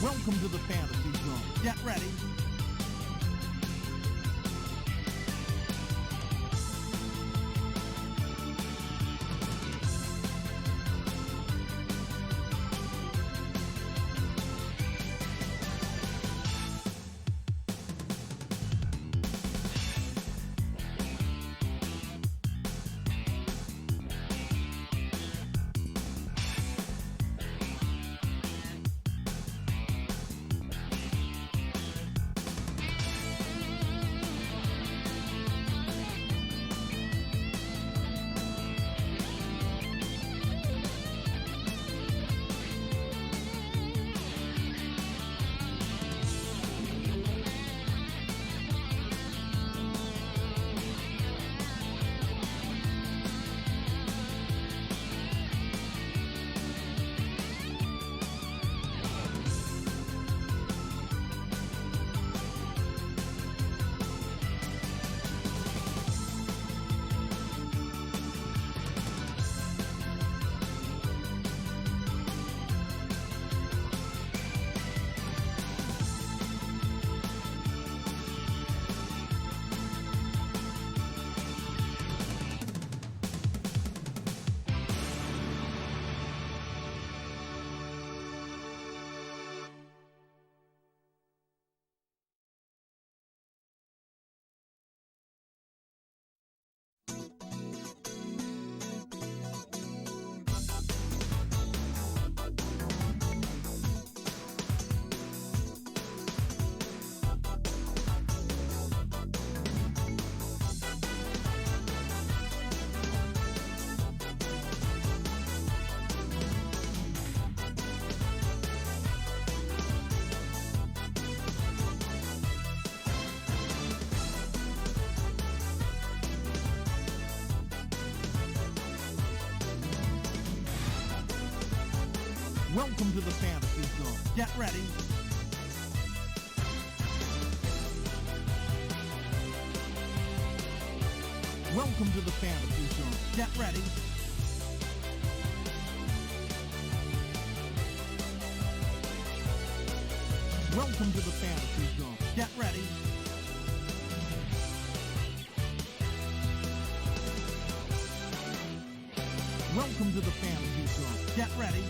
Welcome to the fantasy zone. Get ready. Welcome to the fantasy zone. Get ready. Welcome to the fantasy zone. Get ready. Welcome to the fantasy zone. Get ready. Welcome to the fantasy zone. Get ready.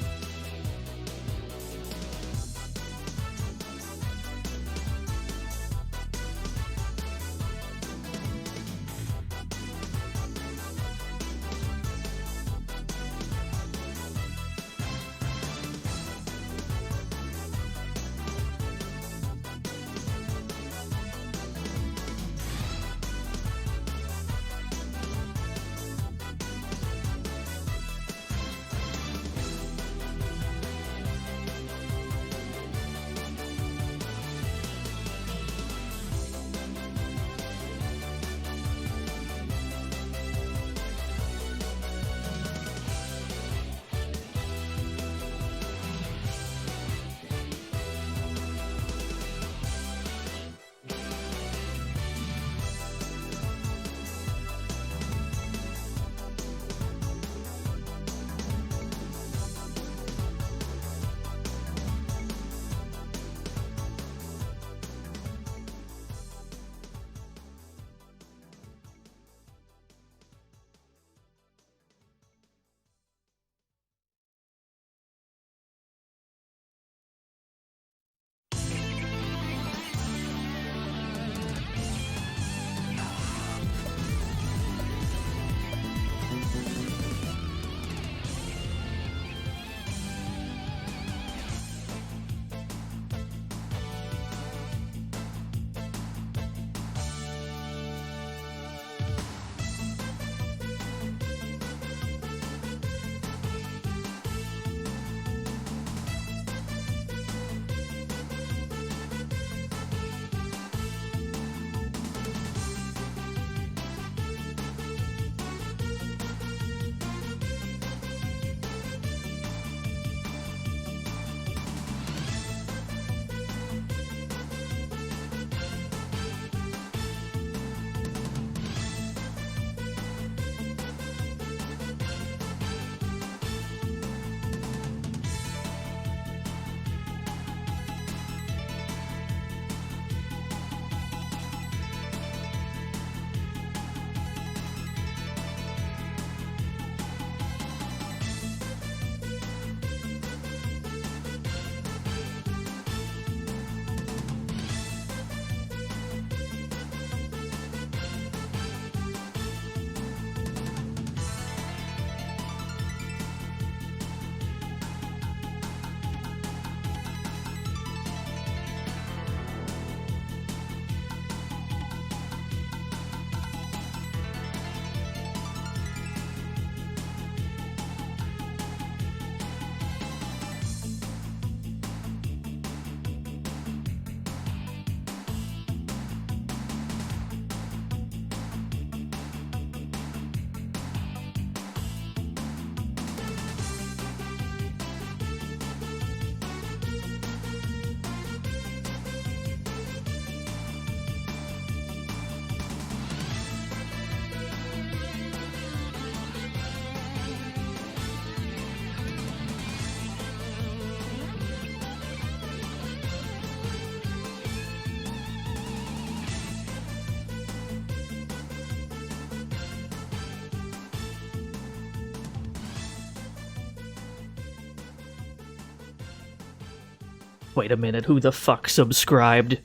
Wait a minute, who the fuck subscribed?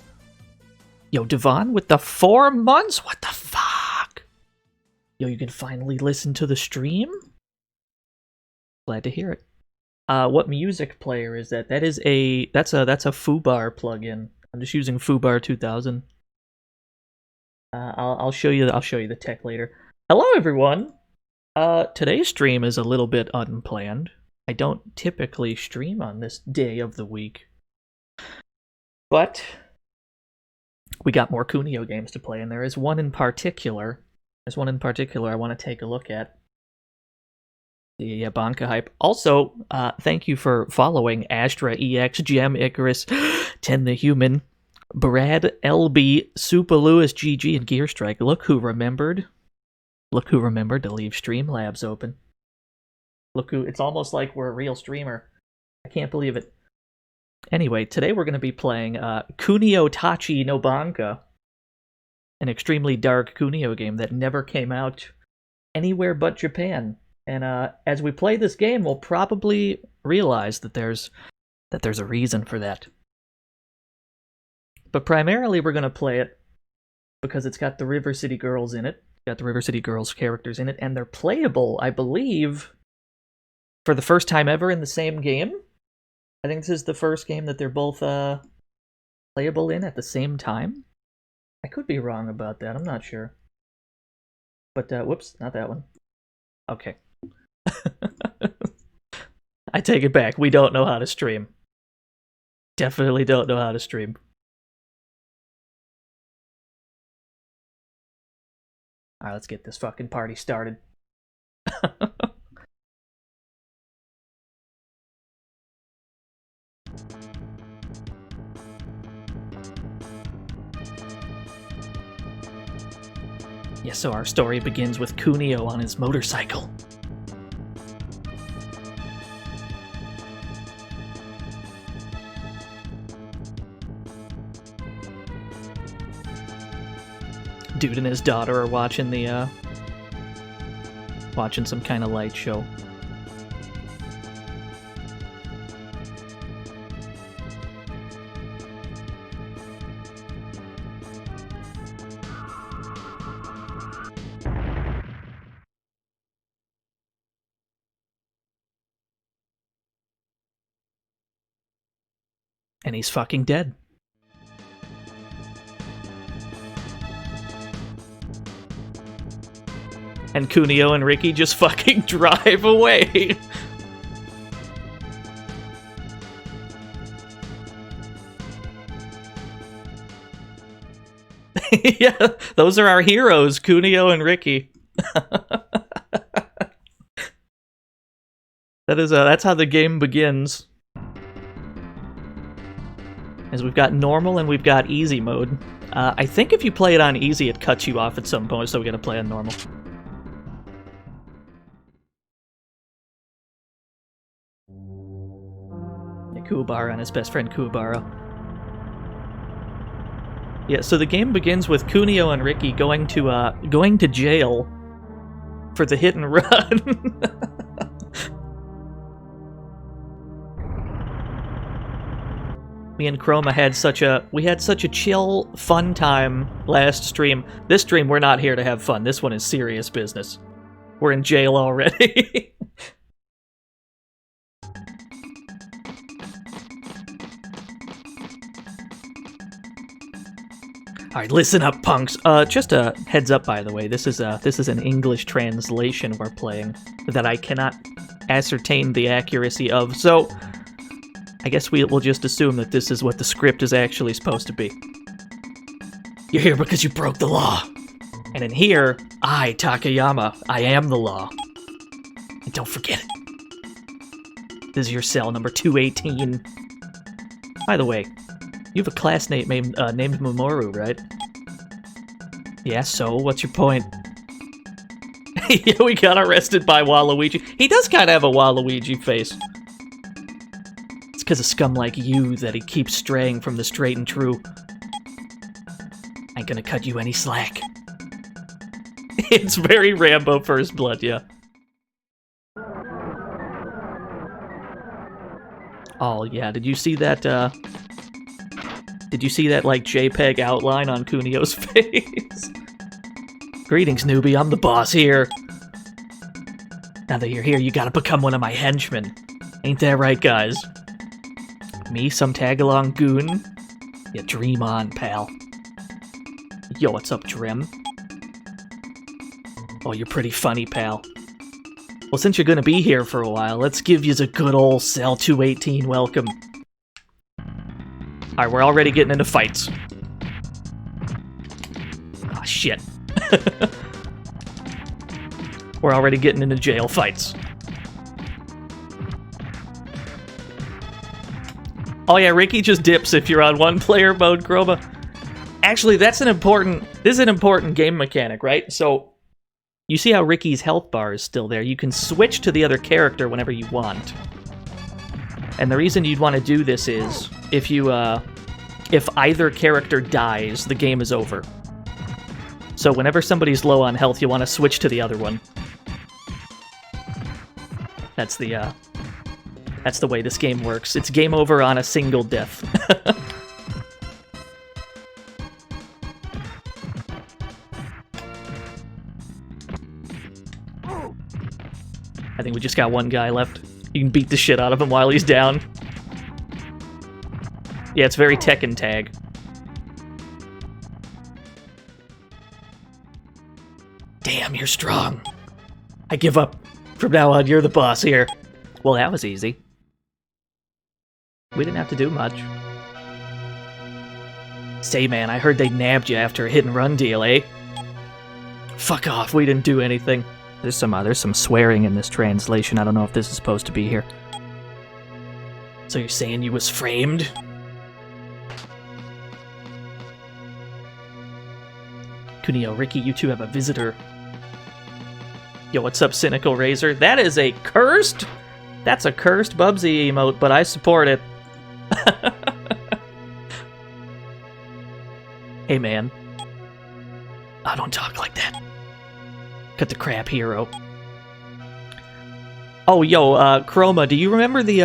Yo, Devon with the 4 months? What the fuck? Yo, you can finally listen to the stream? Glad to hear it. What music player is that? That's a Foobar plugin. I'm just using Foobar 2000. I'll show you the tech later. Hello everyone. Today's stream is a little bit unplanned. I don't typically stream on this day of the week. But we got more Kunio games to play, and there is one in particular. There's one in particular I want to take a look at. The Banka hype. Also, thank you for following Astra, EX, Gem, Icarus, 10 the Human, Brad, LB, Super Lewis, GG, and Gearstrike. Look who remembered. Look who remembered to leave Streamlabs open. Look who. It's almost like we're a real streamer. I can't believe it. Anyway, today we're going to be playing Kunio-tachi no Banka, an extremely dark Kunio game that never came out anywhere but Japan. And as we play this game, we'll probably realize that there's a reason for that. But primarily we're going to play it because it's got the River City Girls in it. It's got the River City Girls characters in it, and they're playable, I believe, for the first time ever in the same game. I think this is the first game that they're both playable in at the same time. I could be wrong about that, I'm not sure. But, whoops, not that one. Okay. I take it back, we don't know how to stream. Definitely don't know how to stream. Alright, let's get this fucking party started. Yeah, so our story begins with Kunio on his motorcycle. Dude and his daughter are watching the, watching some kind of light show. And he's fucking dead. And Kunio and Ricky just fucking drive away. Yeah, those are our heroes, Kunio and Ricky. That's how the game begins. As we've got normal and we've got easy mode. I think if you play it on easy, it cuts you off at some point, so we're gonna play on normal. Yeah, Kuwabara and his best friend Kuwabara. Yeah, so the game begins with Kunio and Ricky going to jail for the hit and run. Me and Chroma had such a chill, fun time last stream. This stream, we're not here to have fun. This one is serious business. We're in jail already. Alright, listen up, punks. Just a heads up, by the way. This is an English translation we're playing that I cannot ascertain the accuracy of, so I guess we'll just assume that this is what the script is actually supposed to be. You're here because you broke the law. And in here, I, Takayama, I am the law. And don't forget it. This is your cell, number 218. By the way, you have a classmate named Mamoru, right? Yeah, so, what's your point? Yeah, we got arrested by Waluigi. He does kind of have a Waluigi face. It's because of scum like you that he keeps straying from the straight and true. Ain't gonna cut you any slack. It's very Rambo First Blood, yeah. Oh, yeah, did you see that, Did you see that, like, JPEG outline on Kunio's face? Greetings, newbie. I'm the boss here. Now that you're here, you gotta become one of my henchmen. Ain't that right, guys? Me, some tag-along goon? Yeah, dream on, pal. Yo, what's up, Drim? Oh, you're pretty funny, pal. Well, since you're gonna be here for a while, let's give yous a good old Cell 218 welcome. Alright, we're already getting into fights. Ah, shit. We're already getting into jail fights. Oh yeah, Ricky just dips if you're on one-player mode, Chroma. Actually, this is an important game mechanic, right? So, you see how Ricky's health bar is still there. You can switch to the other character whenever you want. And the reason you'd want to do this is, if either character dies, the game is over. So whenever somebody's low on health, you want to switch to the other one. That's the way this game works. It's game over on a single death. I think we just got one guy left. You can beat the shit out of him while he's down. Yeah, it's very Tekken Tag. Damn, you're strong. I give up. From now on, you're the boss here. Well, that was easy. We didn't have to do much. Say, man, I heard they nabbed you after a hit-and-run deal, eh? Fuck off, we didn't do anything. There's some swearing in this translation. I don't know if this is supposed to be here. So you're saying you was framed? Kunio, Ricky, you two have a visitor. Yo, what's up, Cynical Razor? That is a cursed... That's a cursed Bubsy emote, but I support it. Hey, man. Oh, don't talk like that. Cut the crap, hero. Oh, yo, Chroma, do you remember the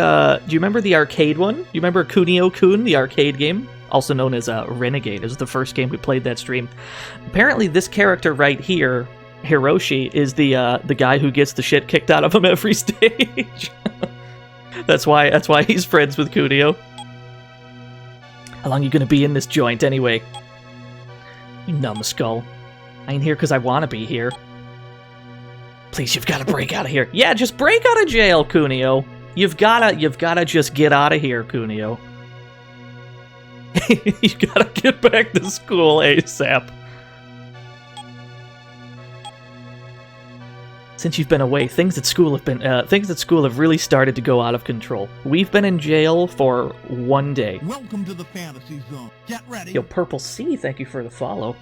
arcade one? You remember Kunio-kun, the arcade game? Also known as Renegade. It was the first game we played that stream. Apparently, this character right here, Hiroshi, is the guy who gets the shit kicked out of him every stage. That's why he's friends with Kunio. How long you gonna be in this joint anyway? You numbskull. I ain't here because I want to be here. Please, you've got to break out of here. Yeah, just break out of jail, Kunio. You've gotta just get out of here, Kunio. You gotta get back to school ASAP. Since you've been away, things at school have really started to go out of control. We've been in jail for 1 day. Welcome to the fantasy zone. Get ready. Yo, Purple C, thank you for the follow.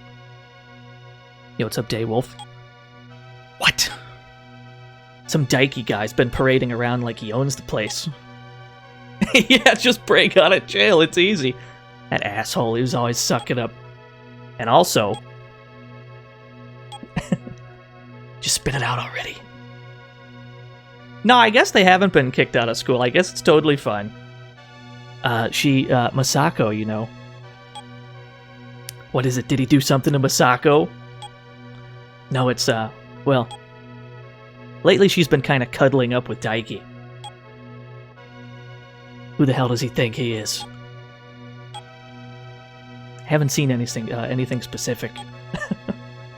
Yo, what's up, Daywolf? What? Some dykey guy's been parading around like he owns the place. Yeah, just break out of jail, it's easy. That asshole, he was always sucking up. And also... just spit it out already. No, I guess they haven't been kicked out of school. I guess it's totally fine. Masako, you know. What is it? Did he do something to Masako? No, it's, well... lately she's been kind of cuddling up with Daiki. Who the hell does he think he is? Haven't seen anything specific.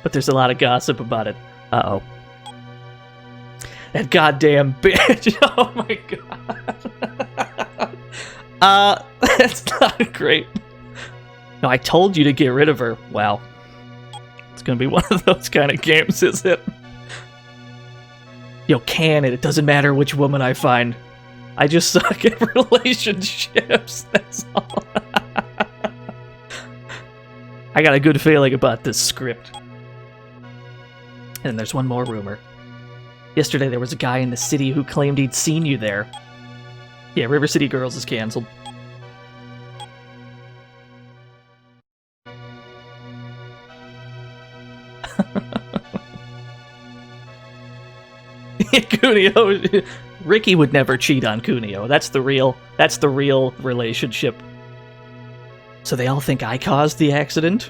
But there's a lot of gossip about it. Uh-oh. That goddamn bitch! Oh my god. That's not great. No, I told you to get rid of her. Wow. It's gonna be one of those kind of games, is it? Yo, can it? It doesn't matter which woman I find. I just suck at relationships, that's all. I got a good feeling about this script. And there's one more rumor. Yesterday there was a guy in the city who claimed he'd seen you there. Yeah, River City Girls is canceled. Kunio, Ricky would never cheat on Kunio. That's the real relationship. So they all think I caused the accident?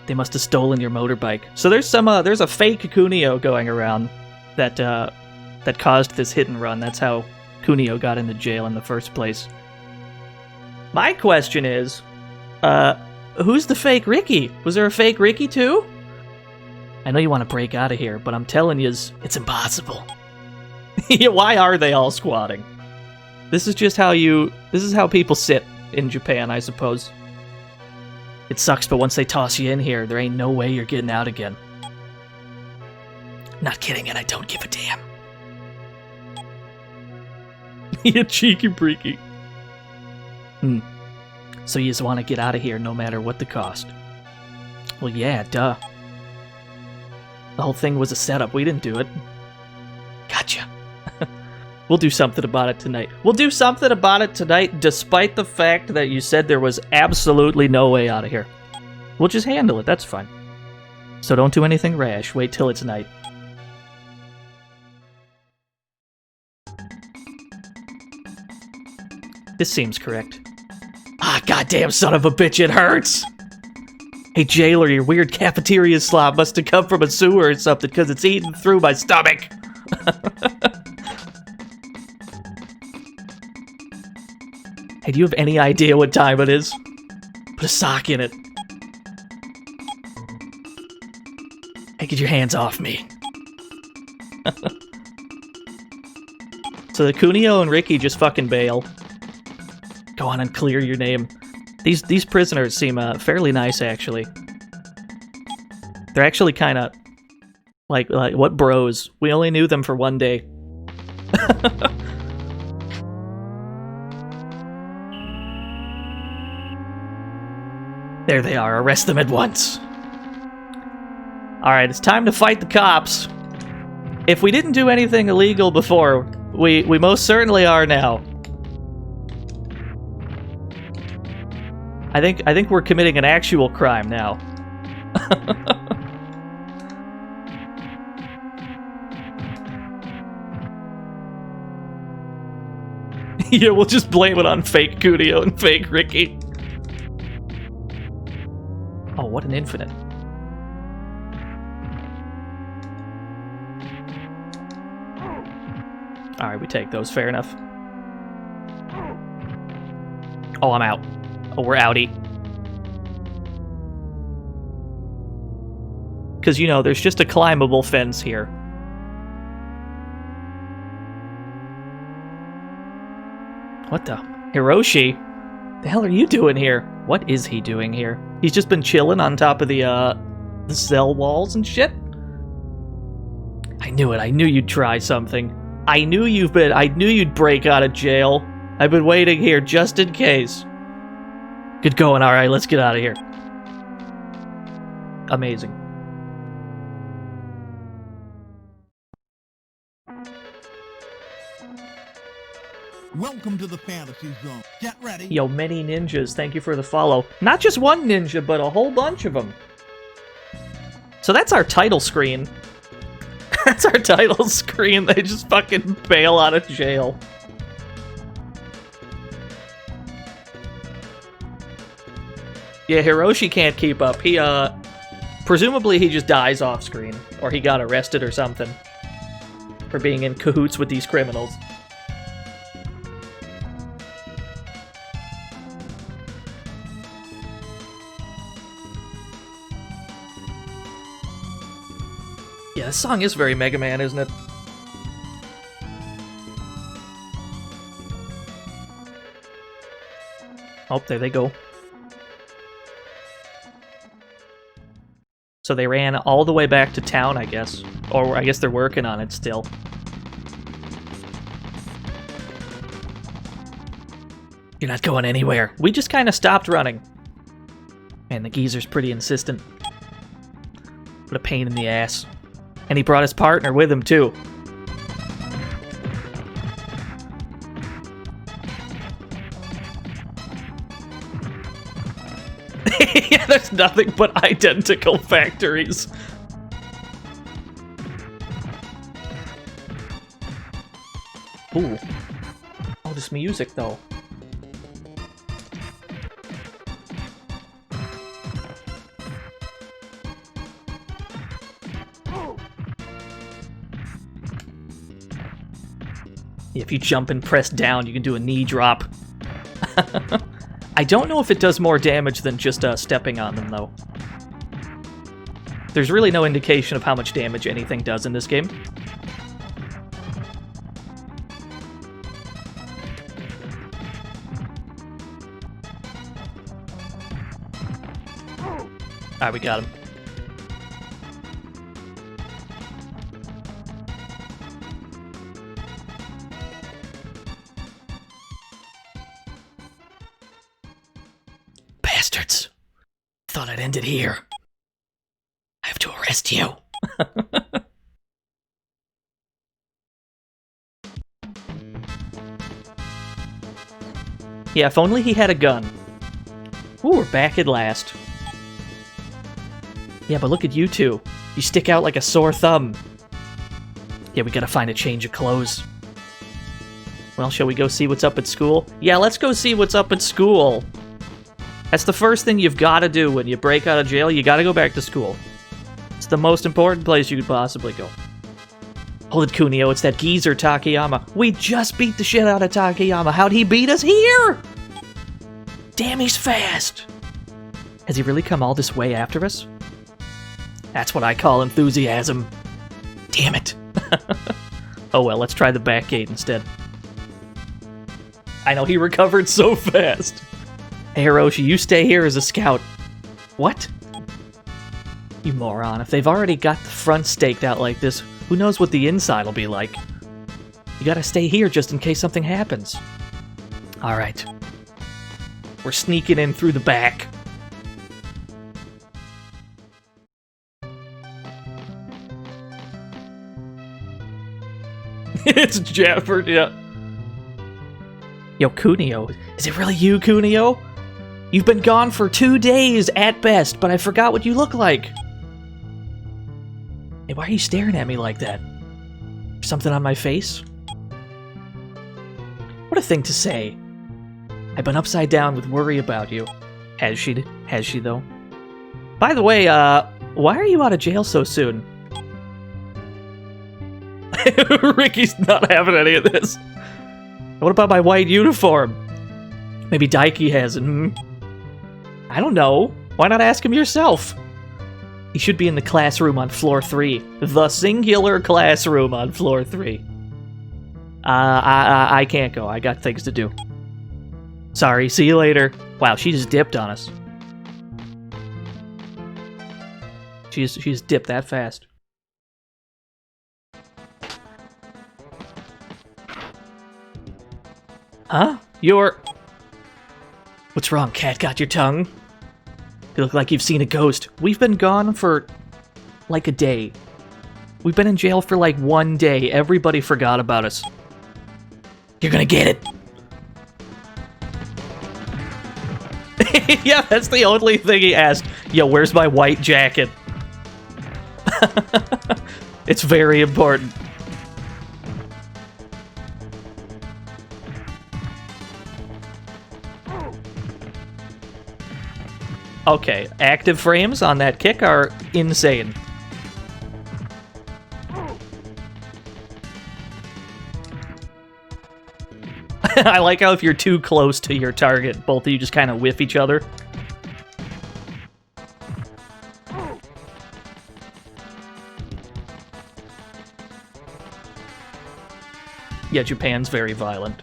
They must have stolen your motorbike. So there's a fake Kunio going around that caused this hit and run. That's how Kunio got into jail in the first place. My question is, who's the fake Ricky? Was there a fake Ricky too? I know you want to break out of here, but I'm telling you, it's impossible. Why are they all squatting? This is how people sit in Japan, I suppose. It sucks, but once they toss you in here, there ain't no way you're getting out again. Not kidding, and I don't give a damn. You cheeky breaky. So you just want to get out of here no matter what the cost? Well, yeah, duh. The whole thing was a setup. We didn't do it. Gotcha. We'll do something about it tonight. We'll do something about it tonight, despite the fact that you said there was absolutely no way out of here. We'll just handle it. That's fine. So don't do anything rash. Wait till it's night. This seems correct. Ah, goddamn son of a bitch, it hurts! Hey, jailer, your weird cafeteria slop must have come from a sewer or something, because it's eating through my stomach. Hey, do you have any idea what time it is? Put a sock in it. Hey, get your hands off me. So the Kunio and Ricky just fucking bail. Go on and clear your name. These prisoners seem fairly nice, actually. They're actually kind of like what bros. We only knew them for one day. There they are. Arrest them at once. Alright, it's time to fight the cops. If we didn't do anything illegal before, we most certainly are now. I think we're committing an actual crime now. Yeah, we'll just blame it on fake Kunio and fake Ricky. Oh, what an infinite. Alright, we take those. Fair enough. Oh, I'm out. Oh, we're outie. Because, you know, there's just a climbable fence here. What the? Hiroshi? The hell are you doing here? What is he doing here? He's just been chilling on top of the cell walls and shit? I knew it. I knew you'd try something. I knew you'd break out of jail. I've been waiting here just in case. Good going. All right, let's get out of here. Amazing. Welcome to the fantasy zone. Get ready. Yo, many ninjas, thank you for the follow. Not just one ninja, but a whole bunch of them. So that's our title screen. That's our title screen. They just fucking bail out of jail. Yeah, Hiroshi can't keep up. He, presumably he just dies off screen. Or he got arrested or something. For being in cahoots with these criminals. Yeah, this song is very Mega Man, isn't it? Oh, there they go. So they ran all the way back to town, I guess. Or I guess they're working on it still. You're not going anywhere. We just kind of stopped running. Man, the geezer's pretty insistent. What a pain in the ass. And he brought his partner with him, too. Yeah, there's nothing but identical factories. Ooh. Oh, this music, though. If you jump and press down, you can do a knee drop. I don't know if it does more damage than just stepping on them, though. There's really no indication of how much damage anything does in this game. Alright, we got him. Bastards. Thought I'd end it here. I have to arrest you. Yeah, if only he had a gun. Ooh, we're back at last. Yeah, but look at you two. You stick out like a sore thumb. Yeah, we gotta find a change of clothes. Well, shall we go see what's up at school? Yeah, let's go see what's up at school. That's the first thing you've gotta do when you break out of jail. You gotta go back to school. It's the most important place you could possibly go. Hold it, Kunio, it's that geezer Takayama. We just beat the shit out of Takayama. How'd he beat us here? Damn, he's fast. Has he really come all this way after us? That's what I call enthusiasm. Damn it. Oh well, let's try the back gate instead. I know, he recovered so fast. Hey Hiroshi, you stay here as a scout. What? You moron, if they've already got the front staked out like this, who knows what the inside will be like? You gotta stay here just in case something happens. Alright. We're sneaking in through the back. It's Jafford, yeah. Yo, Kunio. Is it really you, Kunio? You've been gone for 2 days at best, but I forgot what you look like. Hey, why are you staring at me like that? Something on my face? What a thing to say. I've been upside down with worry about you. Has she? Has she, though? By the way, why are you out of jail so soon? Ricky's not having any of this. What about my white uniform? Maybe Daiki has it. I don't know. Why not ask him yourself? He should be in the classroom on floor 3. The singular classroom on floor 3. I can't go. I got things to do. Sorry, see you later. Wow, she just dipped on us. She's dipped that fast. Huh? You're... What's wrong, cat? Got your tongue? You look like you've seen a ghost. We've been gone for... like a day. We've been in jail for like 1 day. Everybody forgot about us. You're gonna get it! Yeah, that's the only thing he asked. Yo, where's my white jacket? It's very important. Okay, active frames on that kick are insane. I like how if you're too close to your target, both of you just kind of whiff each other. Yeah, Japan's very violent.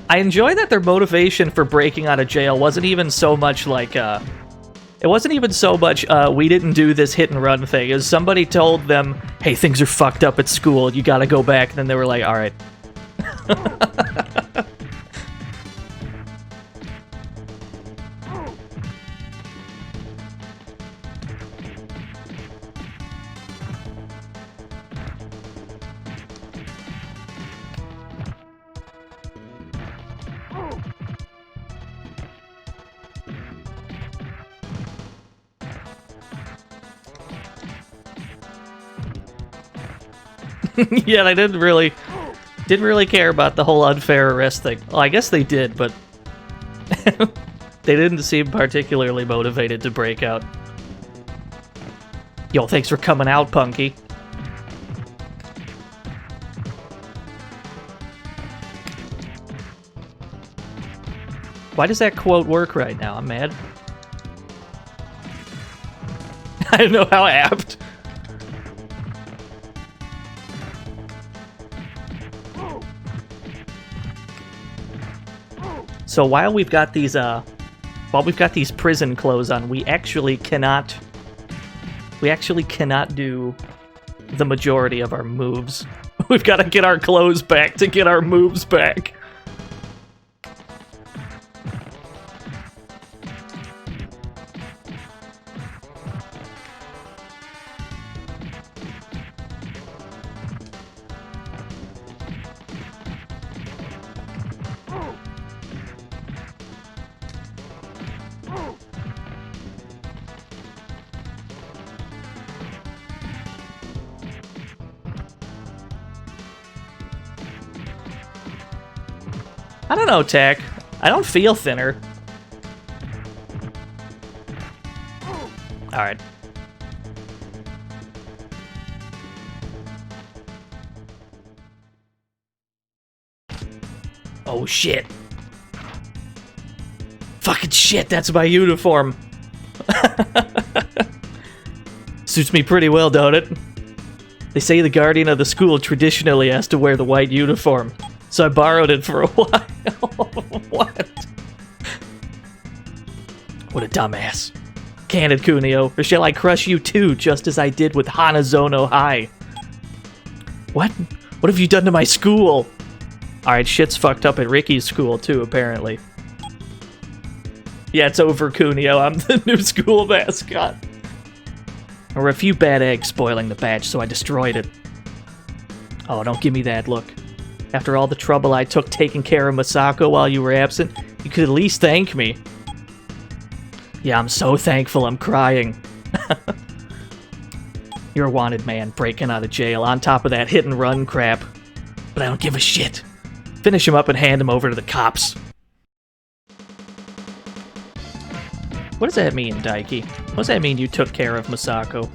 I enjoy that their motivation for breaking out of jail wasn't even so much like, it wasn't even so much, we didn't do this hit and run thing. It was somebody told them, hey, things are fucked up at school, you gotta go back, and then they were like, alright. Yeah, I didn't really care about the whole unfair arrest thing. Well, I guess they did, but They didn't seem particularly motivated to break out. Yo, thanks for coming out, Punky. Why does that quote work right now? I'm mad. I don't know how apt. So while we've got these prison clothes on, we actually cannot do the majority of our moves. We've got to get our clothes back to get our moves back. I don't know, Tech. I don't feel thinner. Alright. Oh, shit. Fucking shit, that's my uniform. Suits me pretty well, don't it? They say the guardian of the school traditionally has to wear the white uniform. So I borrowed it for a while. What? What a dumbass. Can it, Kunio? Or shall I crush you too, just as I did with Hanazono High? What? What have you done to my school? Alright, shit's fucked up at Ricky's school too, apparently. Yeah, it's over, Kunio. I'm the new school mascot. There were a few bad eggs spoiling the batch, so I destroyed it. Oh, don't give me that look. After all the trouble I took taking care of Masako while you were absent, you could at least thank me. Yeah, I'm so thankful I'm crying. You're a wanted man, breaking out of jail, on top of that hit-and-run crap. But I don't give a shit. Finish him up and hand him over to the cops. What does that mean, Daiki? What does that mean you took care of Masako?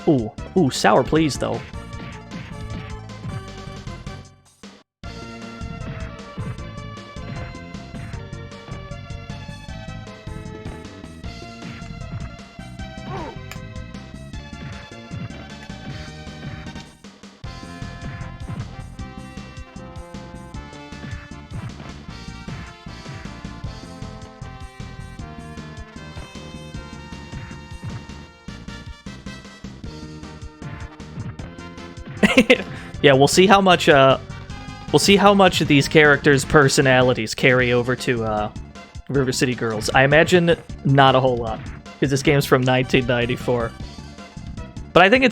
Ooh, sour please, though. Yeah, we'll see how much of these characters' personalities carry over to River City Girls. I imagine not a whole lot, because this game's from 1994. But I think I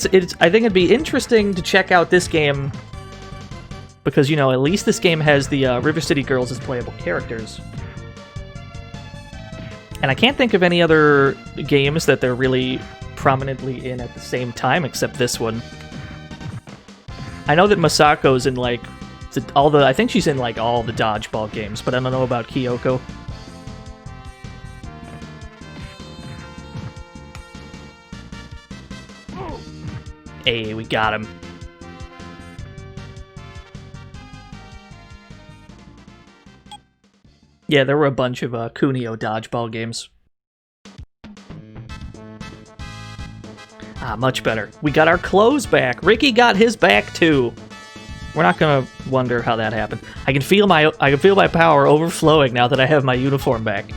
think it'd be interesting to check out this game because, you know, at least this game has the River City Girls as playable characters. And I can't think of any other games that they're really prominently in at the same time except this one. I know that Masako's in, like, I think she's in, like, all the dodgeball games, but I don't know about Kyoko. Hey, we got him. Yeah, there were a bunch of Kunio dodgeball games. Ah, much better. We got our clothes back. Ricky got his back too. We're not gonna wonder how that happened. I can feel my power overflowing now that I have my uniform back.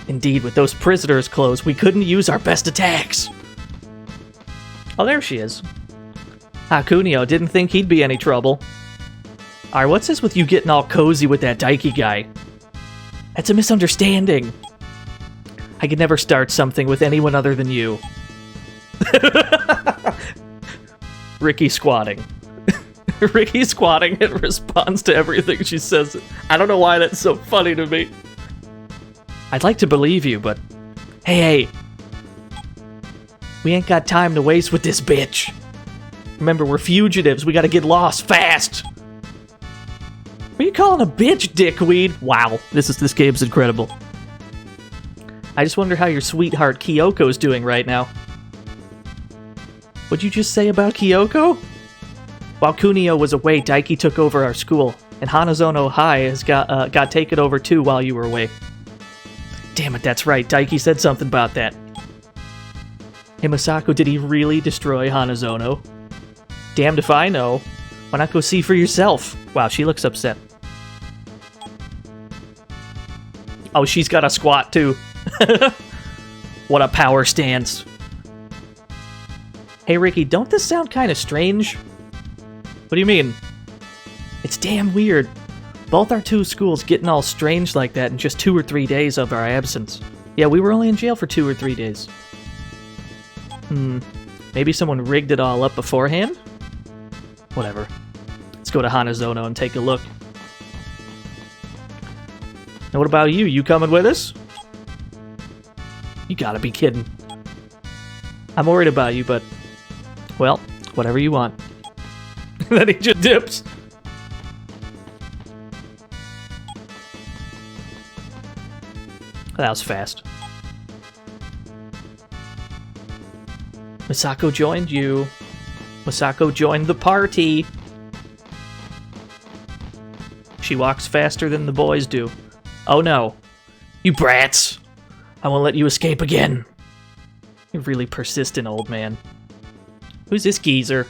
Indeed, with those prisoners' clothes, we couldn't use our best attacks. Oh, there she is. Ah, Kunio didn't think he'd be any trouble. Alright, what's this with you getting all cozy with that Daiki guy? That's a misunderstanding. I could never start something with anyone other than you. Ricky squatting. Ricky squatting in response to everything she says. I don't know why that's so funny to me. I'd like to believe you, but... Hey! We ain't got time to waste with this bitch. Remember, we're fugitives. We gotta get lost fast. What are you calling a bitch, dickweed? Wow, this game's incredible. I just wonder how your sweetheart Kyoko's doing right now. What'd you just say about Kyoko? While Kunio was away, Daiki took over our school, and Hanazono High has got taken over too while you were away. Damn it, that's right. Daiki said something about that. Hey, Masako, did he really destroy Hanazono? Damned if I know. Why not go see for yourself? Wow, she looks upset. Oh, she's got a squat too. What a power stance. Hey, Ricky, don't this sound kind of strange? What do you mean? It's damn weird. Both our two schools getting all strange like that in just 2 or 3 days of our absence. Yeah, we were only in jail for 2 or 3 days. Maybe someone rigged it all up beforehand? Whatever. Let's go to Hanazono and take a look. And what about you? You coming with us? You gotta be kidding. I'm worried about you, but... well, whatever you want. Then he just dips. That was fast. Misako joined you. Misako joined the party. She walks faster than the boys do. Oh no. You brats! I won't let you escape again. You're really persistent, old man. Who's this geezer?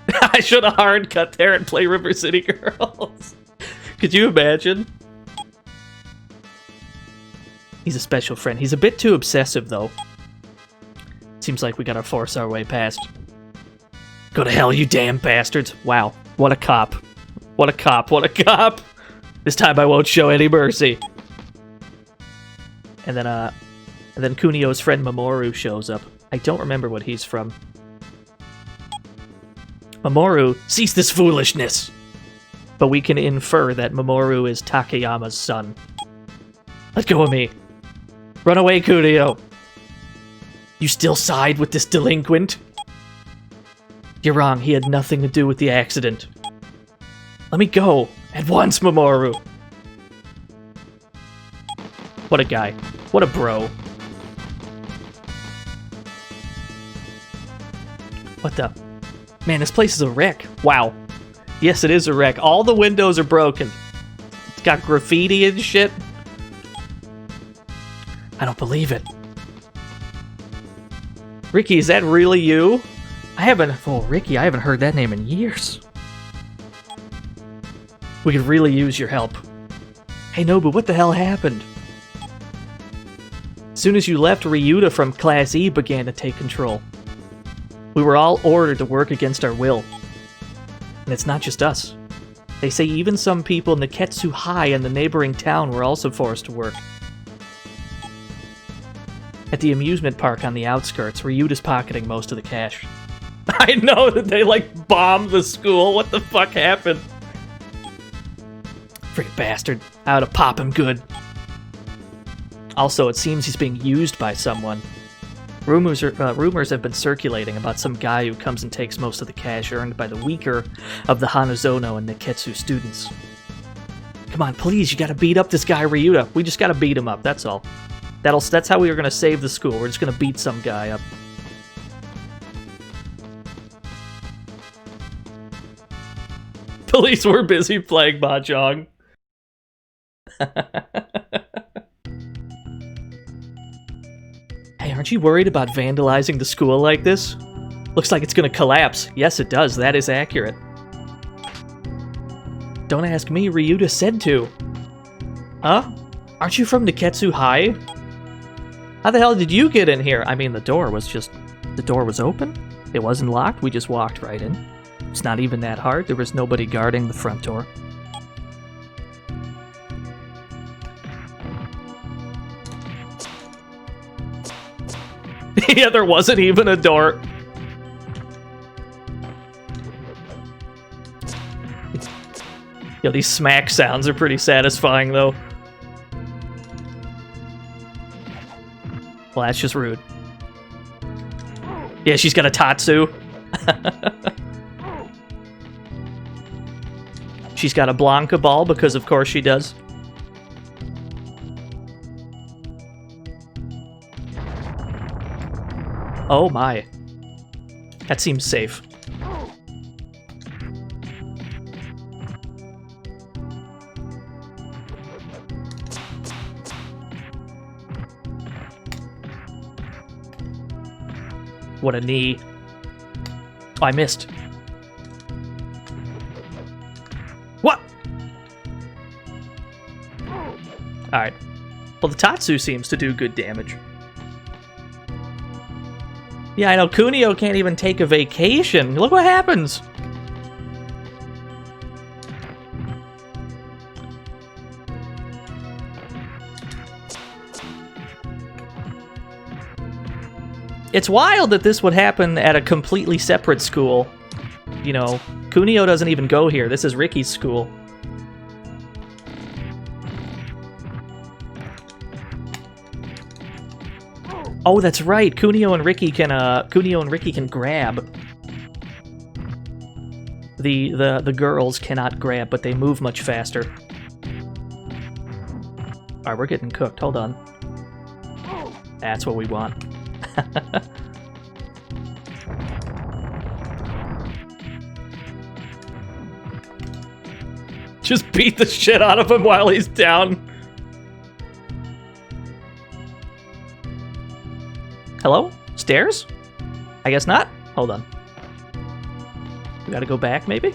I should have hard cut there and play River City Girls. Could you imagine? He's a special friend. He's a bit too obsessive, though. Seems like we gotta force our way past. Go to hell, you damn bastards. Wow. What a cop. What a cop. What a cop. This time I won't show any mercy. And then Kunio's friend Mamoru shows up. I don't remember what he's from. Mamoru, cease this foolishness! But we can infer that Mamoru is Takayama's son. Let go of me. Run away, Kunio! You still side with this delinquent? You're wrong, he had nothing to do with the accident. Let me go! At once, Mamoru! What a guy. What a bro. What the... man, this place is a wreck. Wow. Yes, it is a wreck. All the windows are broken. It's got graffiti and shit. I don't believe it. Ricky, is that really you? Ricky, I haven't heard that name in years. We could really use your help. Hey, Nobu, what the hell happened? As soon as you left, Ryuta from Class E began to take control. We were all ordered to work against our will. And it's not just us. They say even some people in Neketsu High and the neighboring town were also forced to work. At the amusement park on the outskirts, Ryuta's pocketing most of the cash. I know that they, like, bombed the school. What the fuck happened? Freaking bastard. I ought to pop him good. Also, it seems he's being used by someone. Rumors have been circulating about some guy who comes and takes most of the cash earned by the weaker of the Hanazono and Neketsu students. Come on, please, you gotta beat up this guy Ryuta. We just gotta beat him up, that's all. That's how we are gonna save the school. We're just gonna beat some guy up. Police were busy playing Mahjong. Hey, aren't you worried about vandalizing the school like this? Looks like it's gonna collapse. Yes, it does. That is accurate. Don't ask me, Ryuta said to. Huh? Aren't you from Neketsu High? How the hell did you get in here? I mean, the door was open? It wasn't locked, we just walked right in. It's not even that hard, there was nobody guarding the front door. Yeah, there wasn't even a door. Yo, these smack sounds are pretty satisfying, though. Well, that's just rude. Yeah, she's got a Tatsu. She's got a Banka ball, because of course she does. Oh my. That seems safe. What a knee. Oh, I missed. What? Alright. Well, the Tatsu seems to do good damage. Yeah, I know. Kunio can't even take a vacation. Look what happens. It's wild that this would happen at a completely separate school. You know, Kunio doesn't even go here. This is Ricky's school. Oh, that's right. Kunio and Ricky can grab. The girls cannot grab, but they move much faster. Alright, we're getting cooked. Hold on. That's what we want. Just beat the shit out of him while he's down. Hello? Stairs? I guess not. Hold on. We gotta go back, maybe?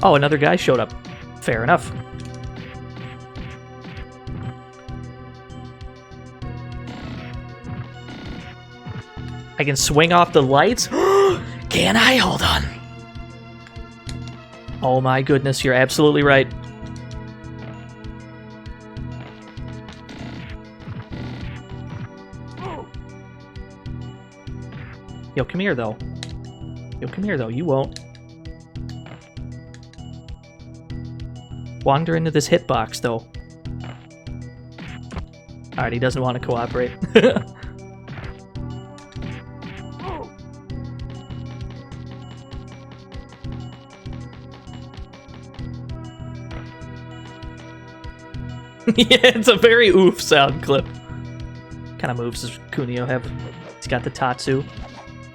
Oh, another guy showed up. Fair enough. I can swing off the lights? Can I? Hold on. Oh my goodness, you're absolutely right. Yo, come here, though. Yo, come here, though. You won't. Wander into this hitbox, though. Alright, he doesn't want to cooperate. Yeah, it's a very oof sound clip. What kind of moves does Kunio have? He's got the Tatsu.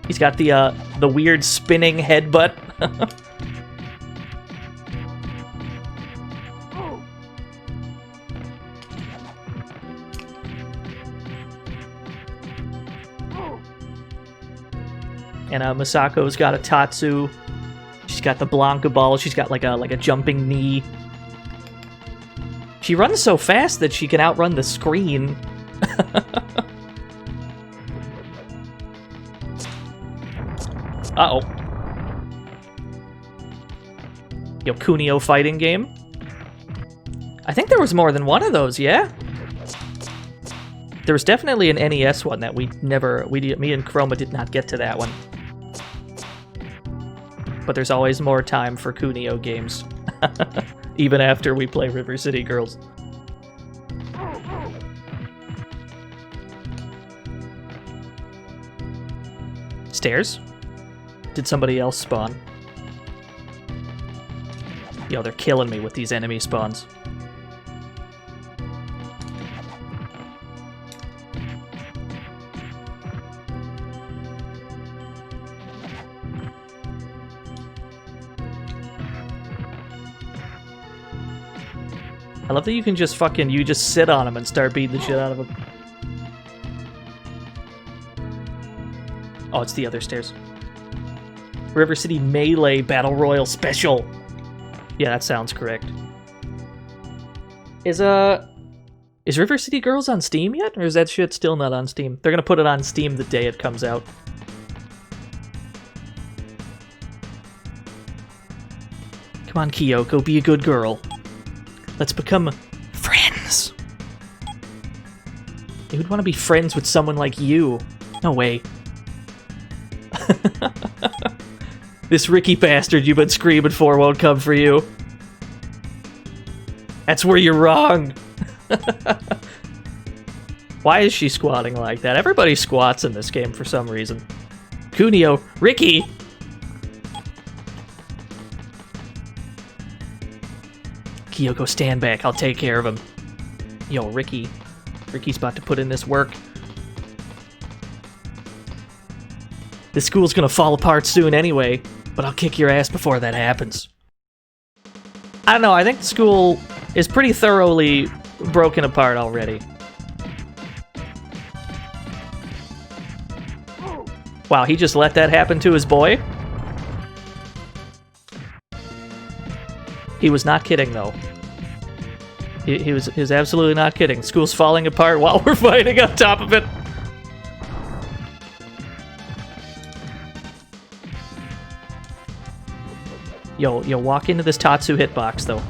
He's got the weird spinning headbutt. And Masako's got a Tatsu. She's got the Banka ball. She's got like a jumping knee. She runs so fast that she can outrun the screen. Uh-oh. Yo, Kunio fighting game. I think there was more than one of those, yeah? There was definitely an NES one that me and Chroma did not get to that one. But there's always more time for Kunio games. Even after we play River City Girls. Stairs? Did somebody else spawn? Yo, they're killing me with these enemy spawns. I love that you can just you just sit on him and start beating the shit out of him. Oh, it's the other stairs. River City Melee Battle Royal Special. Yeah, that sounds correct. Is River City Girls on Steam yet? Or is that shit still not on Steam? They're gonna put it on Steam the day it comes out. Come on, Kyoko, be a good girl. Let's become friends. Who'd want to be friends with someone like you? No way. This Ricky bastard you've been screaming for won't come for you. That's where you're wrong. Why is she squatting like that? Everybody squats in this game for some reason. Kunio, Ricky! Kyoko, stand back. I'll take care of him. Yo, Ricky. Ricky's about to put in this work. This school's gonna fall apart soon anyway, but I'll kick your ass before that happens. I don't know, I think the school is pretty thoroughly broken apart already. Wow, he just let that happen to his boy? He was not kidding, though. He was absolutely not kidding. School's falling apart while we're fighting on top of it. Yo, walk into this Tatsu hitbox, though.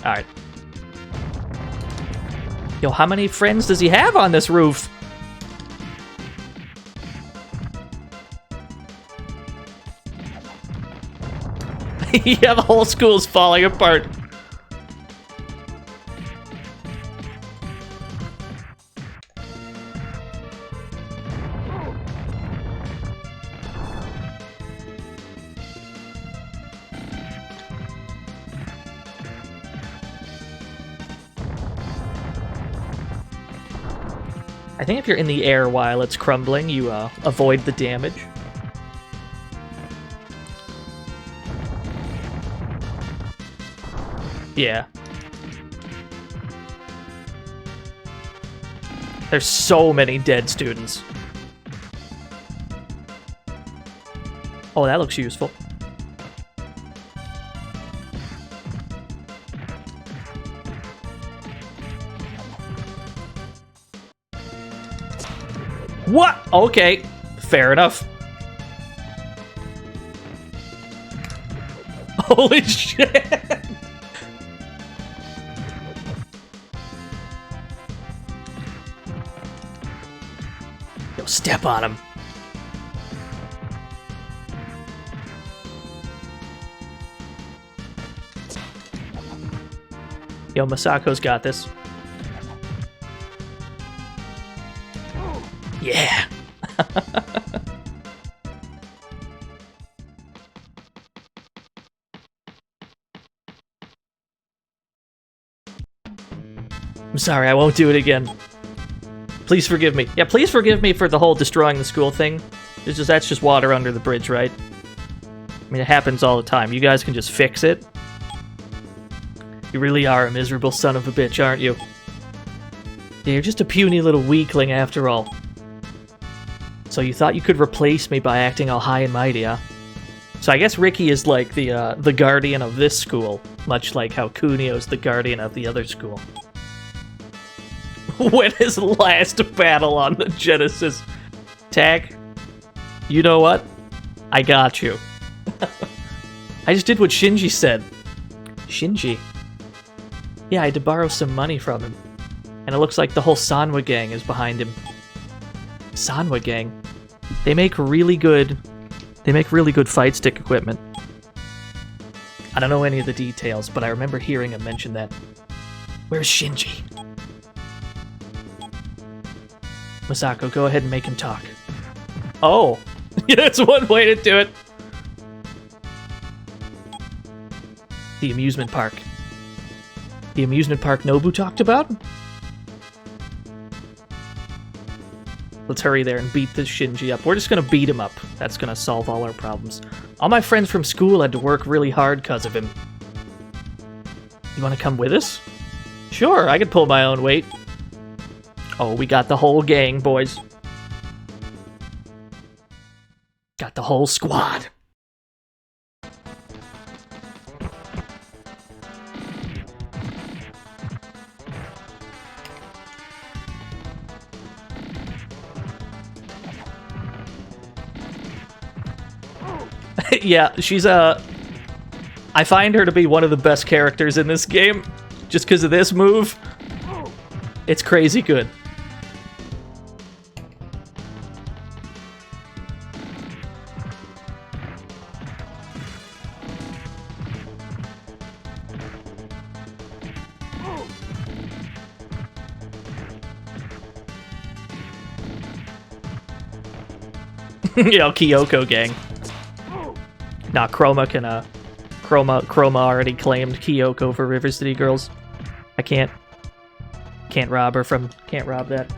Alright. Yo, how many friends does he have on this roof? Yeah, the whole school's falling apart. I think if you're in the air while it's crumbling, you avoid the damage. Yeah. There's so many dead students. Oh, that looks useful. What? Okay, fair enough. Holy shit! Yo, step on him. Yo, Masako's got this. Yeah! I'm sorry, I won't do it again. Please forgive me. Yeah, please forgive me for the whole destroying the school thing. That's just water under the bridge, right? I mean, it happens all the time. You guys can just fix it. You really are a miserable son of a bitch, aren't you? Yeah, you're just a puny little weakling after all. So you thought you could replace me by acting all high and mighty, huh? So I guess Ricky is like the guardian of this school, much like how Kunio's the guardian of the other school. When his last battle on the Genesis. Tag, you know what? I got you. I just did what Shinji said. Shinji? Yeah, I had to borrow some money from him. And it looks like the whole Sanwa gang is behind him. Sanwa gang? They make really good fight stick equipment. I don't know any of the details, but I remember hearing him mention that. Where's Shinji? Masako, go ahead and make him talk. Oh, yeah, that's one way to do it. The amusement park. The amusement park Nobu talked about? Let's hurry there and beat this Shinji up. We're just gonna beat him up. That's gonna solve all our problems. All my friends from school had to work really hard because of him. You wanna come with us? Sure, I could pull my own weight. Oh, we got the whole gang, boys. Got the whole squad. Yeah, she's I find her to be one of the best characters in this game, just because of this move. It's crazy good. You know, Kyoko gang. Nah, Chroma can, Chroma already claimed Kyoko for River City Girls. I can't rob her from, can't rob that.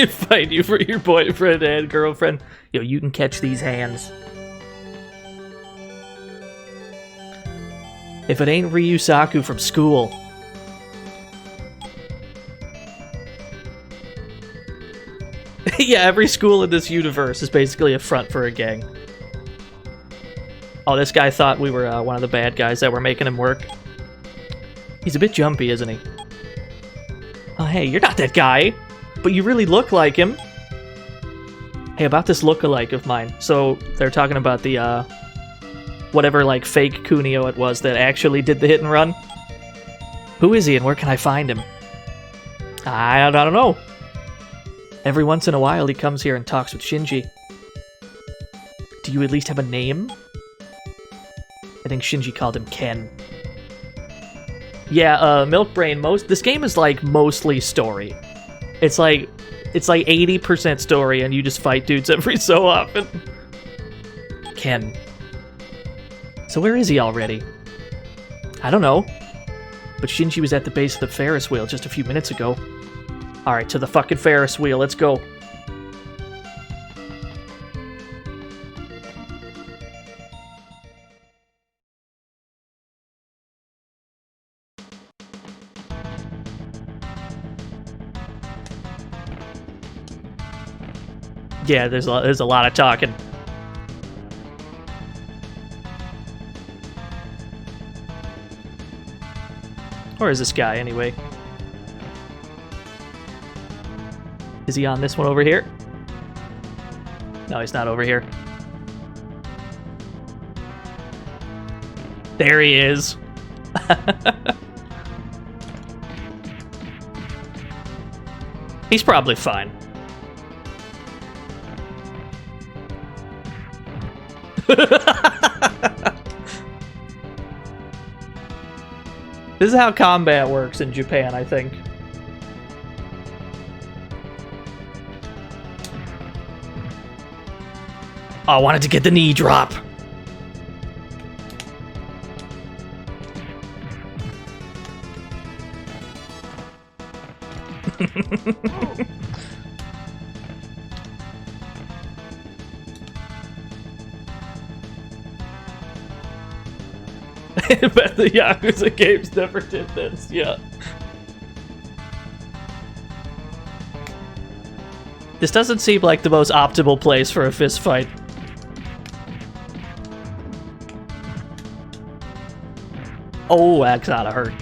Fight you for your boyfriend and girlfriend. Yo, you can catch these hands. If it ain't Ryusaku from school. Yeah, every school in this universe is basically a front for a gang. Oh, this guy thought we were one of the bad guys that were making him work. He's a bit jumpy, isn't he? Oh, hey, you're not that guy. But you really look like him. Hey, about this look-alike of mine. So, they're talking about the, whatever, like, fake Kunio it was that actually did the hit and run. Who is he and where can I find him? I don't know. Every once in a while he comes here and talks with Shinji. Do you at least have a name? I think Shinji called him Ken. Yeah, Milk Brain, this game is, like, mostly story. It's like 80% story, and you just fight dudes every so often. Ken. So where is he already? I don't know. But Shinji was at the base of the Ferris wheel just a few minutes ago. Alright, to the fucking Ferris wheel, let's go. Yeah, there's a lot of talking. Or is this guy, anyway? Is he on this one over here? No, he's not over here. There he is. He's probably fine. This is how combat works in Japan, I think. Oh, I wanted to get the knee drop. I bet the Yakuza games never did this, yeah. This doesn't seem like the most optimal place for a fist fight. Oh, that's gotta hurt.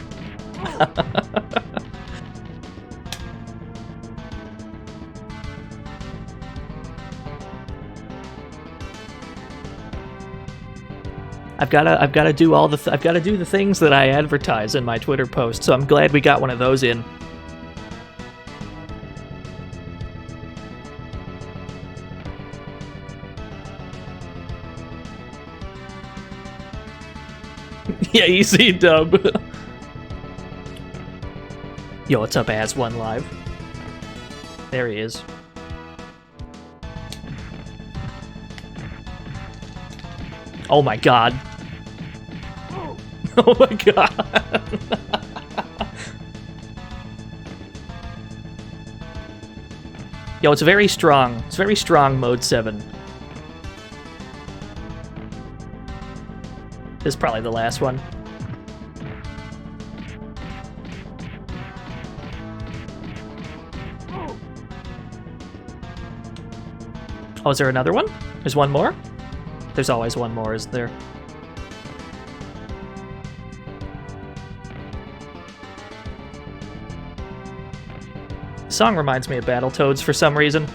I've gotta do all the I've gotta do the things that I advertise in my Twitter post, so I'm glad we got one of those in. Yeah, easy dub. Yo, what's up, As1 Live? There he is. Oh my god. Oh my god. Yo, it's very strong. It's very strong, Mode 7. This is probably the last one. Oh, is there another one? There's one more? There's always one more, isn't there? The song reminds me of Battletoads for some reason.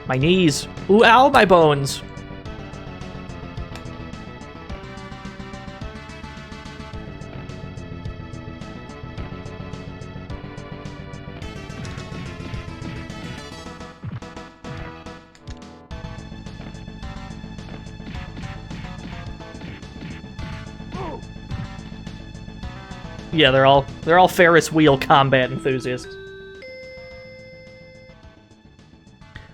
My knees. Ooh, ow, my bones. Yeah, they're all Ferris wheel combat enthusiasts.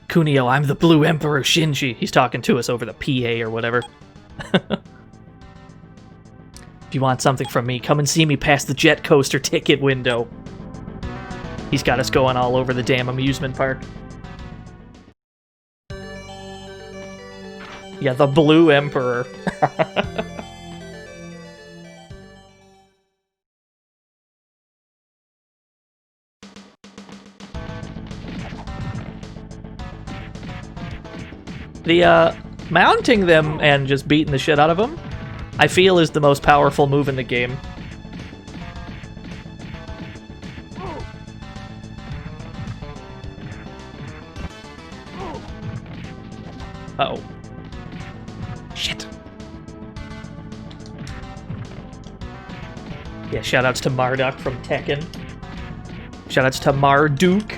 Kunio, I'm the Blue Emperor Shinji. He's talking to us over the PA or whatever. If you want something from me, come and see me past the jet coaster ticket window. He's got us going all over the damn amusement park. Yeah, the Blue Emperor. The, mounting them and just beating the shit out of them, I feel is the most powerful move in the game. Uh-oh. Shit. Yeah, shoutouts to Marduk from Tekken. Shoutouts to Marduk.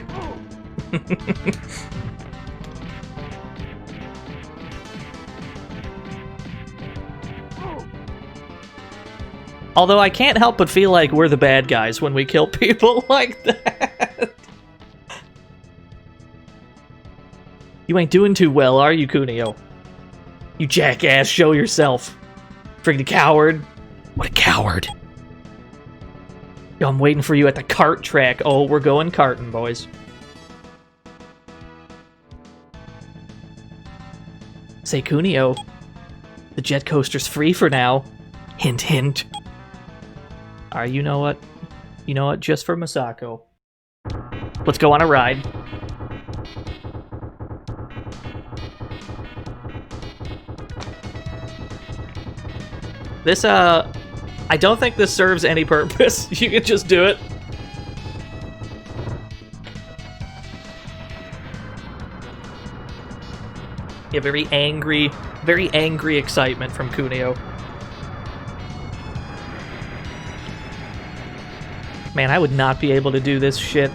Although I can't help but feel like we're the bad guys when we kill people like that. You ain't doing too well, are you, Kunio? You jackass, show yourself. Friggin' coward. What a coward. Yo, I'm waiting for you at the cart track. Oh, we're going carting, boys. Say, Kunio, the jet coaster's free for now. Hint, hint. Alright, you know what? You know what? Just for Masako. Let's go on a ride. This, I don't think this serves any purpose. You can just do it. Yeah, very angry excitement from Kunio. Man, I would not be able to do this shit.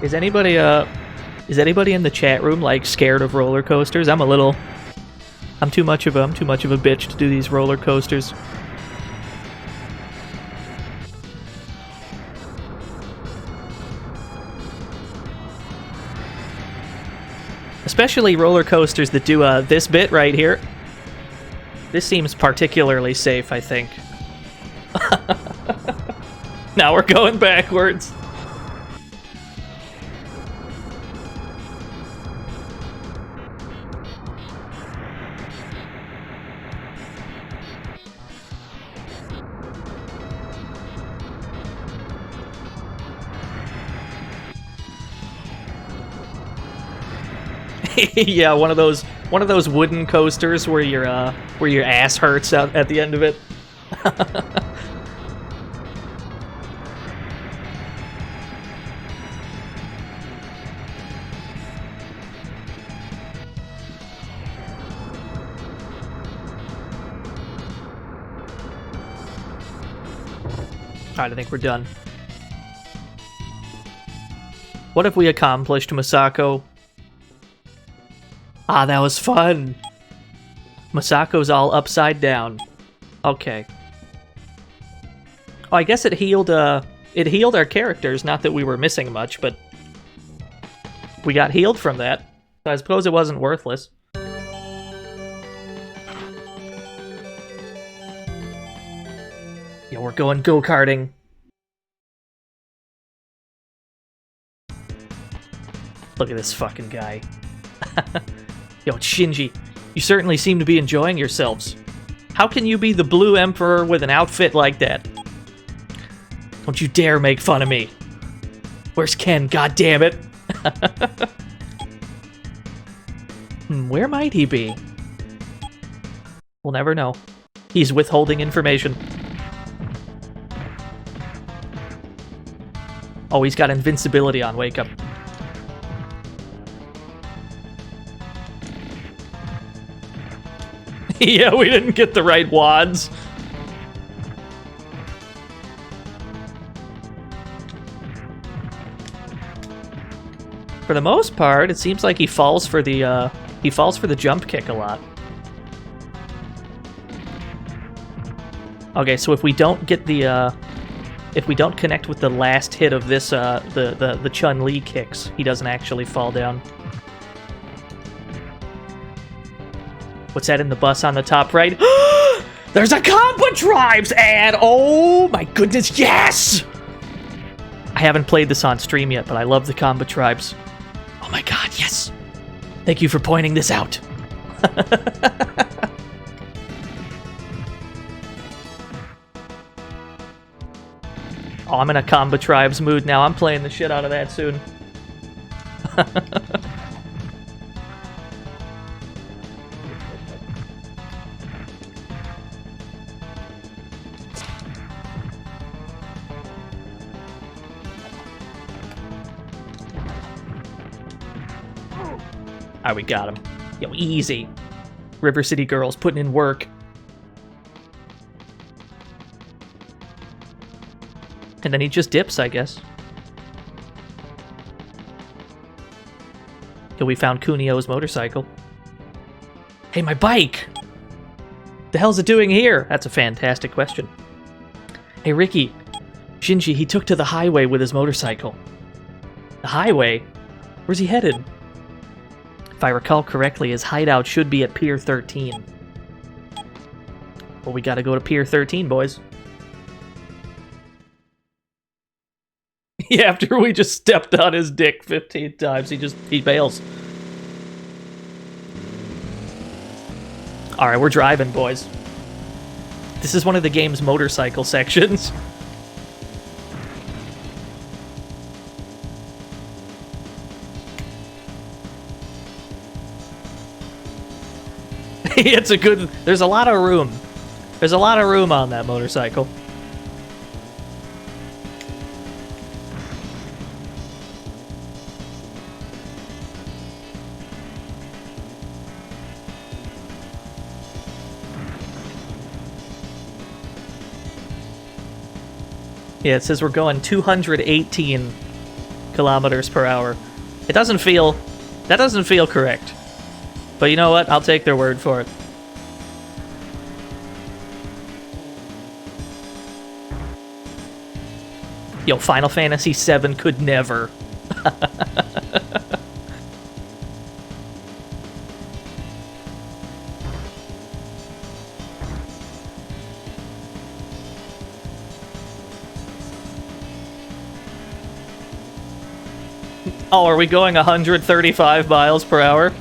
Is anybody in the chat room like scared of roller coasters? I'm too much of a bitch to do these roller coasters. Especially roller coasters that do this bit right here. This seems particularly safe, I think. Now we're going backwards. Yeah, one of those wooden coasters where your ass hurts out at the end of it. Alright, I think we're done. What have we accomplished, Masako? Ah, that was fun! Masako's all upside down. Okay. Oh, I guess it healed our characters, not that we were missing much, but we got healed from that. So I suppose it wasn't worthless. Yeah, we're going go-karting. Look at this fucking guy. Yo, it's Shinji. You certainly seem to be enjoying yourselves. How can you be the Blue Emperor with an outfit like that? Don't you dare make fun of me. Where's Ken? God damn it. Where might he be? We'll never know. He's withholding information. Oh, he's got invincibility on Wake Up. Yeah, we didn't get the right wads. For the most part, it seems like he falls for the jump kick a lot. Okay, so if we don't get the if we don't connect with the last hit of this, the Chun-Li kicks, he doesn't actually fall down. What's that in the bus on the top right? There's a Compa Tribes ad! Oh my goodness, yes! I haven't played this on stream yet, but I love the Compa Tribes. Oh my god, yes! Thank you for pointing this out. Oh, I'm in a Comba Tribes mood now. I'm playing the shit out of that soon. Alright, we got him. Yo, easy. River City Girls putting in work. And then he just dips, I guess. Yo, we found Kunio's motorcycle. Hey, my bike! The hell's it doing here? That's a fantastic question. Hey, Ricky. Shinji, he took to the highway with his motorcycle. The highway? Where's he headed? If I recall correctly, his hideout should be at Pier 13. Well, we gotta go to Pier 13, boys. Yeah, after we just stepped on his dick 15 times, he bails. Alright, we're driving, boys. This is one of the game's motorcycle sections. It's a good... There's a lot of room. There's a lot of room on that motorcycle. Yeah, it says we're going 218 kilometers per hour. It doesn't feel... That doesn't feel correct. But you know what? I'll take their word for it. Yo, Final Fantasy VII could never. Oh, are we going 135 miles per hour?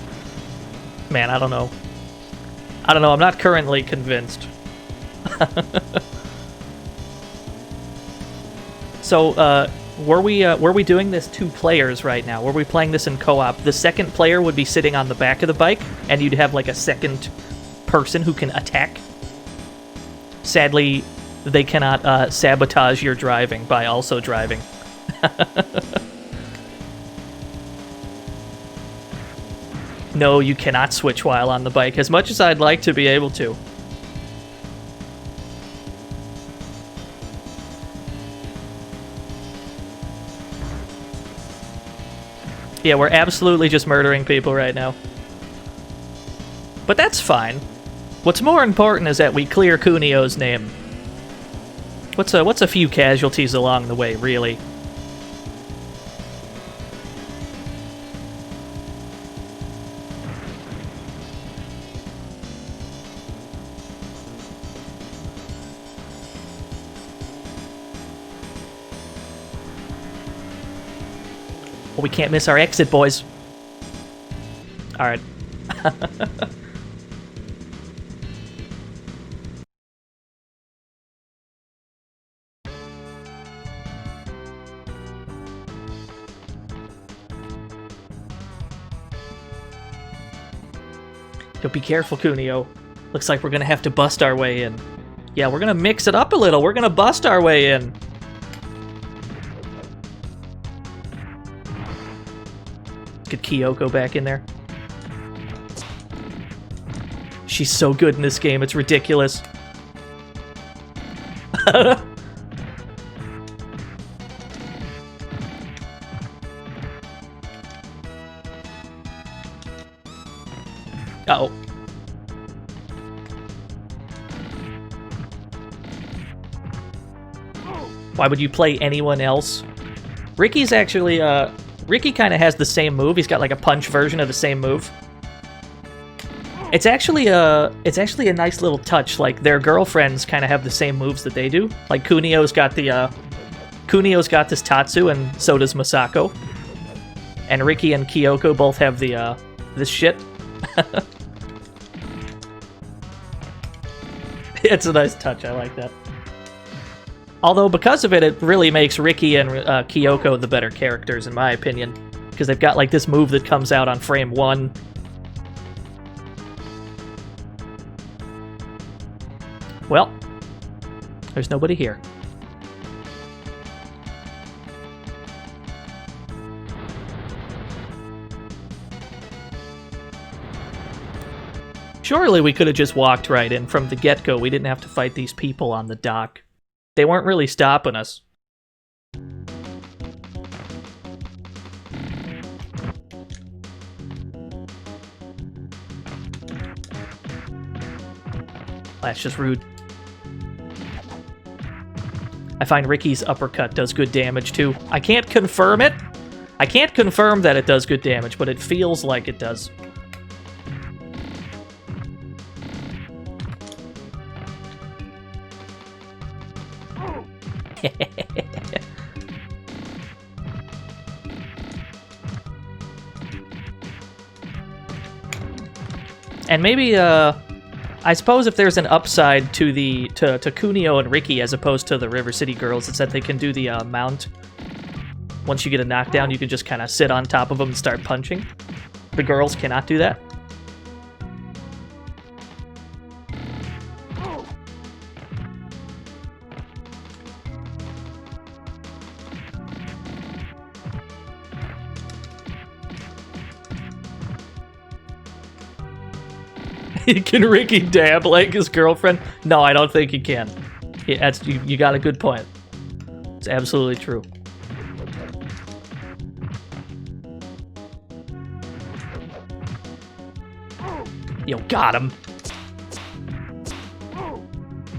Man, I don't know. I don't know, I'm not currently convinced. So, were we doing this 2 players right now? Were we playing this in co-op? The second player would be sitting on the back of the bike, and you'd have like a second person who can attack. Sadly, they cannot sabotage your driving by also driving. No, you cannot switch while on the bike, as much as I'd like to be able to. Yeah, we're absolutely just murdering people right now. But that's fine. What's more important is that we clear Kunio's name. What's a few casualties along the way, really? Well, we can't miss our exit, boys. Alright. Yo, be careful, Kunio. Looks like we're gonna have to bust our way in. Yeah, we're gonna mix it up a little. We're gonna bust our way in. Get Kyoko back in there. She's so good in this game, it's ridiculous. Uh-oh. Why would you play anyone else? Ricky's actually, Ricky kind of has the same move. He's got like a punch version of the same move. It's actually a nice little touch. Like, their girlfriends kind of have the same moves that they do. Like, Kunio's got this Tatsu, and so does Masako. And Ricky and Kyoko both have the, this shit. It's a nice touch, I like that. Although, because of it, it really makes Ricky and Kyoko the better characters, in my opinion. Because they've got, like, this move that comes out on frame 1. Well, there's nobody here. Surely we could have just walked right in from the get-go. We didn't have to fight these people on the dock. They weren't really stopping us. That's just rude. I find Ricky's uppercut does good damage, too. I can't confirm it. I can't confirm that it does good damage, but it feels like it does. And maybe, I suppose if there's an upside to Kunio and Ricky as opposed to the River City girls, it's that they can do the mount. Once you get a knockdown, you can just kind of sit on top of them and start punching. The girls cannot do that. Can Ricky dab like his girlfriend? No, I don't think he can. Yeah, you got a good point. It's absolutely true. Yo, got him.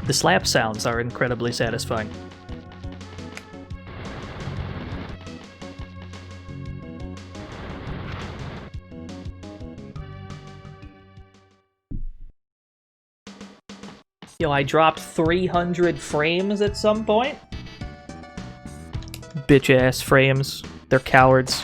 The slap sounds are incredibly satisfying. Yo, I dropped 300 frames at some point. Bitch-ass frames. They're cowards.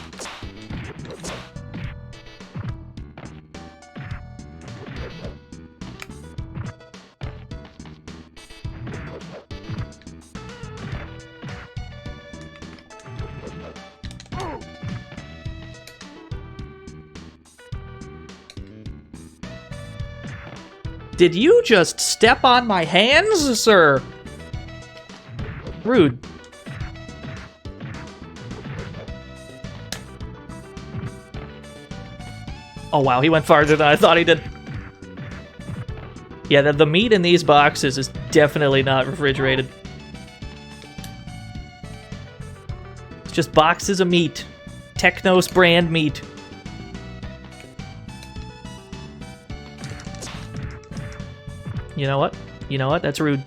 Did you just step on my hands, sir? Rude. Oh wow, he went farther than I thought he did. Yeah, the meat in these boxes is definitely not refrigerated. It's just boxes of meat. Technos brand meat. You know what? You know what? That's rude.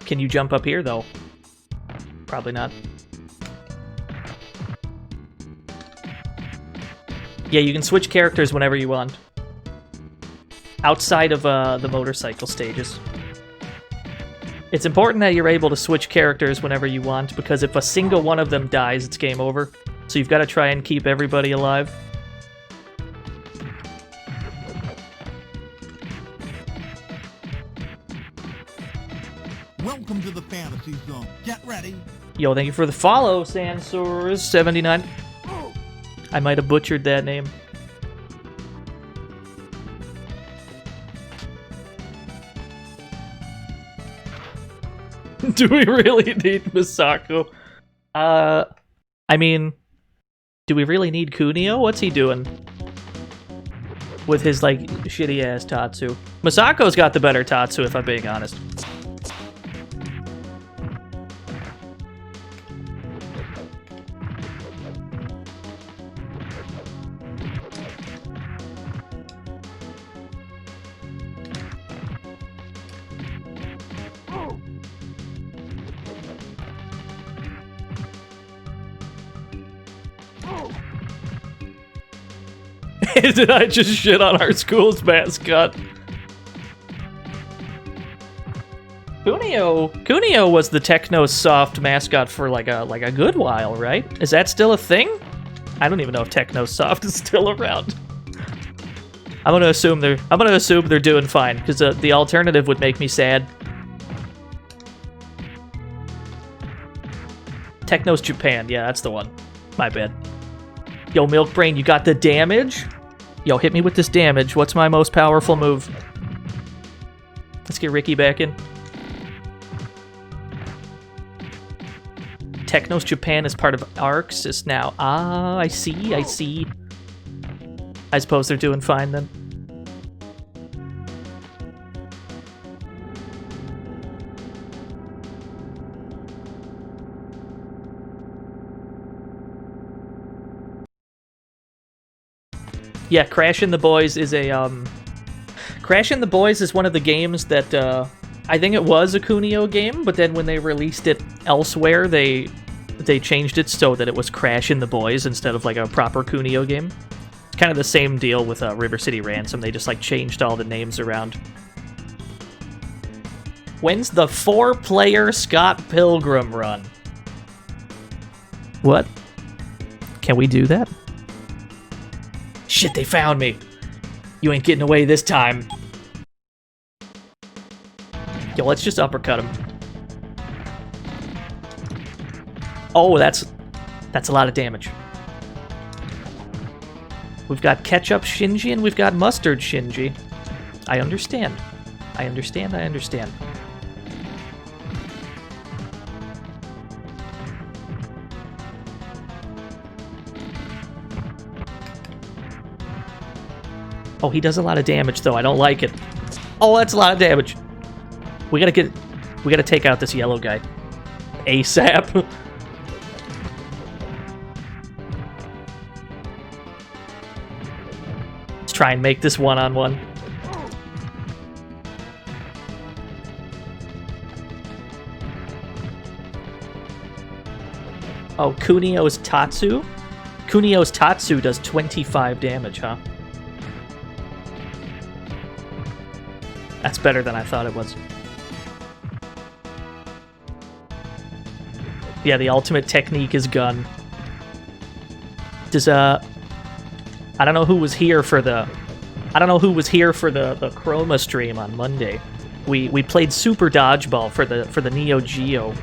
Can you jump up here, though? Probably not. Yeah, you can switch characters whenever you want. Outside of the motorcycle stages. It's important that you're able to switch characters whenever you want, because if a single one of them dies, it's game over. So you've got to try and keep everybody alive. Welcome to the fantasy zone. Get ready. Yo, thank you for the follow, Sansaurus79. I might have butchered that name. Do we really need Misako? I mean, do we really need Kunio? What's he doing? With his, like, shitty-ass Tatsu. Masako's got the better Tatsu, if I'm being honest. Did I just shit on our school's mascot? Kunio was the Techno-soft mascot for like a good while, right? Is that still a thing? I don't even know if Techno-soft is still around. I'm gonna assume they're doing fine, because the alternative would make me sad. Techno's Japan, yeah, that's the one. My bad. Yo, Milk Brain, you got the damage? Yo, hit me with this damage. What's my most powerful move? Let's get Ricky back in. Techno's Japan is part of Arxis now. Ah, I see. I suppose they're doing fine then. Yeah, Crash and the Boys is a, Crash and the Boys is one of the games that, I think it was a Kunio game, but then when they released it elsewhere, they changed it so that it was Crash and the Boys instead of, like, a proper Kunio game. It's kind of the same deal with, River City Ransom. They just, like, changed all the names around. When's the 4-player Scott Pilgrim run? What? Can we do that? Shit, they found me. You ain't getting away this time. Yo, let's just uppercut him. Oh, that's a lot of damage. We've got ketchup Shinji and we've got mustard Shinji. I understand. I understand. Oh, he does a lot of damage, though. I don't like it. Oh, that's a lot of damage. We gotta take out this yellow guy. ASAP. Let's try and make this one-on-one. Oh, Kunio's Tatsu? Kunio's Tatsu does 25 damage, huh? That's better than I thought it was. Yeah, the ultimate technique is gun. Does, I don't know who was here for the Chroma stream on Monday. We played Super Dodgeball for the Neo Geo.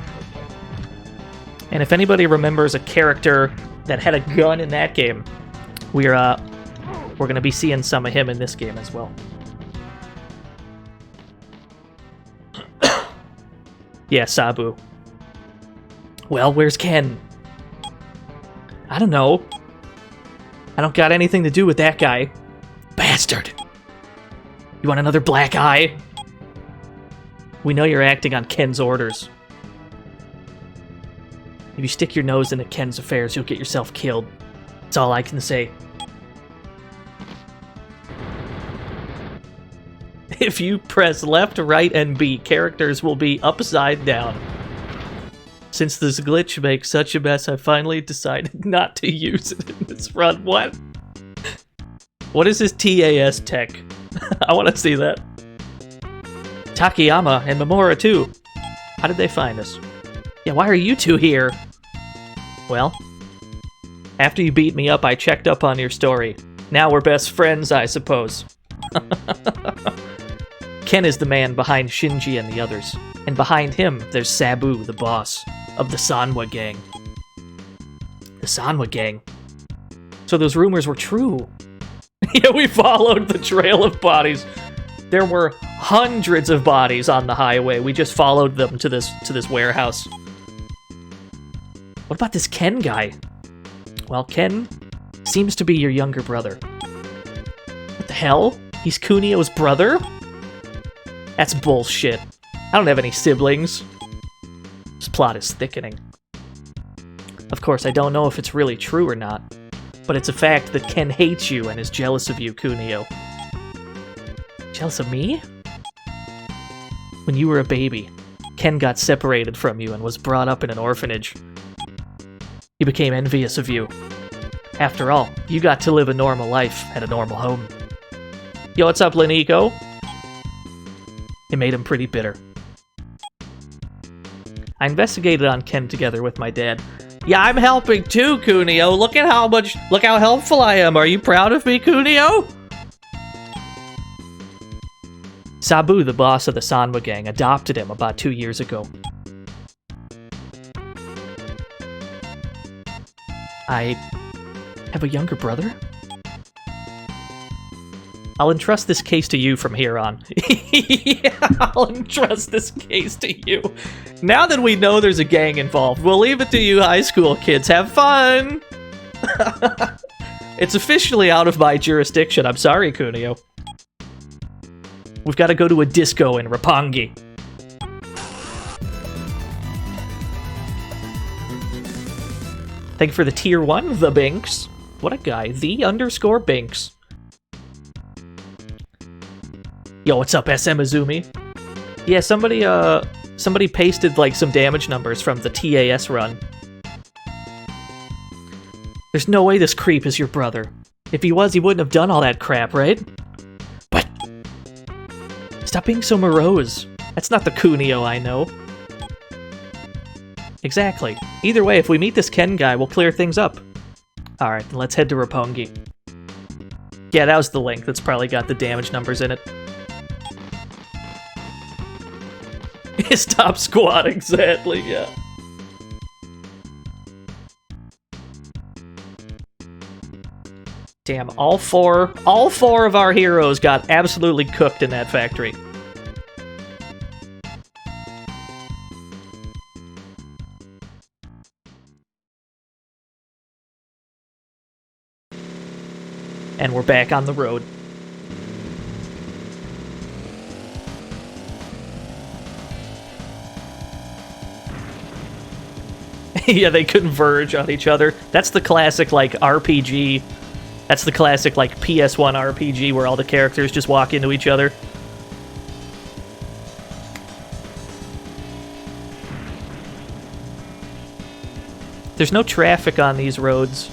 And if anybody remembers a character that had a gun in that game, we're gonna be seeing some of him in this game as well. Yeah, Sabu. Well, where's Ken? I don't know. I don't got anything to do with that guy. Bastard! You want another black eye? We know you're acting on Ken's orders. If you stick your nose into Ken's affairs, you'll get yourself killed. That's all I can say. If you press left, right, and B, characters will be upside down. Since this glitch makes such a mess, I finally decided not to use it in this run. What? What is this TAS tech? I want to see that. Takayama and Mamura too. How did they find us? Yeah, why are you two here? Well, after you beat me up, I checked up on your story. Now we're best friends, I suppose. Ken is the man behind Shinji and the others. And behind him, there's Sabu, the boss of the Sanwa gang. The Sanwa gang? So those rumors were true. Yeah, we followed the trail of bodies. There were hundreds of bodies on the highway. We just followed them to this warehouse. What about this Ken guy? Well, Ken seems to be your younger brother. What the hell? He's Kunio's brother? That's bullshit. I don't have any siblings. This plot is thickening. Of course, I don't know if it's really true or not, but it's a fact that Ken hates you and is jealous of you, Kunio. Jealous of me? When you were a baby, Ken got separated from you and was brought up in an orphanage. He became envious of you. After all, you got to live a normal life at a normal home. Yo, what's up, Linico? It made him pretty bitter. I investigated on Ken together with my dad. Yeah, I'm helping too, Kunio. Look how helpful I am. Are you proud of me, Kunio? Sabu, the boss of the Sanwa gang, adopted him about 2 years ago. I have a younger brother? I'll entrust this case to you from here on. Yeah, I'll entrust this case to you. Now that we know there's a gang involved, we'll leave it to you high school kids. Have fun! It's officially out of my jurisdiction. I'm sorry, Kunio. We've got to go to a disco in Roppongi. Thank you for the tier 1, the Binks. What a guy. The_Binks. Yo, what's up, SM Izumi? Yeah, somebody pasted, like, some damage numbers from the TAS run. There's no way this creep is your brother. If he was, he wouldn't have done all that crap, right? But stop being so morose. That's not the Kunio I know. Exactly. Either way, if we meet this Ken guy, we'll clear things up. Alright, then let's head to Roppongi. Yeah, that was the link that's probably got the damage numbers in it. His top squad, exactly, yeah. Damn, all four of our heroes got absolutely cooked in that factory. And we're back on the road. Yeah, they converge on each other. That's the classic, like, RPG. That's the classic, like, PS1 RPG where all the characters just walk into each other. There's no traffic on these roads.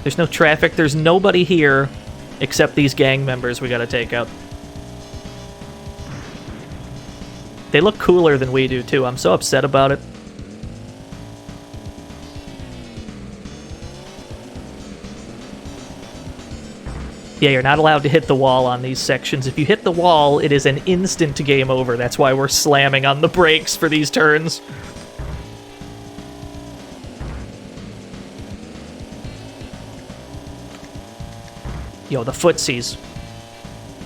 There's no traffic. There's nobody here except these gang members we gotta take out. They look cooler than we do, too. I'm so upset about it. Yeah, you're not allowed to hit the wall on these sections. If you hit the wall, it is an instant game over. That's why we're slamming on the brakes for these turns. Yo, the footsies.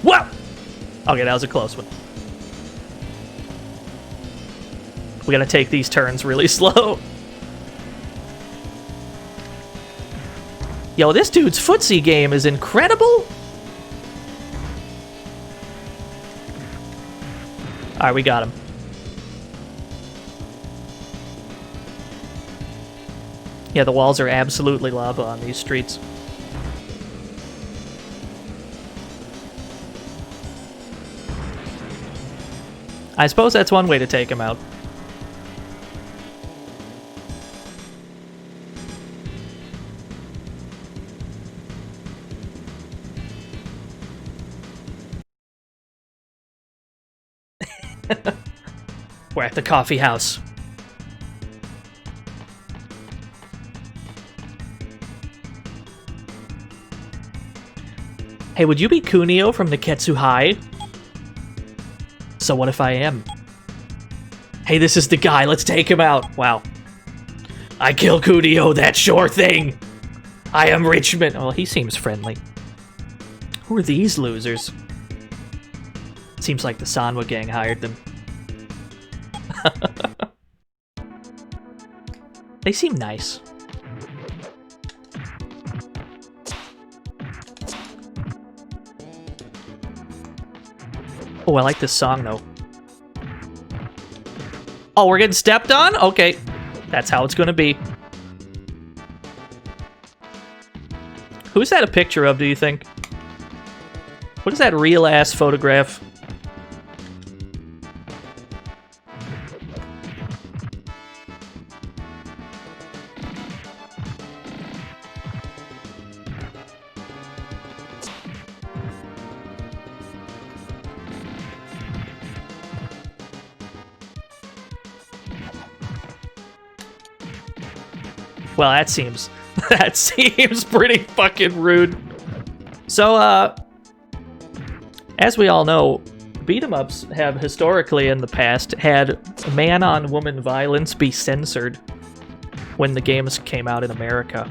Whoa! Okay, that was a close one. We gotta take these turns really slow. Yo, this dude's footsie game is incredible! Alright, we got him. Yeah, the walls are absolutely lava on these streets. I suppose that's one way to take him out. We're at the coffee house. Hey, would you be Kunio from Neketsu High? So what if I am? Hey, this is the guy. Let's take him out. Wow. I kill Kunio, that sure thing. I am Richmond. Oh, he seems friendly. Who are these losers? Seems like the Sanwa gang hired them. They seem nice. Oh, I like this song, though. Oh, we're getting stepped on? Okay. That's how it's gonna be. Who's that a picture of, do you think? What is that real-ass photograph? Well, that seems that seems pretty fucking rude. So, as we all know, beat-em-ups have historically in the past had man-on-woman violence be censored when the games came out in America.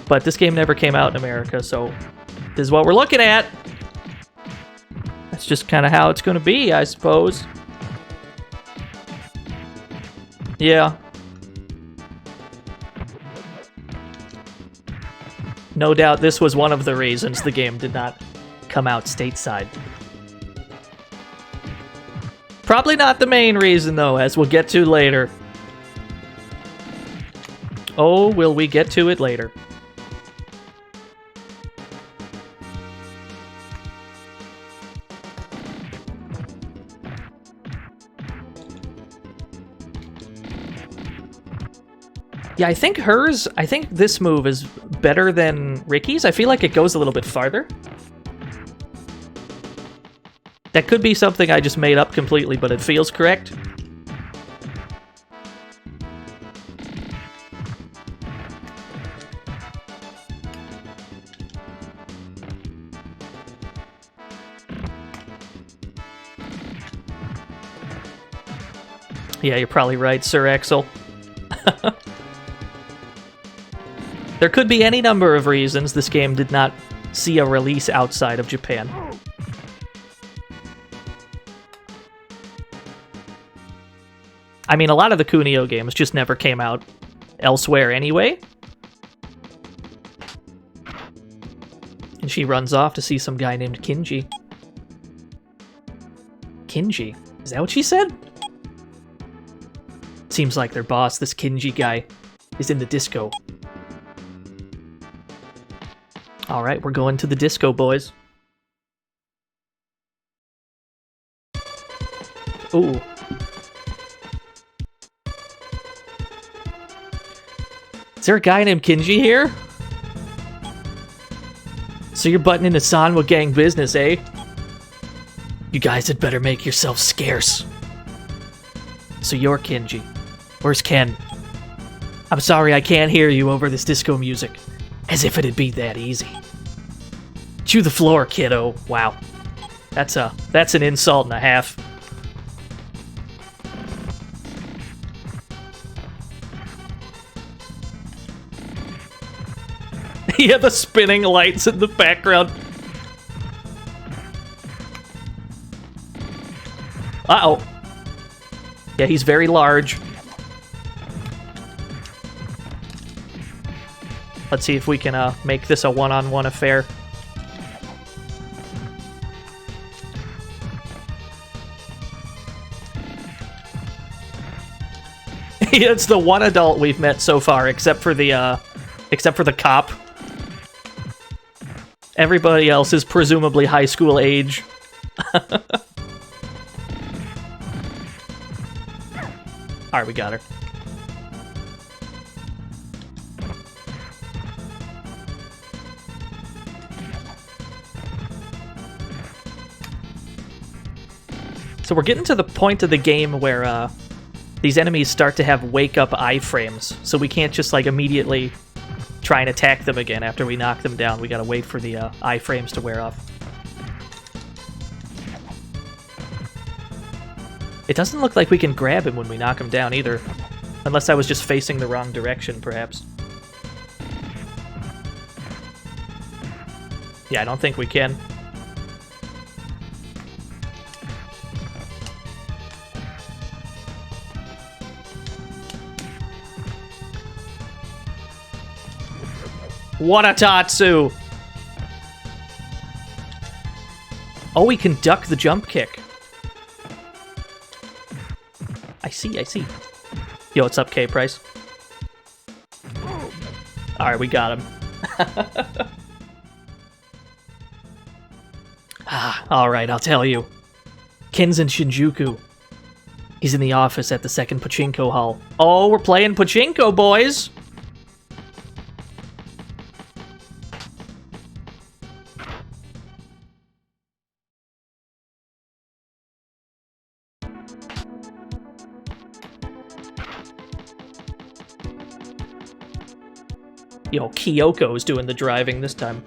But this game never came out in America, so this is what we're looking at. That's just kind of how it's going to be, I suppose. Yeah. No doubt this was one of the reasons the game did not come out stateside. Probably not the main reason, though, as we'll get to later. Oh, will we get to it later? Yeah, I think this move is better than Ricky's. I feel like it goes a little bit farther. That could be something I just made up completely, but it feels correct. Yeah, you're probably right, Sir Axel. There could be any number of reasons this game did not see a release outside of Japan. I mean, a lot of the Kunio games just never came out elsewhere anyway. And she runs off to see some guy named Kinji. Kinji? Is that what she said? Seems like their boss, this Kinji guy, is in the disco. Alright, we're going to the disco, boys. Ooh. Is there a guy named Kinji here? So you're butting into Sanwa gang business, eh? You guys had better make yourselves scarce. So you're Kinji. Where's Ken? I'm sorry I can't hear you over this disco music. As if it'd be that easy. Chew the floor, kiddo. Wow. That's an insult and a half. Yeah, the spinning lights in the background. Uh-oh. Yeah, he's very large. Let's see if we can make this a one-on-one affair. Yeah, it's the one adult we've met so far, except for the cop. Everybody else is presumably high school age. Alright, we got her. So we're getting to the point of the game where these enemies start to have wake-up iframes, so we can't just like immediately try and attack them again after we knock them down. We gotta wait for the iframes to wear off. It doesn't look like we can grab him when we knock him down either. Unless I was just facing the wrong direction, perhaps. Yeah, I don't think we can. Wanatatsu! Oh, we can duck the jump kick. I see, I see. Yo, what's up, K-Price? Alright, we got him. Alright, I'll tell you. Ken's in Shinjuku. He's in the office at the second pachinko hall. Oh, we're playing pachinko, boys! Yo, Kyoko's doing the driving this time.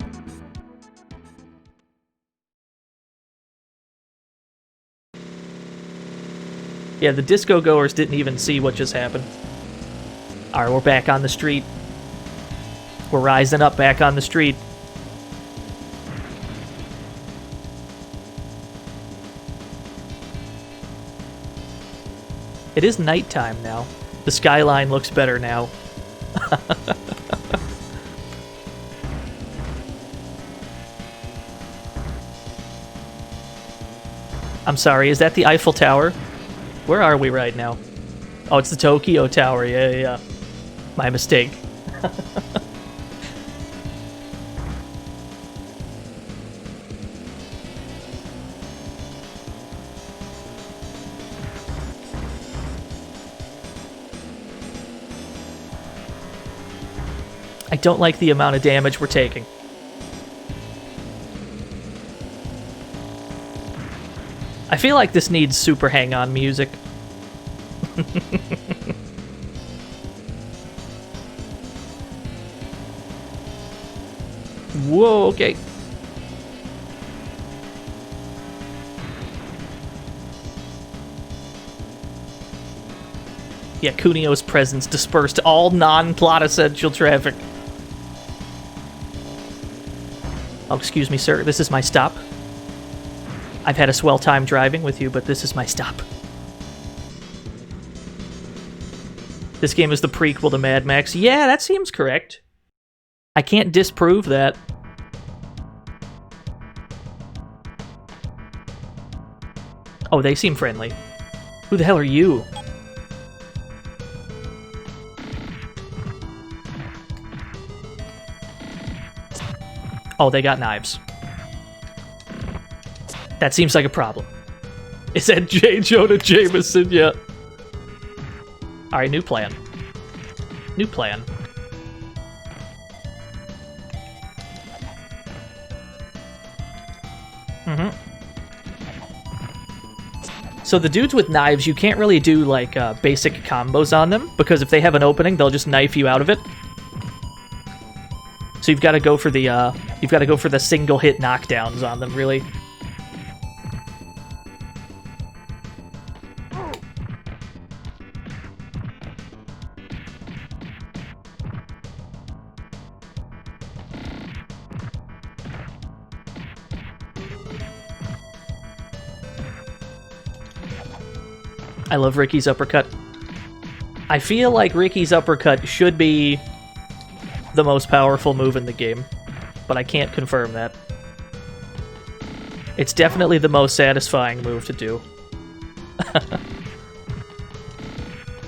Yeah, the disco goers didn't even see what just happened. Alright, we're back on the street. We're rising up back on the street. It is nighttime now. The skyline looks better now. I'm sorry, is that the Eiffel Tower? Where are we right now? Oh, it's the Tokyo Tower. Yeah. My mistake. I don't like the amount of damage we're taking. I feel like this needs super hang-on music. Whoa, okay. Yeah, Kunio's presence dispersed all non-plot essential traffic. Oh, excuse me, sir. This is my stop. I've had a swell time driving with you, but this is my stop. This game is the prequel to Mad Max. Yeah, that seems correct. I can't disprove that. Oh, they seem friendly. Who the hell are you? Oh, they got knives. That seems like a problem. Is that J. Jonah Jameson? Yeah. Alright, new plan. New plan. So the dudes with knives, you can't really do, like, basic combos on them, because if they have an opening, they'll just knife you out of it. So you've got to go for the single hit knockdowns on them, really. I love Ricky's uppercut. I feel like Ricky's uppercut should be the most powerful move in the game, but I can't confirm that. It's definitely the most satisfying move to do.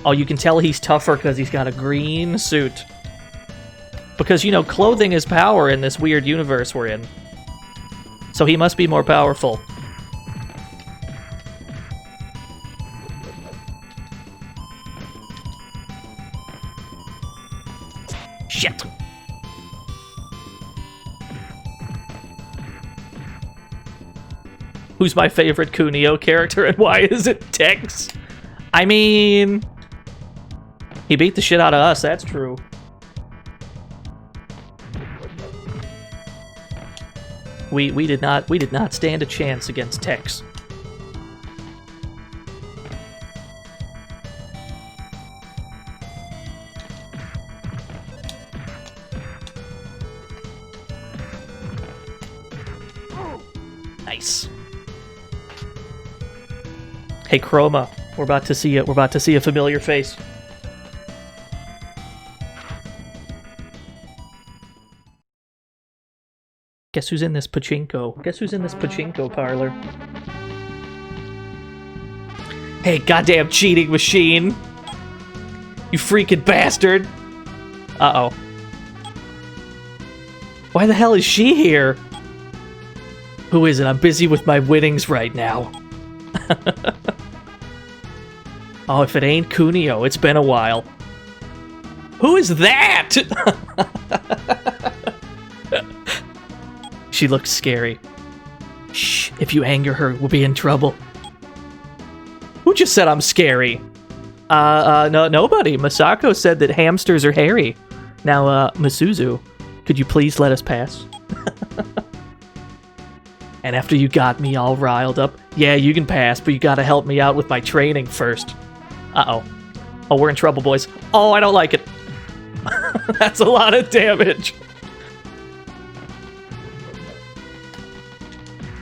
Oh, you can tell he's tougher because he's got a green suit. Because, you know, clothing is power in this weird universe we're in. So he must be more powerful. Shit. Who's my favorite Kunio character and why is it Tex? I mean, he beat the shit out of us, that's true. We did not stand a chance against Tex. Nice. Hey Chroma, we're about to see it. We're about to see a familiar face. Guess who's in this pachinko? Guess who's in this pachinko parlor? Hey, goddamn cheating machine! You freaking bastard! Uh-oh. Why the hell is she here? Who is it? I'm busy with my winnings right now. Oh, if it ain't Kunio, it's been a while. Who is that? She looks scary. Shh, if you anger her, we'll be in trouble. Who just said I'm scary? No, nobody. Masako said that hamsters are hairy. Now, Misuzu, could you please let us pass? And after you got me all riled up, yeah, you can pass, but you gotta help me out with my training first. Uh-oh. Oh, we're in trouble, boys. Oh, I don't like it. That's a lot of damage.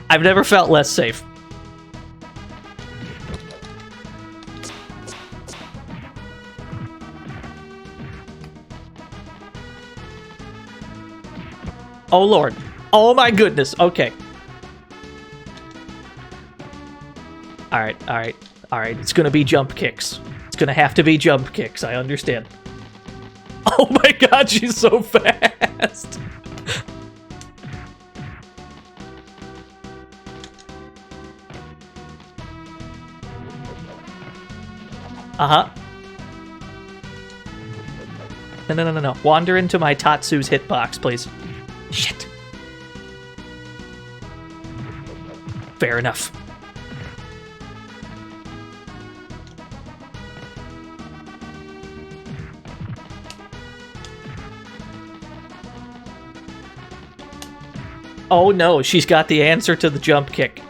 I've never felt less safe. Oh, Lord. Oh, my goodness. Okay. Alright, alright, alright. It's gonna be jump kicks. It's gonna have to be jump kicks. I understand. Oh my god, she's so fast! Uh-huh. No. Wander into my Tatsu's hitbox, please. Shit. Fair enough. Oh no, she's got the answer to the jump kick.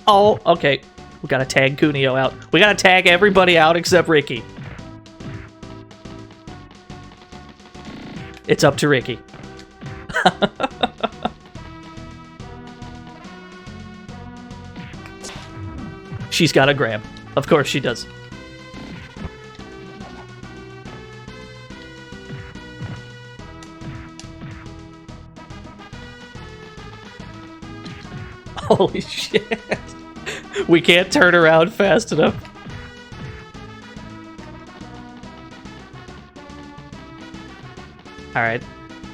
Oh, okay. We gotta tag Kunio out. We gotta tag everybody out except Ricky. It's up to Ricky. She's got a grab. Of course she does. Holy shit. We can't turn around fast enough. Alright.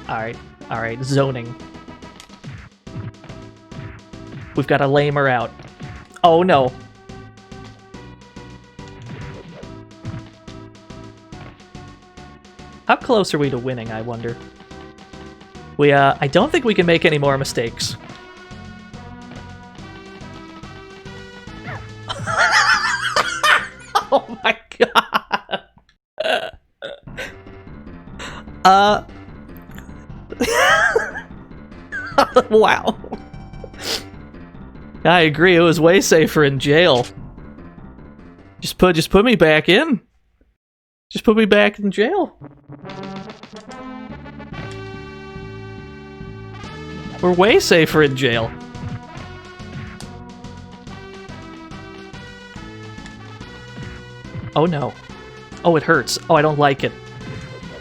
Alright. Alright. Zoning. We've got to lame her out. Oh no. How close are we to winning, I wonder? I don't think we can make any more mistakes. Oh my god. Wow. I agree, it was way safer in jail. Just put me back in. Just put me back in jail. We're way safer in jail. Oh no. Oh, it hurts. Oh, I don't like it.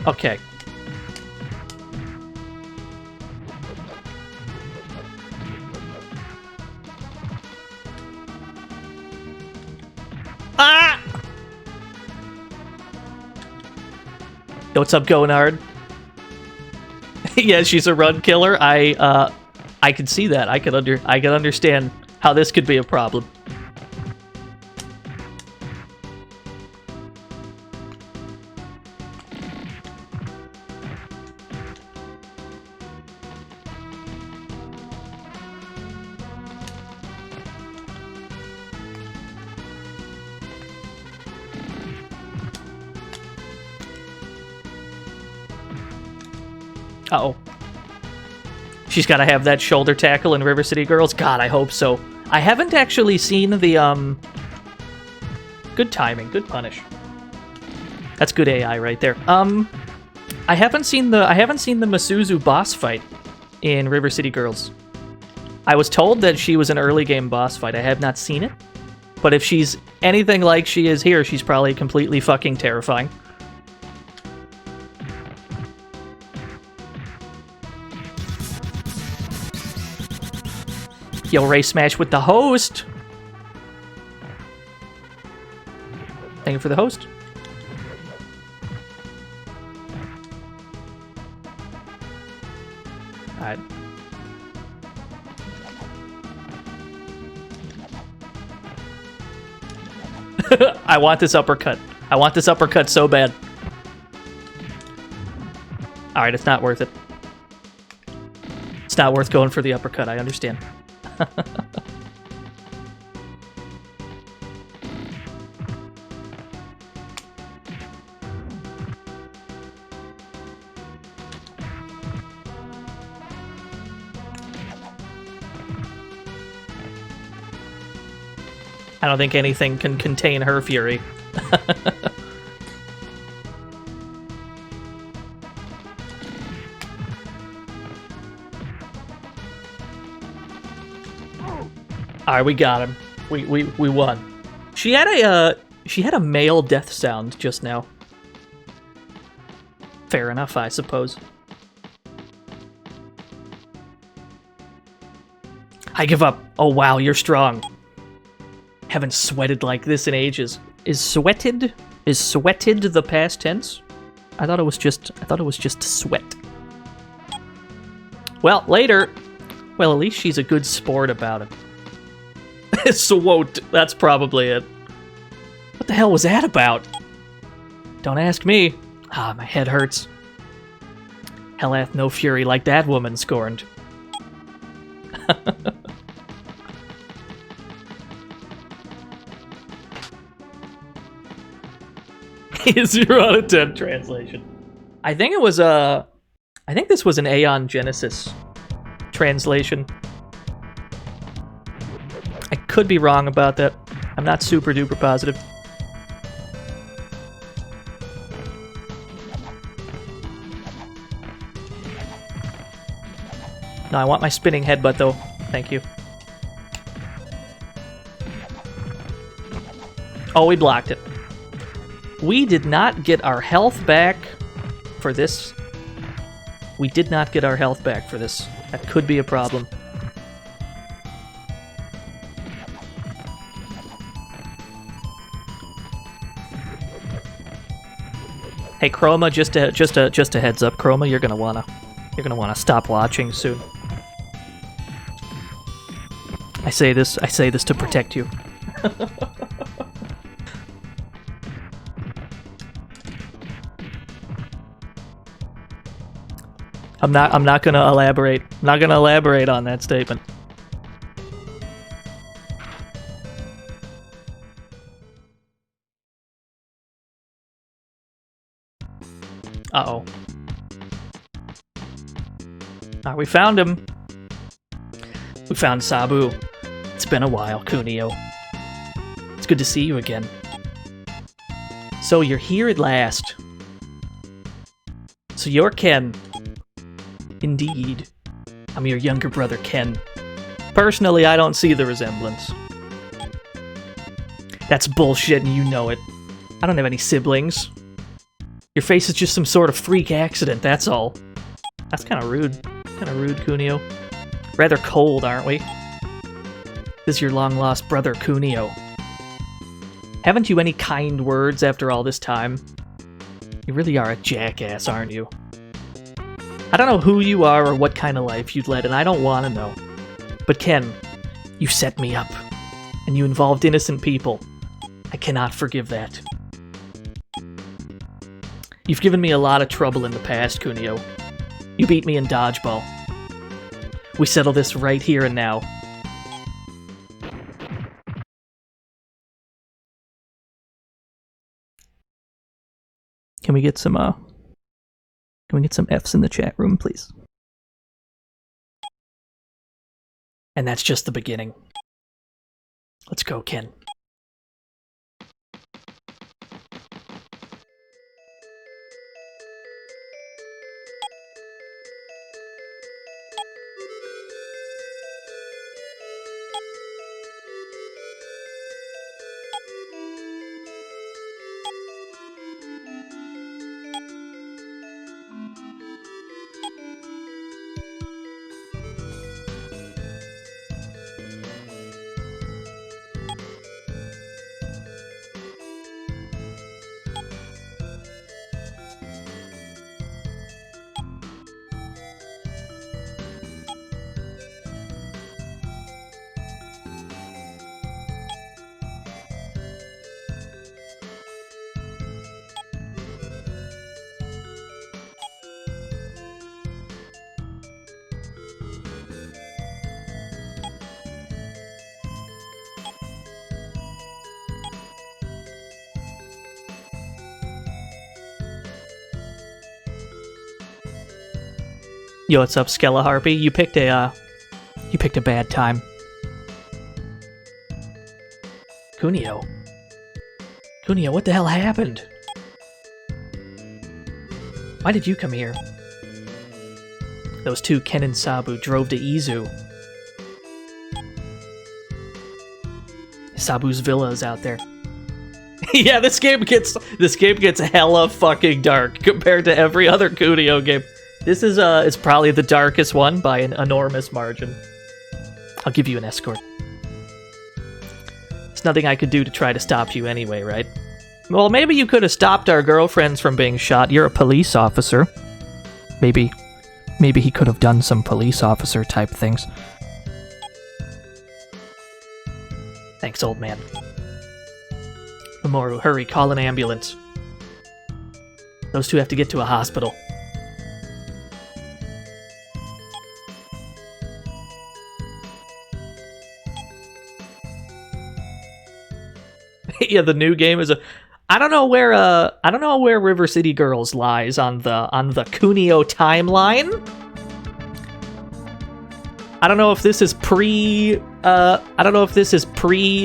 Okay. Ah! Yo, what's up, Gonard? Yeah, she's a run killer. I can see that. I can understand how this could be a problem. Uh-oh. She's got to have that shoulder tackle in River City Girls? God, I hope so. I haven't actually seen the, Good timing, good punish. That's good AI right there. I haven't seen the Misuzu boss fight in River City Girls. I was told that she was an early game boss fight. I have not seen it. But if she's anything like she is here, she's probably completely fucking terrifying. Yo, race smash with the host. Thank you for the host. Alright. I want this uppercut. I want this uppercut so bad. Alright, it's not worth it. It's not worth going for the uppercut, I understand. I don't think anything can contain her fury. Alright, we got him. We won. She had a male death sound just now. Fair enough, I suppose. I give up. Oh wow, you're strong. Haven't sweated like this in ages. Is sweated the past tense? I thought it was just sweat. Well, later. Well, at least she's a good sport about it. Swote, that's probably it. What the hell was that about? Don't ask me. Ah, my head hurts. Hell hath no fury like that woman scorned. Is 0 out of 10 translation. I think it was I think this was an Aeon Genesis translation. I could be wrong about that. I'm not super duper positive. No, I want my spinning headbutt though. Thank you. Oh, we blocked it. We did not get our health back for this. We did not get our health back for this. That could be a problem. Hey Chroma, just a heads up, Chroma, you're gonna wanna stop watching soon. I say this to protect you. I'm not gonna elaborate. I'm not gonna elaborate on that statement. Uh-oh. Alright, we found him. We found Sabu. It's been a while, Kunio. It's good to see you again. So you're here at last. So you're Ken. Indeed. I'm your younger brother, Ken. Personally, I don't see the resemblance. That's bullshit and you know it. I don't have any siblings. Your face is just some sort of freak accident, that's all. That's kind of rude. Kind of rude, Kunio. Rather cold, aren't we? This is your long-lost brother, Kunio. Haven't you any kind words after all this time? You really are a jackass, aren't you? I don't know who you are or what kind of life you'd led, and I don't want to know. But Ken, you set me up, and you involved innocent people. I cannot forgive that. You've given me a lot of trouble in the past, Kunio. You beat me in dodgeball. We settle this right here and now. Can we get some F's in the chat room, please? And that's just the beginning. Let's go, Ken. Yo, what's up, Skella Harpy? You picked a bad time. Kunio. Kunio, what the hell happened? Why did you come here? Those two, Ken and Sabu, drove to Izu. Sabu's villa is out there. Yeah, this game gets hella fucking dark compared to every other Kunio game. This is probably the darkest one by an enormous margin. I'll give you an escort. There's nothing I could do to try to stop you anyway, right? Well, maybe you could have stopped our girlfriends from being shot. You're a police officer. Maybe he could have done some police officer type things. Thanks, old man. Mamoru, hurry, call an ambulance. Those two have to get to a hospital. Yeah, the new game is a... I don't know where River City Girls lies on the Kunio timeline. I don't know if this is pre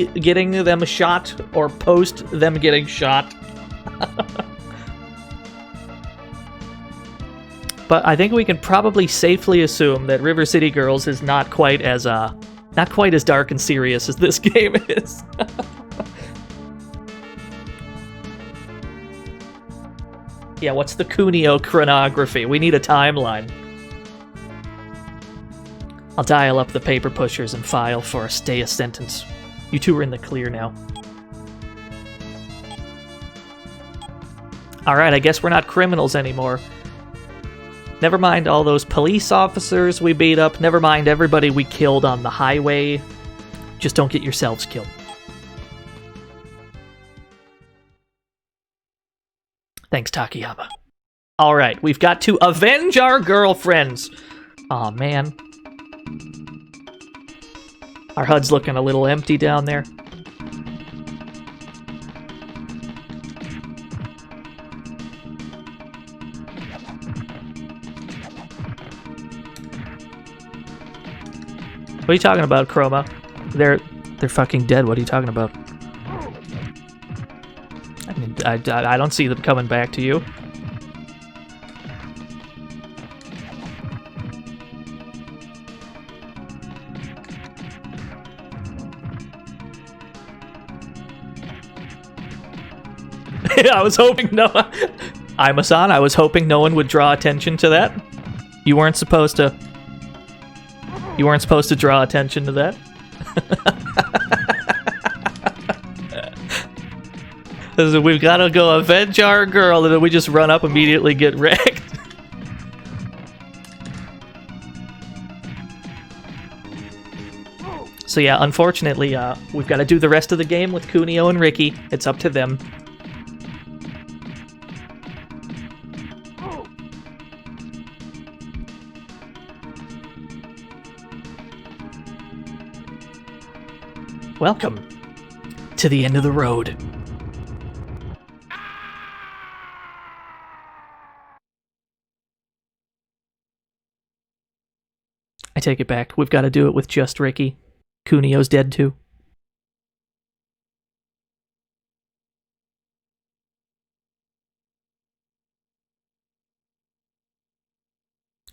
getting them shot or post them getting shot. But I think we can probably safely assume that River City Girls is not quite as dark and serious as this game is. Yeah, what's the Kunio chronography? We need a timeline. I'll dial up the paper pushers and file for a stay a sentence. You two are in the clear now. Alright, I guess we're not criminals anymore. Never mind all those police officers we beat up. Never mind everybody we killed on the highway. Just don't get yourselves killed. Thanks, Takayama. Alright, we've got to avenge our girlfriends. Aw, man. Our HUD's looking a little empty down there. What are you talking about, Chroma? They're fucking dead. What are you talking about? I don't see them coming back to you. I was hoping Ima-san, I was hoping no one would draw attention to that. You weren't supposed to draw attention to that. We've got to go avenge our girl, and then we just run up immediately get wrecked. So yeah, unfortunately, we've got to do the rest of the game with Kunio and Ricky. It's up to them. Welcome to the end of the road. I take it back. We've got to do it with just Ricky. Kunio's dead too.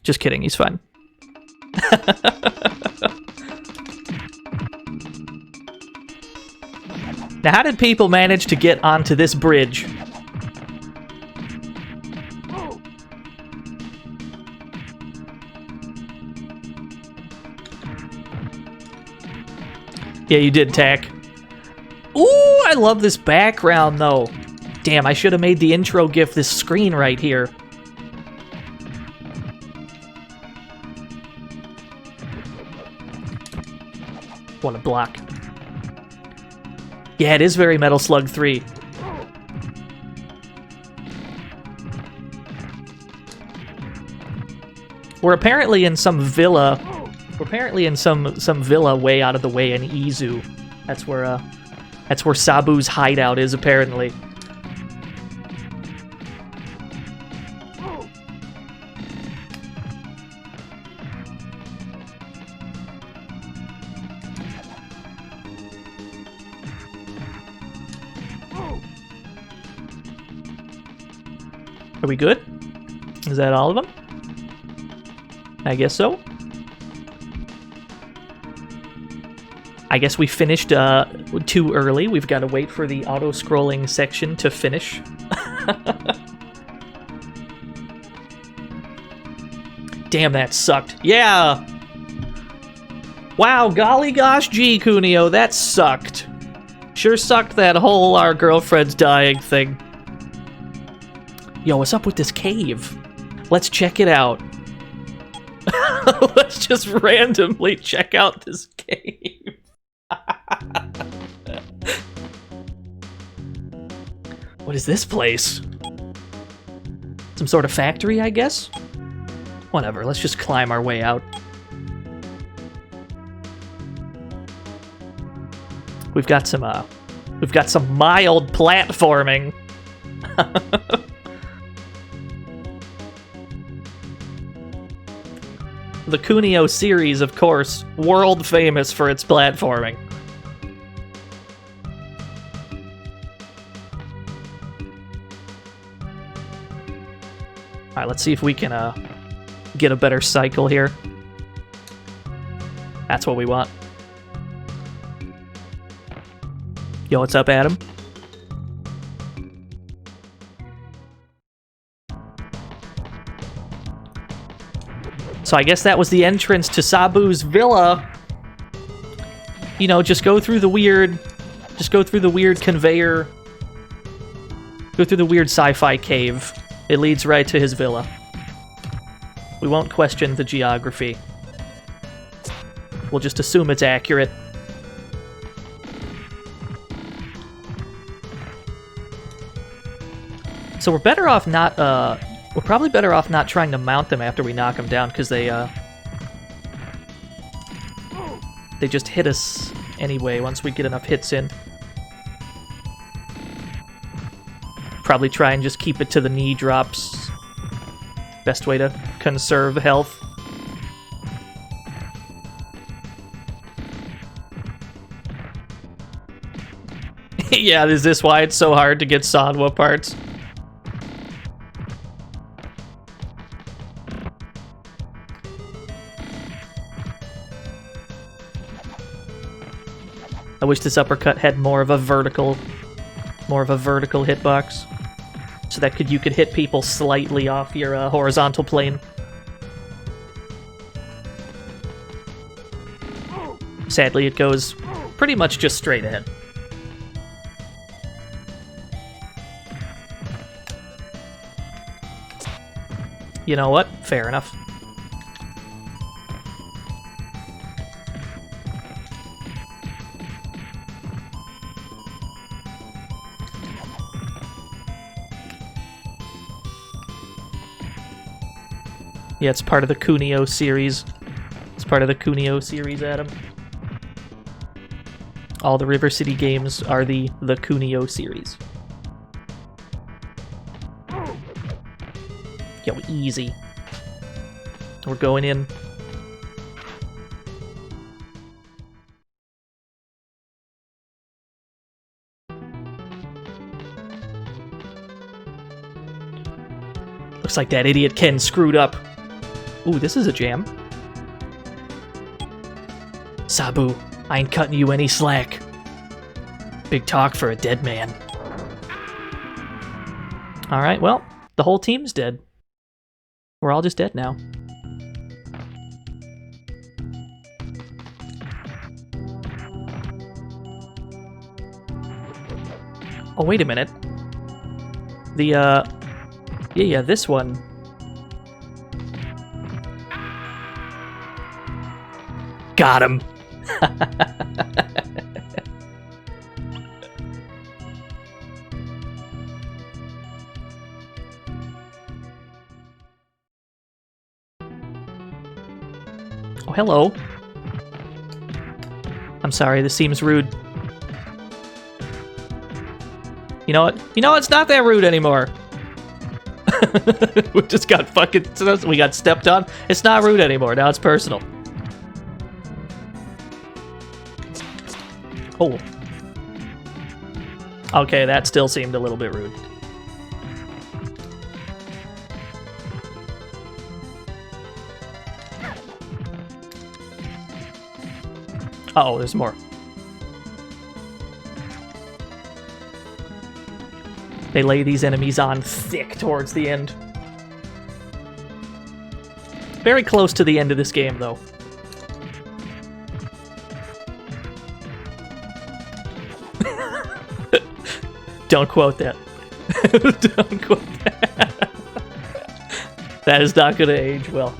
Just kidding, he's fine. Now, how did people manage to get onto this bridge? Yeah, you did, Tack. Ooh, I love this background, though. Damn, I should have made the intro GIF this screen right here. What a block. Yeah, it is very Metal Slug 3. We're apparently in some villa. We're apparently in some villa way out of the way in Izu. That's where Sabu's hideout is, apparently. Are we good? Is that all of them? I guess so. I guess we finished too early. We've got to wait for the auto-scrolling section to finish. Damn, that sucked. Yeah! Wow, golly gosh gee, Kunio, that sucked. Sure sucked, that whole our girlfriend's dying thing. Yo, what's up with this cave? Let's check it out. Let's just randomly check out this cave. What is this place? Some sort of factory, I guess? Whatever, let's just climb our way out. We've got some mild platforming. The Kunio series, of course, world famous for its platforming. Alright, let's see if we can get a better cycle here. That's what we want. Yo, what's up, Adam? So I guess that was the entrance to Sabu's villa. You know, just go through the weird conveyor. Go through the weird sci-fi cave. It leads right to his villa. We won't question the geography. We'll just assume it's accurate. So we're better off not, we're probably better off not trying to mount them after we knock them down, because they just hit us anyway once we get enough hits in. Probably try and just keep it to the knee drops. Best way to conserve health. Yeah, is this why it's so hard to get Sanwa parts? I wish this uppercut had more of a vertical hitbox, so that you could hit people slightly off your horizontal plane. Sadly, it goes pretty much just straight ahead. You know what? Fair enough. Yeah, it's part of the Kunio series. It's part of the Kunio series, Adam. All the River City games are the Kunio series. Yo, easy. We're going in. Looks like that idiot Ken screwed up. Ooh, this is a jam. Sabu, I ain't cutting you any slack. Big talk for a dead man. Alright, well, the whole team's dead. We're all just dead now. Oh, wait a minute. Yeah, this one. Got him! Oh, hello. I'm sorry, this seems rude. You know what? You know, it's not that rude anymore. We just got we got stepped on. It's not rude anymore. Now it's personal. Oh. Okay, that still seemed a little bit rude. Uh-oh, there's more. They lay these enemies on thick towards the end. Very close to the end of this game, though. Don't quote that. Don't quote that. That is not going to age well.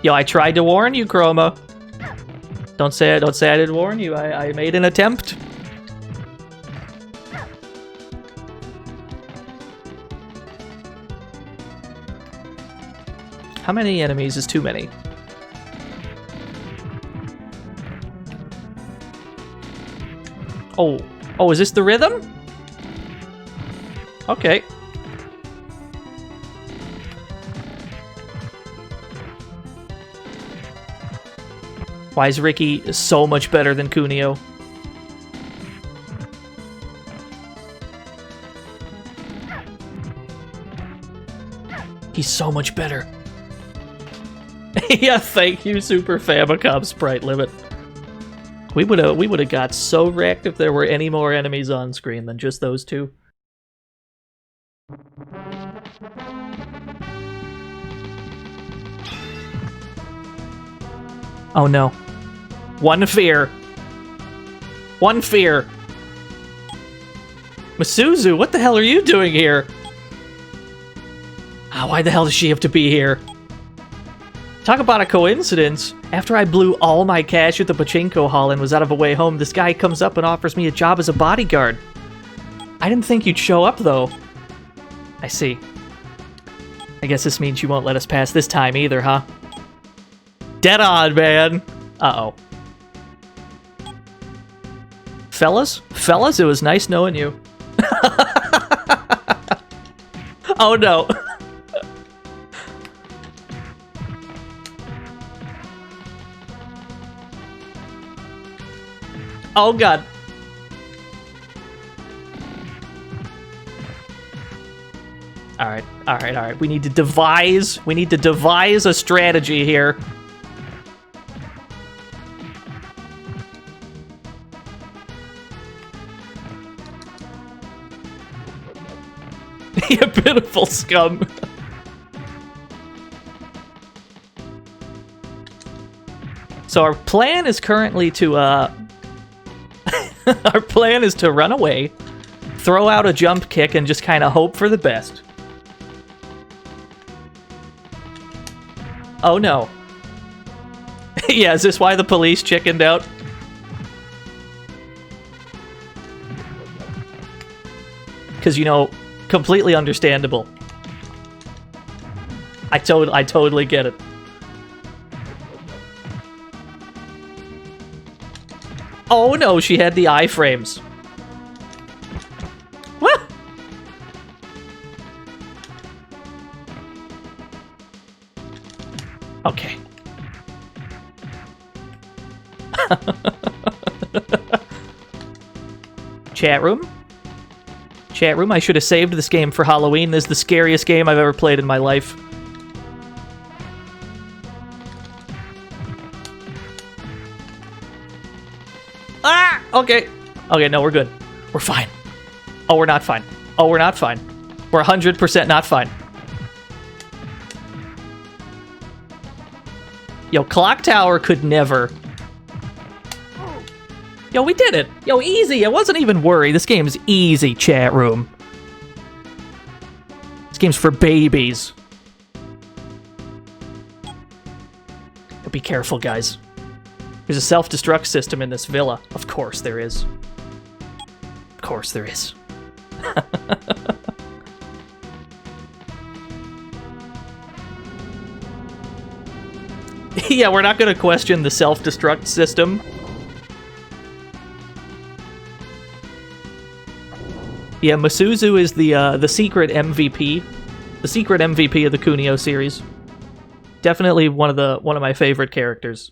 Yo, I tried to warn you, Chroma. Don't say I didn't warn you. I made an attempt. How many enemies is too many? Oh, is this the rhythm? Okay. Why is Ricky so much better than Kunio? He's so much better. Yeah, thank you, Super Famicom Sprite Limit. We would have got so wrecked if there were any more enemies on screen than just those two. Oh no. One fear. One fear. Masuzu, what the hell are you doing here? Why the hell does she have to be here? Talk about a coincidence. After I blew all my cash at the pachinko hall and was out of a way home, this guy comes up and offers me a job as a bodyguard. I didn't think you'd show up, though. I see. I guess this means you won't let us pass this time either, huh? Dead on, man! Uh-oh. Fellas? Fellas, it was nice knowing you. Oh, no. Oh god. Alright. We need to devise a strategy here. You pitiful scum. So our plan is currently to our plan is to run away, throw out a jump kick, and just kind of hope for the best. Oh no. Yeah, is this why the police chickened out? Because, you know, completely understandable. I totally get it. Oh no, she had the iframes. What? Okay. Chat room? Chat room, I should have saved this game for Halloween. This is the scariest game I've ever played in my life. Ah! Okay. Okay, no, we're good. We're fine. Oh, we're not fine. Oh, we're not fine. We're 100% not fine. Yo, Clock Tower could never. Yo, we did it. Yo, easy. I wasn't even worried. This game's easy, chat room. This game's for babies. Be careful, guys. There's a self-destruct system in this villa. Of course there is. Of course there is. Yeah, we're not going to question the self-destruct system. Yeah, Masuzu is the secret MVP. The secret MVP of the Kunio series. Definitely one of my favorite characters.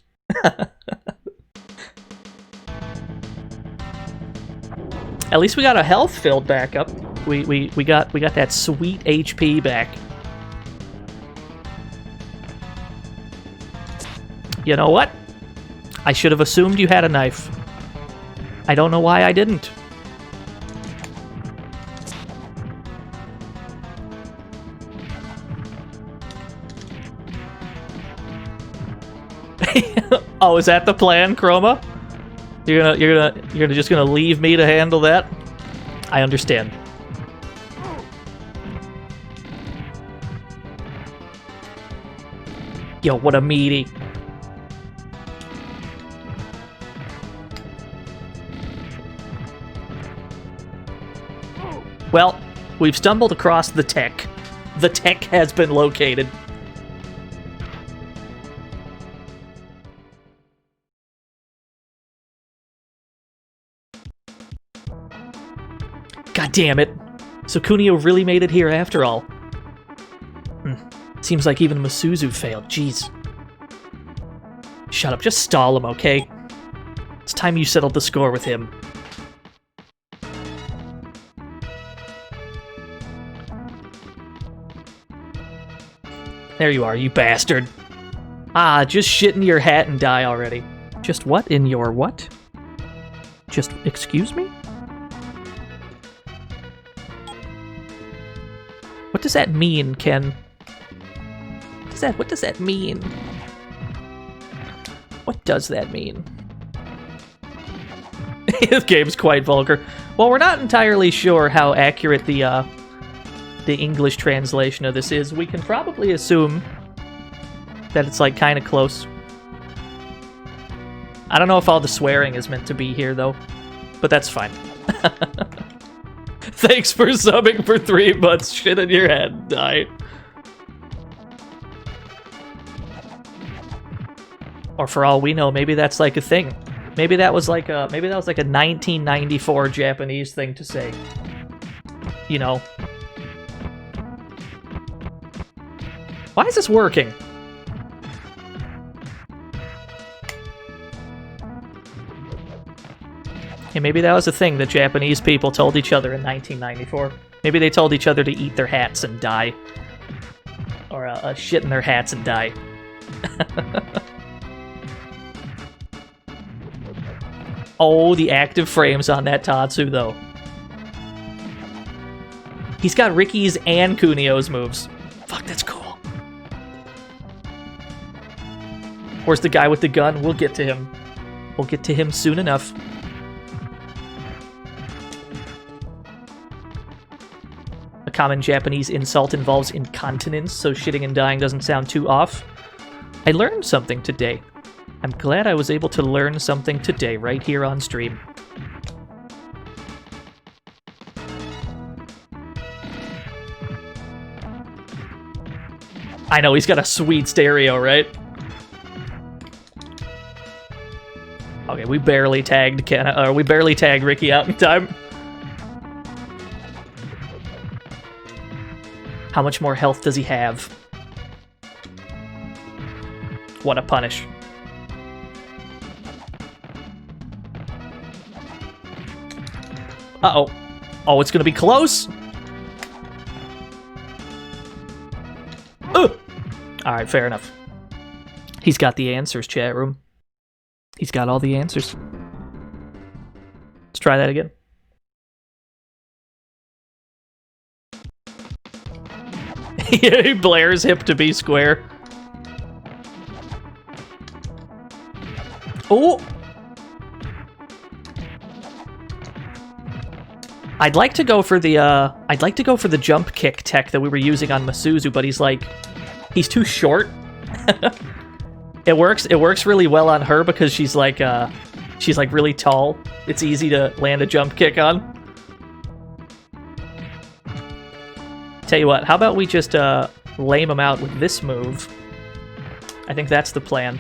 At least we got a health filled back up. We got that sweet HP back. You know what? I should have assumed you had a knife. I don't know why I didn't. Oh, is that the plan, Chroma? You're just gonna leave me to handle that? I understand. Yo, what a meaty. Well, we've stumbled across the tech. The tech has been located. God damn it. So Kunio really made it here after all. Seems like even Masuzu failed. Jeez. Shut up. Just stall him, okay? It's time you settled the score with him. There you are, you bastard. Ah, just shit in your hat and die already. Just what in your what? Just, excuse me? What does that mean, Ken? What does that mean? What does that mean? This game's quite vulgar. Well, we're not entirely sure how accurate the English translation of this is. We can probably assume that it's, like, kind of close. I don't know if all the swearing is meant to be here, though. But that's fine. Thanks for subbing for 3 months. Shit in your head. Die. Or for all we know, maybe that's like a thing. Maybe that was like a 1994 Japanese thing to say. You know. Why is this working? Hey, maybe that was a thing that Japanese people told each other in 1994. Maybe they told each other to eat their hats and die. Or shit in their hats and die. Oh, the active frames on that Tatsu, though. He's got Ricky's and Kunio's moves. Fuck, that's cool. Where's the guy with the gun? We'll get to him. We'll get to him soon enough. A common Japanese insult involves incontinence, so shitting and dying doesn't sound too off. I learned something today. I'm glad I was able to learn something today right here on stream. I know, he's got a sweet stereo, right? Okay, we barely tagged Ricky out in time. How much more health does he have? What a punish. Uh-oh. Oh, it's gonna be close? Alright, fair enough. He's got the answers, chat room. He's got all the answers. Let's try that again. He blares hip to be square. Oh! I'd like to go for the jump kick tech that we were using on Masuzu, but he's too short. It works really well on her because she's like really tall. It's easy to land a jump kick on. Tell you what, how about we just lame him out with this move? I think that's the plan.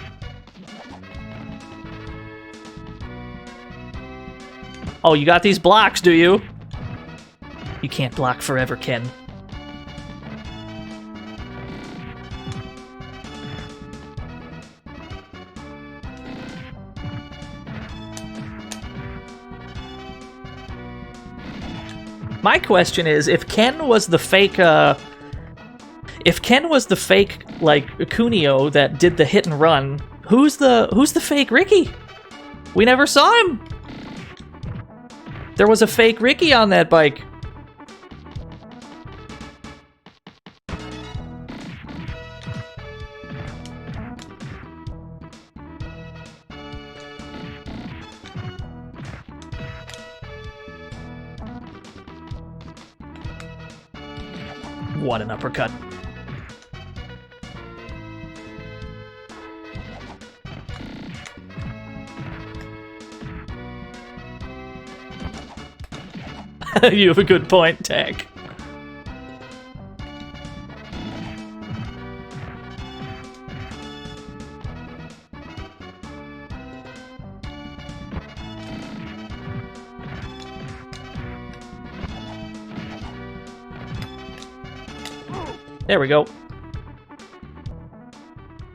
Oh, you got these blocks, do you? You can't block forever, Ken. My question is, if Ken was the fake, like, Kunio that did the hit and run, Who's the fake Ricky? We never saw him. There was a fake Ricky on that bike. What an uppercut. You have a good point, Tag. There we go.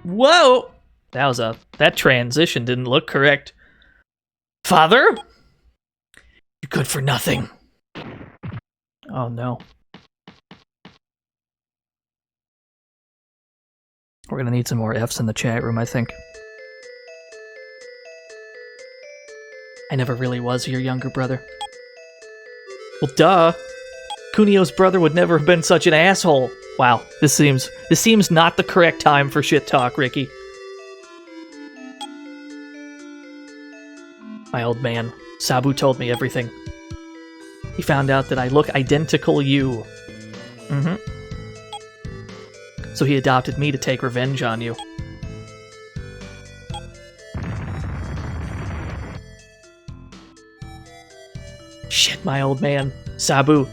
Whoa! That transition didn't look correct. Father? You're good for nothing. Oh no. We're gonna need some more Fs in the chat room, I think. I never really was your younger brother. Well, duh. Kunio's brother would never have been such an asshole. Wow, this seems not the correct time for shit talk, Ricky. My old man, Sabu told me everything. He found out that I look identical you. Mm-hmm. So he adopted me to take revenge on you. Shit, my old man. Sabu.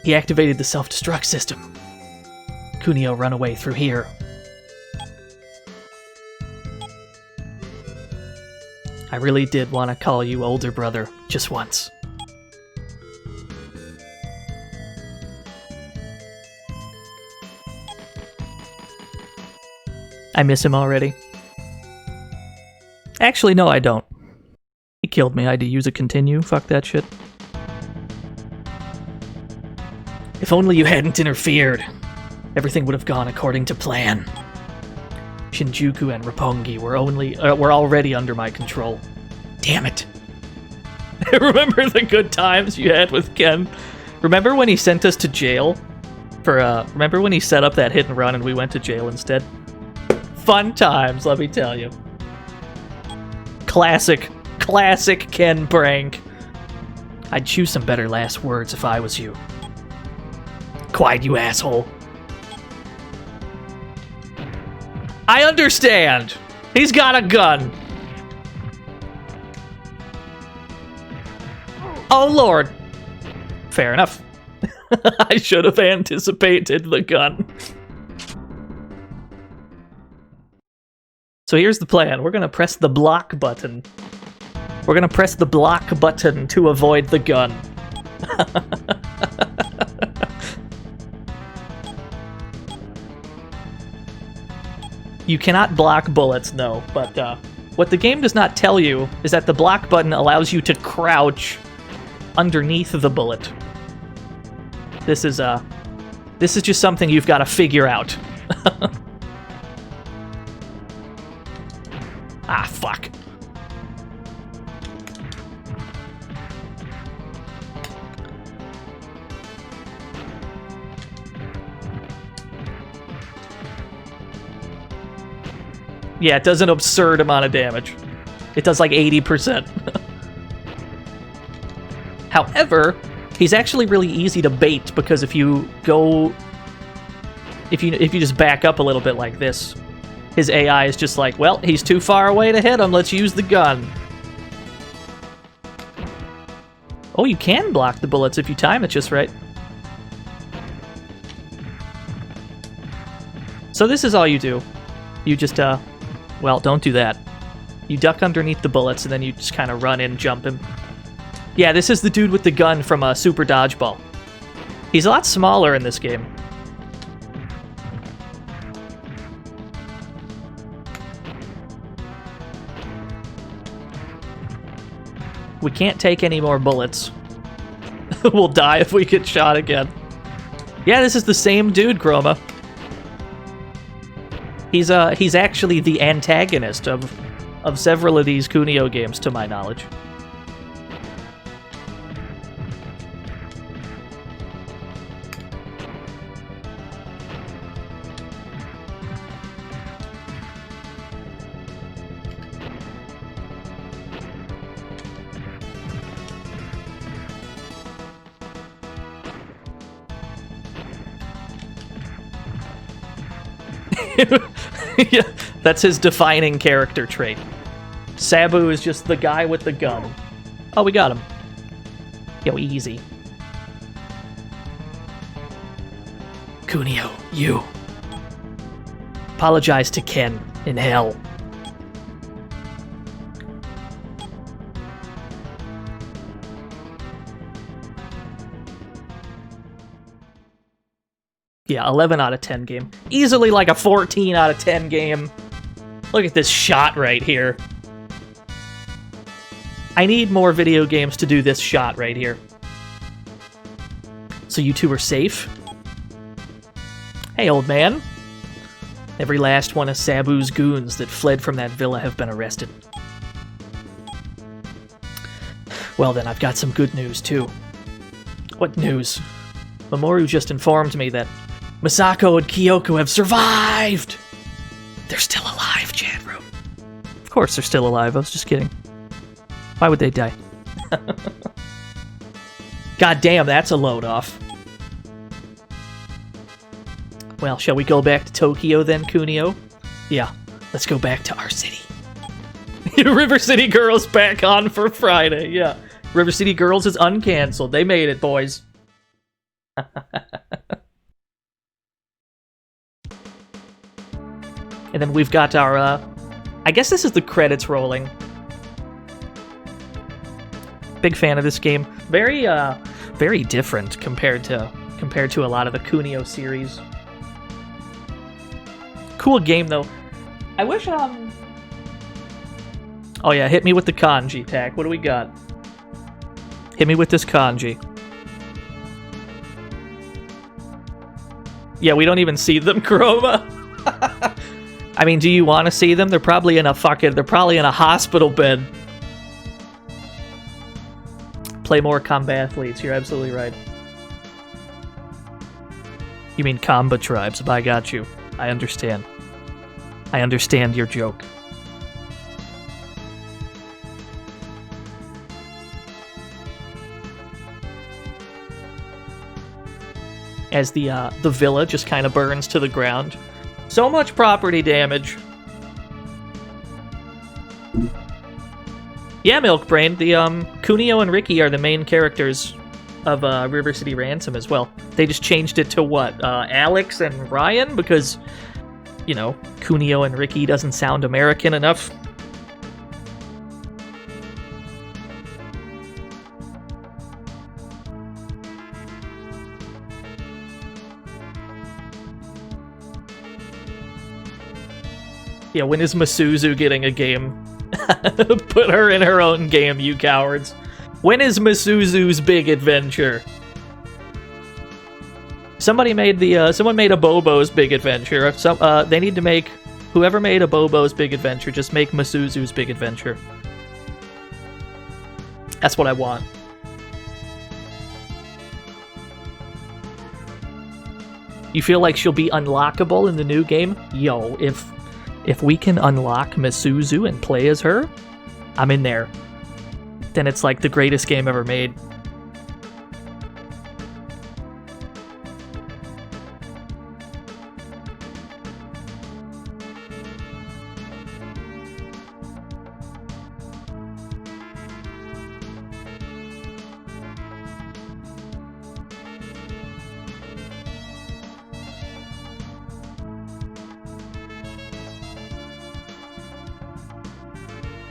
He activated the self-destruct system. Kunio run away through here. I really did want to call you older brother, just once. I miss him already. Actually, no, I don't. He killed me. I had to use a continue. Fuck that shit. If only you hadn't interfered, everything would have gone according to plan. Shinjuku and Roppongi were already under my control. Damn it. Remember the good times you had with Ken? Remember when he sent us to jail? Remember when he set up that hit and run and we went to jail instead? Fun times, let me tell you. Classic Ken prank. I'd choose some better last words if I was you. Quiet, you asshole. I understand. He's got a gun. Oh, Lord. Fair enough. I should have anticipated the gun. So here's the plan. We're going to press the block button. We're going to press the block button to avoid the gun. You cannot block bullets, no, but what the game does not tell you is that the block button allows you to crouch underneath the bullet. This is just something you've got to figure out. Ah, fuck. Yeah, it does an absurd amount of damage. It does like 80%. However, he's actually really easy to bait because if you just back up a little bit like this, his AI is just like, well, he's too far away to hit him, let's use the gun. Oh, you can block the bullets if you time it just right. So this is all you do. You just, well, don't do that. You duck underneath the bullets, and then you just kind of run in, jump him. Yeah, this is the dude with the gun from Super Dodgeball. He's a lot smaller in this game. We can't take any more bullets. We'll die if we get shot again. Yeah, this is the same dude, Chroma. He's actually the antagonist of several of these Kunio games, to my knowledge. Yeah, that's his defining character trait. Sabu is just the guy with the gun. Oh, we got him. Yo, easy. Kunio, you. Apologize to Ken in hell. Yeah, 11 out of 10 game. Easily like a 14 out of 10 game. Look at this shot right here. I need more video games to do this shot right here. So you two are safe? Hey, old man. Every last one of Sabu's goons that fled from that villa have been arrested. Well then, I've got some good news too. What news? Mamoru just informed me that Misako and Kyoko have survived! They're still alive, chat room. Of course they're still alive, I was just kidding. Why would they die? God damn, that's a load off. Well, shall we go back to Tokyo then, Kunio? Yeah, let's go back to our city. River City Girls back on for Friday, yeah. River City Girls is uncancelled. They made it, boys. And then we've got our, I guess this is the credits rolling. Big fan of this game. Very, very different compared to a lot of the Kunio series. Cool game, though. I wish, Oh yeah, hit me with the kanji, Tak. What do we got? Hit me with this kanji. Yeah, we don't even see them, Chroma. I mean, do you want to see them? They're probably in a hospital bed. Play more combat athletes. You're absolutely right. You mean combat tribes? But I got you. I understand. I understand your joke. As the villa just kind of burns to the ground. So much property damage. Yeah, Milk Brain. The Kunio and Ricky are the main characters of River City Ransom as well. They just changed it to what? Alex and Ryan? Because, you know, Kunio and Ricky doesn't sound American enough. Yeah, when is Masuzu getting a game? Put her in her own game, you cowards. When is Masuzu's big adventure? Someone made a Bobo's Big Adventure. They need to make, whoever made a Bobo's Big Adventure, just make Masuzu's Big Adventure. That's what I want. You feel like she'll be unlockable in the new game? Yo, if we can unlock Masuzu and play as her, I'm in there. Then it's like the greatest game ever made.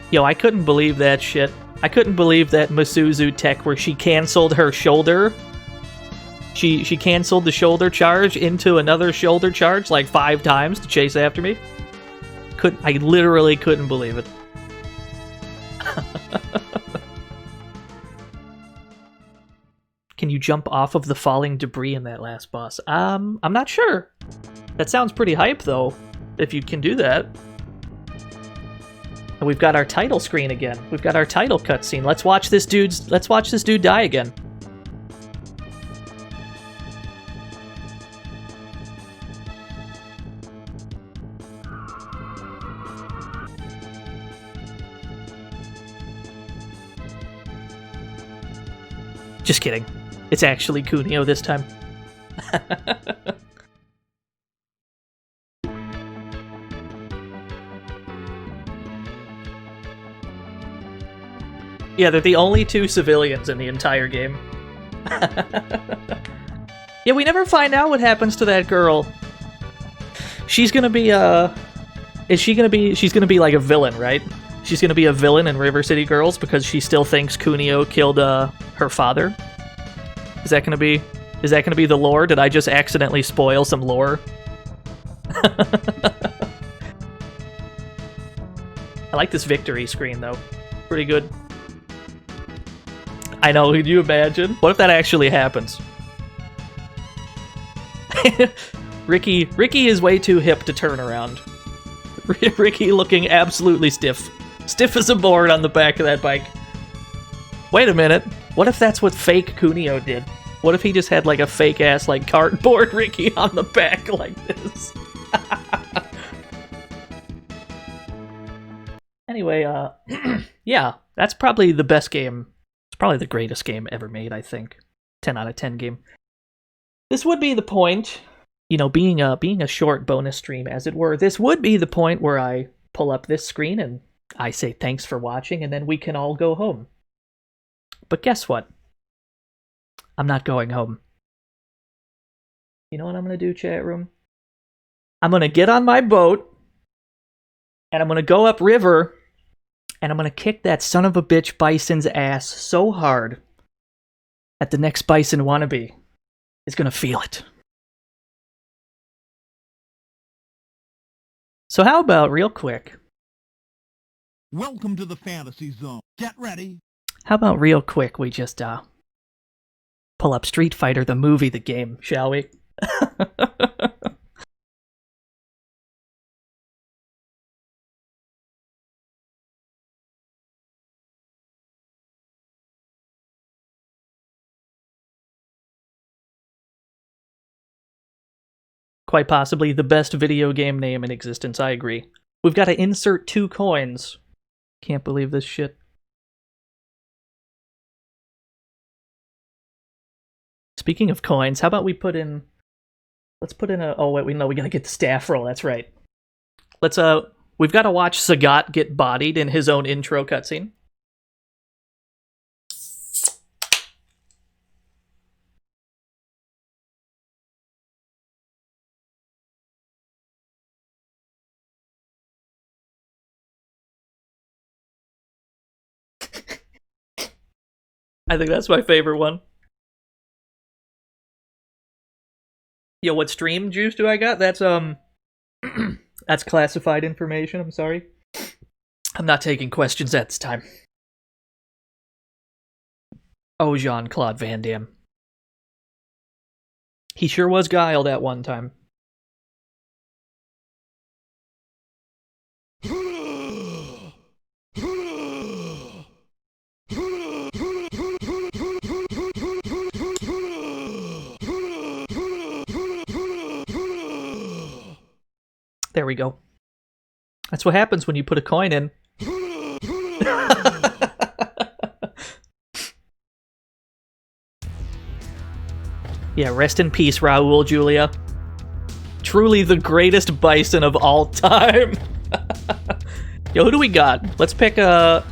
Yo, I couldn't believe that shit. I couldn't believe that Masuzu tech where she canceled her shoulder. She canceled the shoulder charge into another shoulder charge like 5 times to chase after me. I literally couldn't believe it. Can you jump off of the falling debris in that last boss? I'm not sure. That sounds pretty hype though. if you can do that. And we've got our title screen again. We've got our title cutscene. Let's watch this dude die again. Just kidding. It's actually Kunio this time. Yeah, they're the only two civilians in the entire game. Yeah, we never find out what happens to that girl. She's gonna be, she's gonna be like a villain, right? She's gonna be a villain in River City Girls because she still thinks Kunio killed, her father? Is that gonna be the lore? Did I just accidentally spoil some lore? I like this victory screen, though. Pretty good. I know, could you imagine? What if that actually happens? Ricky is way too hip to turn around. Ricky looking absolutely stiff. Stiff as a board on the back of that bike. Wait a minute. What if that's what fake Kunio did? What if he just had like a fake ass like cardboard Ricky on the back like this? Anyway, yeah, that's probably the best game. It's probably the greatest game ever made, I think. 10 out of 10 game. This would be the point, you know, being a short bonus stream, as it were, this would be the point where I pull up this screen and I say thanks for watching, and then we can all go home. But guess what? I'm not going home. You know what I'm going to do, chat room? I'm going to get on my boat, and I'm going to go upriver, and I'm going to kick that son of a bitch bison's ass so hard that the next bison wannabe is going to feel it. So how about, real quick... Welcome to the fantasy zone. Get ready. How about real quick we just, pull up Street Fighter, the movie, the game, shall we? Quite possibly the best video game name in existence, I agree. We've got to insert 2 coins. Can't believe this shit. Speaking of coins, how about we put in... Let's put in a... Oh, wait, we gotta get the staff roll, that's right. Let's, we've got to watch Sagat get bodied in his own intro cutscene. I think that's my favorite one. Yo, what stream juice do I got? That's, that's classified information, I'm sorry. I'm not taking questions at this time. Oh, Jean-Claude Van Damme. He sure was guiled at one time. There we go. That's what happens when you put a coin in. Yeah, rest in peace, Raul Julia. Truly the greatest bison of all time. Yo, who do we got? Let's pick a...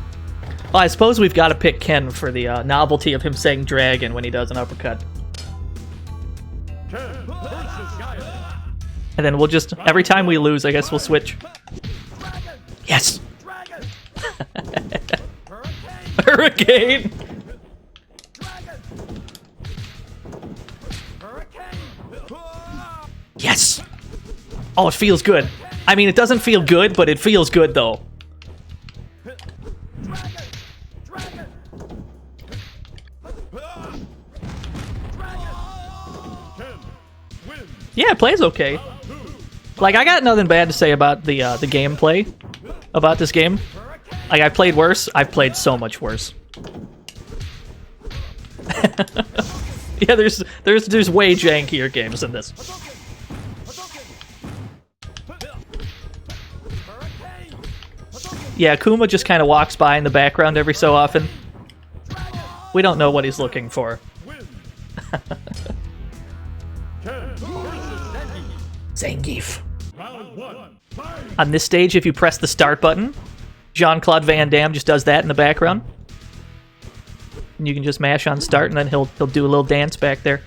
Well, I suppose we've got to pick Ken for the novelty of him saying dragon when he does an uppercut. And then we'll just... Every time we lose, I guess we'll switch. Yes! Hurricane! Yes! Oh, it feels good. I mean, it doesn't feel good, but it feels good, though. Yeah, it plays okay. Like, I got nothing bad to say about the gameplay about this game. Like, I played worse. I've played so much worse. Yeah, there's way jankier games than this. Yeah, Kuma just kind of walks by in the background every so often. We don't know what he's looking for. Zangief. On this stage, if you press the start button, Jean-Claude Van Damme just does that in the background. And you can just mash on start, and then he'll do a little dance back there.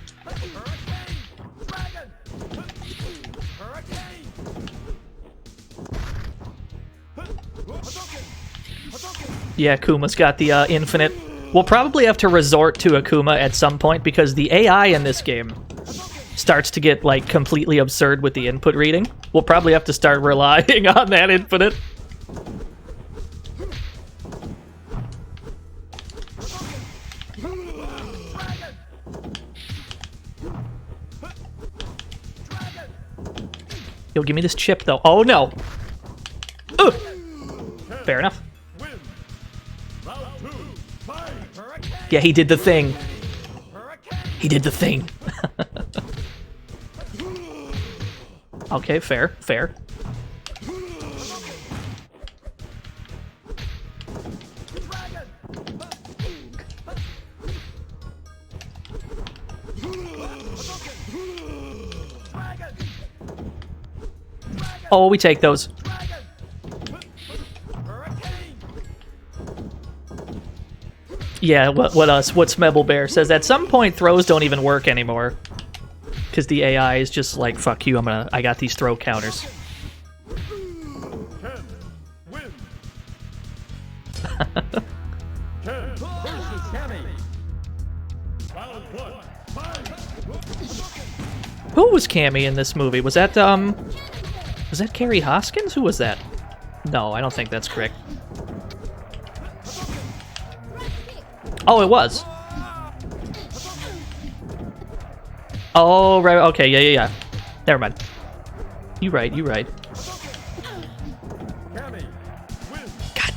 Yeah, Kuma's got the infinite. We'll probably have to resort to Akuma at some point because the AI in this game starts to get, like, completely absurd with the input reading. We'll probably have to start relying on that infinite. Yo, give me this chip, though. Oh, no! Ugh. Fair enough. Yeah, he did the thing. He did the thing. Okay, fair, fair. Oh, we take those. Yeah, what Smebble Bear says, at some point throws don't even work anymore. Because the AI is just like, fuck you, I got these throw counters. Who was Cammy in this movie? Was that Carrie Hoskins? Who was that? No, I don't think that's correct. Oh, it was. Oh, right. Okay, yeah. Never mind. You right. God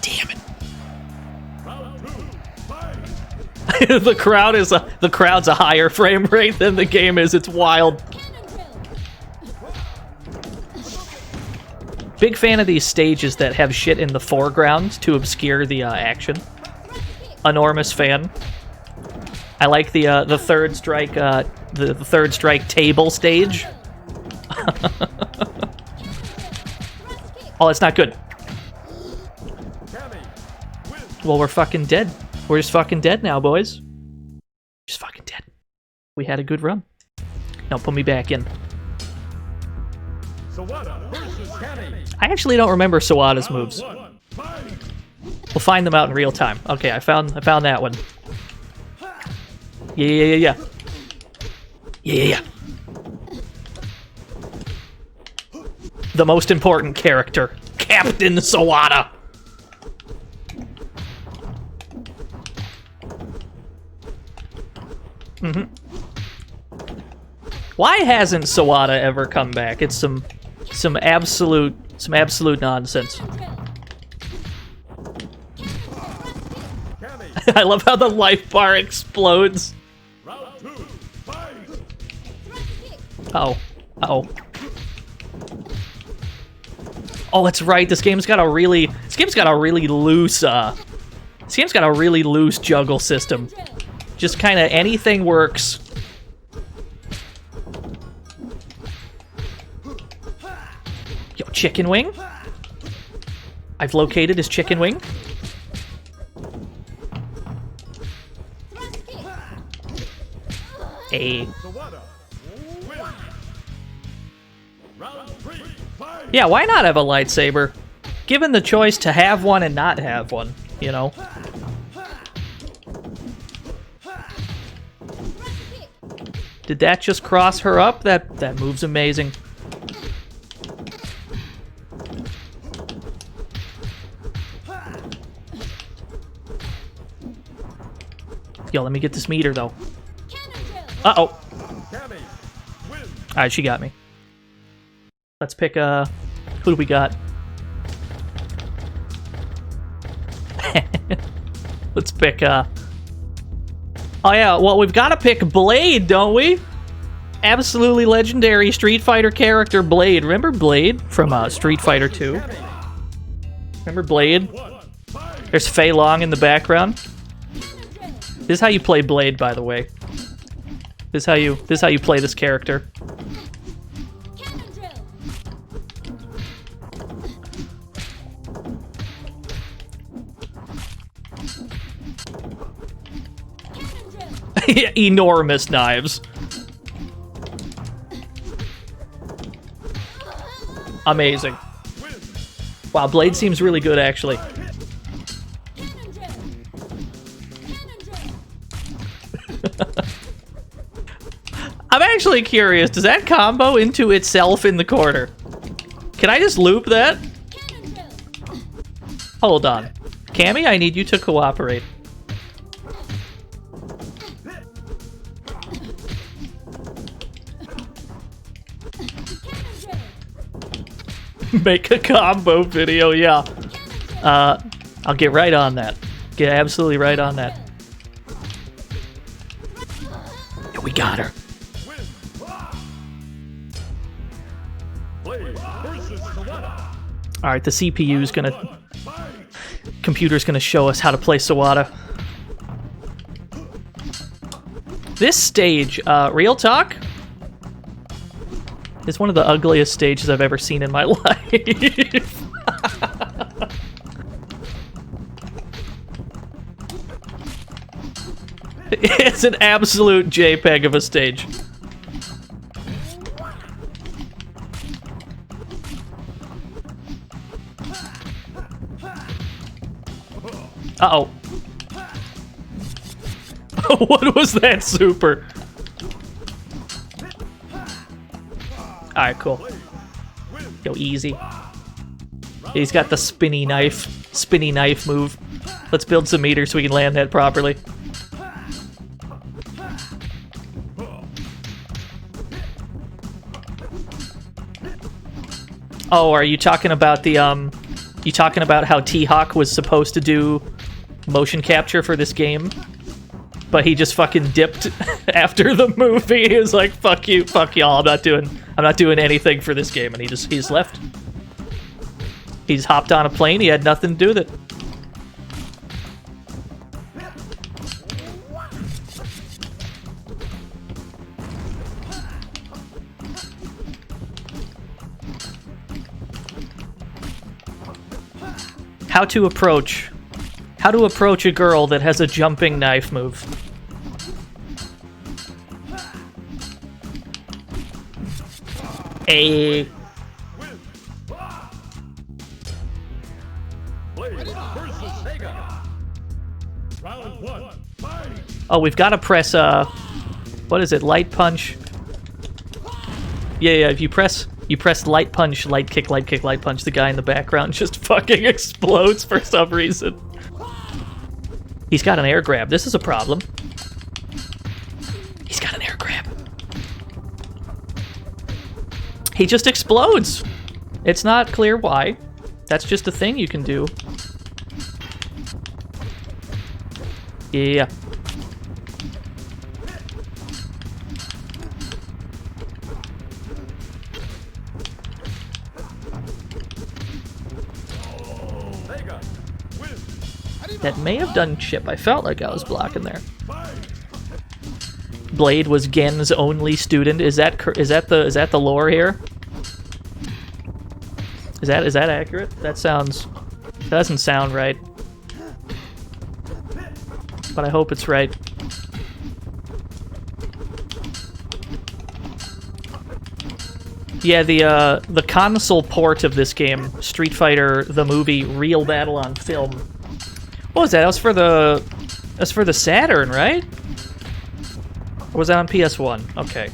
damn it. The crowd's a higher frame rate than the game is. It's wild. Big fan of these stages that have shit in the foreground to obscure the action. Enormous fan. I like the third strike the third strike table stage. Oh, it's not good. Well, we're fucking dead. We're just fucking dead now, boys. Just fucking dead. We had a good run. Now put me back in. I actually don't remember Sawada's moves. We'll find them out in real time. Okay, I found that one. Yeah. The most important character, Captain Sawada. Why hasn't Sawada ever come back? It's some absolute nonsense. I love how the life bar explodes. Oh. Oh, that's right. This game's got a really loose juggle system. Just kind of anything works. Yo, chicken wing. I've located his chicken wing. Yeah, why not have a lightsaber? Given the choice to have one and not have one, you know? Did that just cross her up? That move's amazing. Yo, let me get this meter, though. Uh-oh. Alright, she got me. Let's pick who do we got? Let's pick oh yeah, well we've got to pick Blade, don't we? Absolutely legendary Street Fighter character Blade. Remember Blade from Street Fighter 2? Remember Blade? There's Fei Long in the background. This is how you play Blade, by the way. This is how you play this character. Enormous knives. Amazing. Wow, Blade seems really good, actually. I'm actually curious, does that combo into itself in the corner? Can I just loop that? Hold on. Cammy, I need you to cooperate. Make a combo video, yeah. I'll get right on that. Get absolutely right on that. We got her. Alright, the CPU's gonna... Computer's gonna show us how to play Sawada. This stage, real talk, is one of the ugliest stages I've ever seen in my life. It's an absolute JPEG of a stage. Uh-oh. What was that super? Alright, cool. Go easy. He's got the spinny knife move. Let's build some meters so we can land that properly. Oh, are you talking about the, you talking about how T-Hawk was supposed to do motion capture for this game? But he just fucking dipped after the movie. He was like, fuck you, fuck y'all, I'm not doing anything for this game, and he just left. He just hopped on a plane, he had nothing to do with it. How to approach a girl that has a jumping knife move. A. Oh, we've got to press what is it? Light punch. Yeah, if you press light punch, light kick, light punch, the guy in the background just fucking explodes for some reason. He's got an air grab. This is a problem. He's got an air grab. He just explodes. It's not clear why. That's just a thing you can do. Yeah. That may have done chip. I felt like I was blocking there. Blade was Gen's only student. Is that the lore here? Is that accurate? That doesn't sound right. But I hope it's right. Yeah, the console port of this game, Street Fighter the movie, Real Battle on Film. What was that? That's for the Saturn, right? Or was that on PS1? Okay.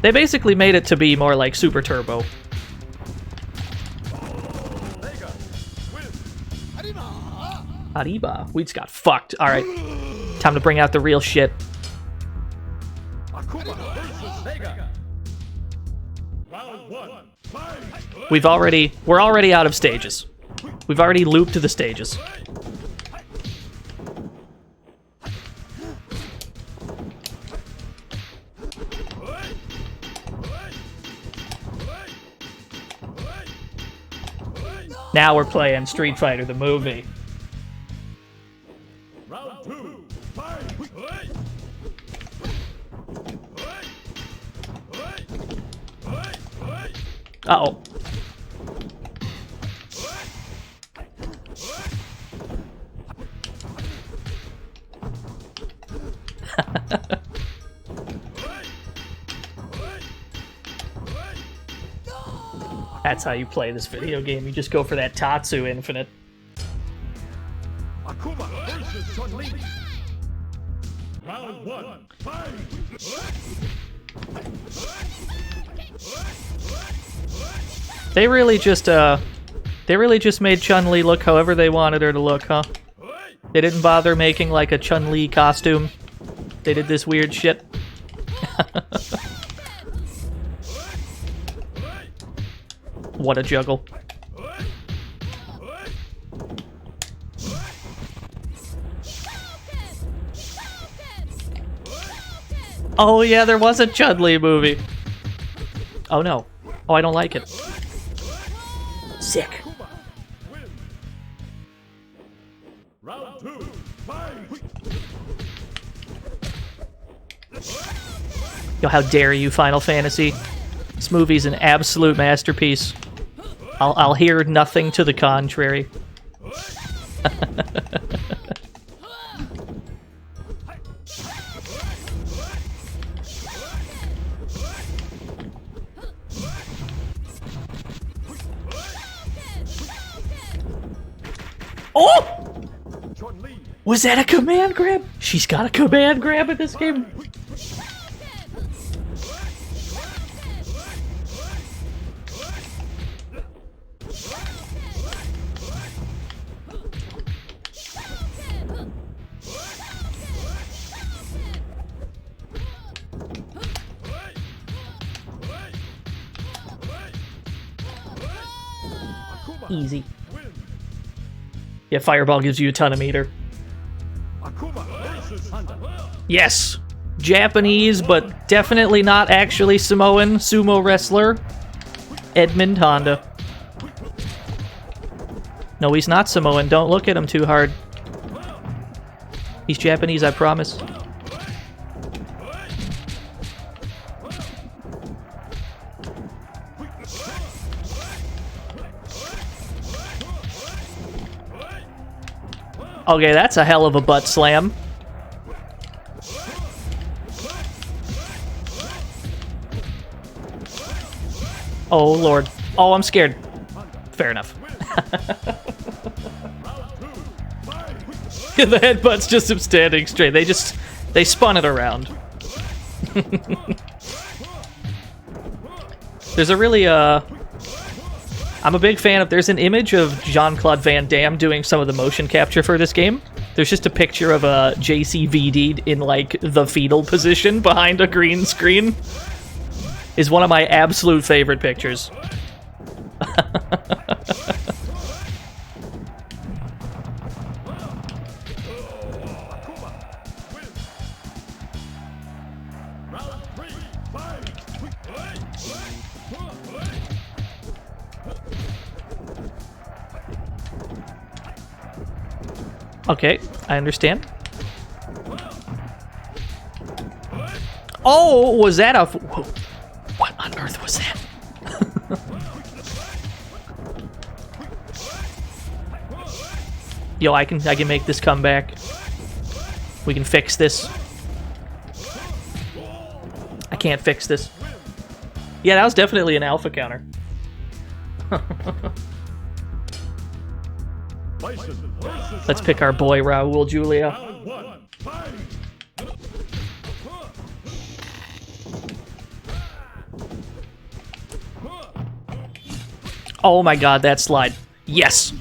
They basically made it to be more like Super Turbo. Arriba. We just got fucked. Alright. Time to bring out the real shit. We're already out of stages. We've already looped the stages. Now we're playing Street Fighter the movie. Round 2, fight! Uh-oh. That's how you play this video game. You just go for that Tatsu Infinite. Akuma versus Chun-Li. Round 1, fight! They really just made Chun-Li look however they wanted her to look, huh? They didn't bother making like a Chun-Li costume. They did this weird shit. What a juggle. Oh yeah, there was a Chun-Li movie. Oh no. Oh, I don't like it. Sick. Round 2, fight! Yo, how dare you, Final Fantasy? This movie's an absolute masterpiece. I'll hear nothing to the contrary. Oh! Was that a command grab? She's got a command grab in this game. Easy. Yeah, Fireball gives you a ton of meter. Yes! Japanese, but definitely not actually Samoan sumo wrestler, Edmund Honda. No, he's not Samoan. Don't look at him too hard. He's Japanese, I promise. Okay, that's a hell of a butt slam. Oh, Lord. Oh, I'm scared. Fair enough. The headbutt's just him standing straight. They spun it around. There's a really, I'm a big fan of, there's an image of Jean-Claude Van Damme doing some of the motion capture for this game. There's just a picture of a JCVD in, like, the fetal position behind a green screen. Is one of my absolute favorite pictures. Okay, I understand. Oh, was that a... Whoa. What on earth was that? Yo, I can make this comeback. We can fix this. I can't fix this. Yeah, that was definitely an alpha counter. Let's pick our boy Raul Julia. Oh my god, that slide. Yes!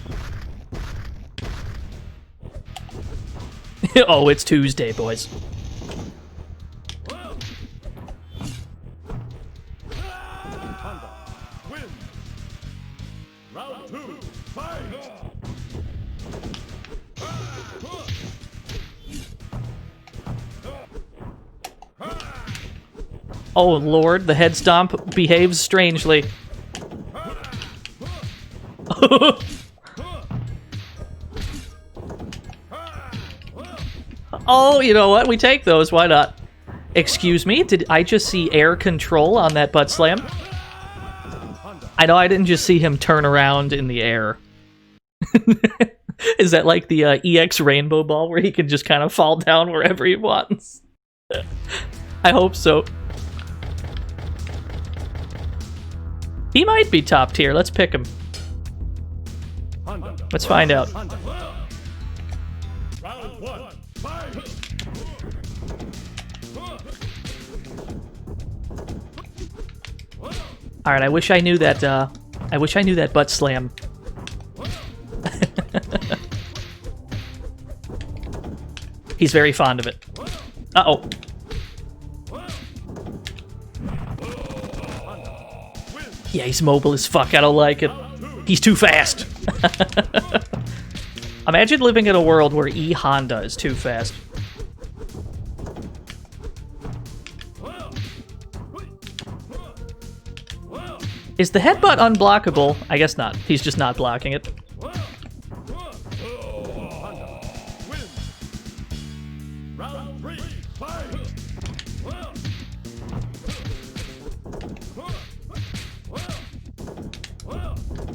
Oh, it's Tuesday, boys. Honda wins. Round 2, fight! Oh lord, the head stomp behaves strangely. Oh, you know what? We take those. Why not? Excuse me? Did I just see air control on that butt slam? I know I didn't just see him turn around in the air. Is that like the EX Rainbow Ball where he can just kind of fall down wherever he wants? I hope so. He might be top tier. Let's pick him. Let's find out. Round 1, fight! All right, I wish I knew that. I wish I knew that butt slam. He's very fond of it. Uh-oh. Yeah, he's mobile as fuck. I don't like it. He's too fast. Imagine living in a world where E-Honda is too fast. Is the headbutt unblockable? I guess not. He's just not blocking it. Round 3, fight!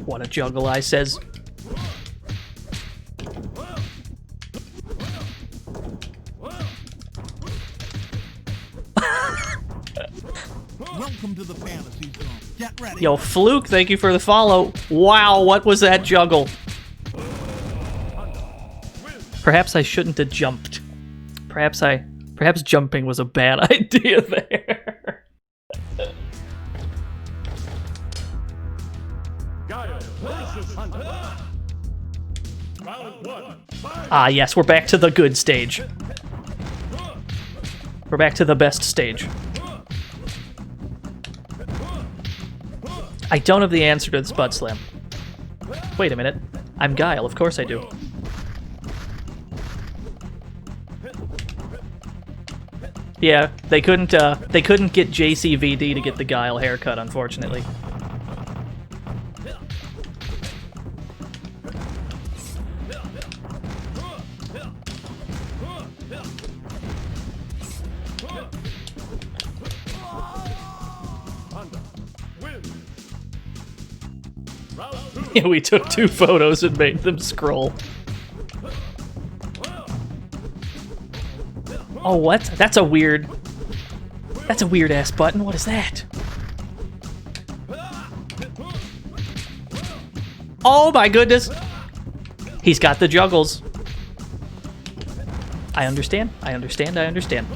What a juggle, I says. Welcome to the fantasy zone. Get ready. Yo, Fluke, thank you for the follow. Wow, what was that juggle? Perhaps I shouldn't have jumped. Perhaps jumping was a bad idea there. Guile versus Honda. Round 1, fight! Ah, yes, we're back to the good stage. We're back to the best stage. I don't have the answer to this butt slam. Wait a minute. I'm Guile, of course I do. Yeah, they couldn't get JCVD to get the Guile haircut, unfortunately. Honda wins. Round 2, Yeah, we took 2 photos and made them scroll. Oh, what? That's a weird ass button. What is that? Oh my goodness. He's got the juggles. I understand. I understand. I understand.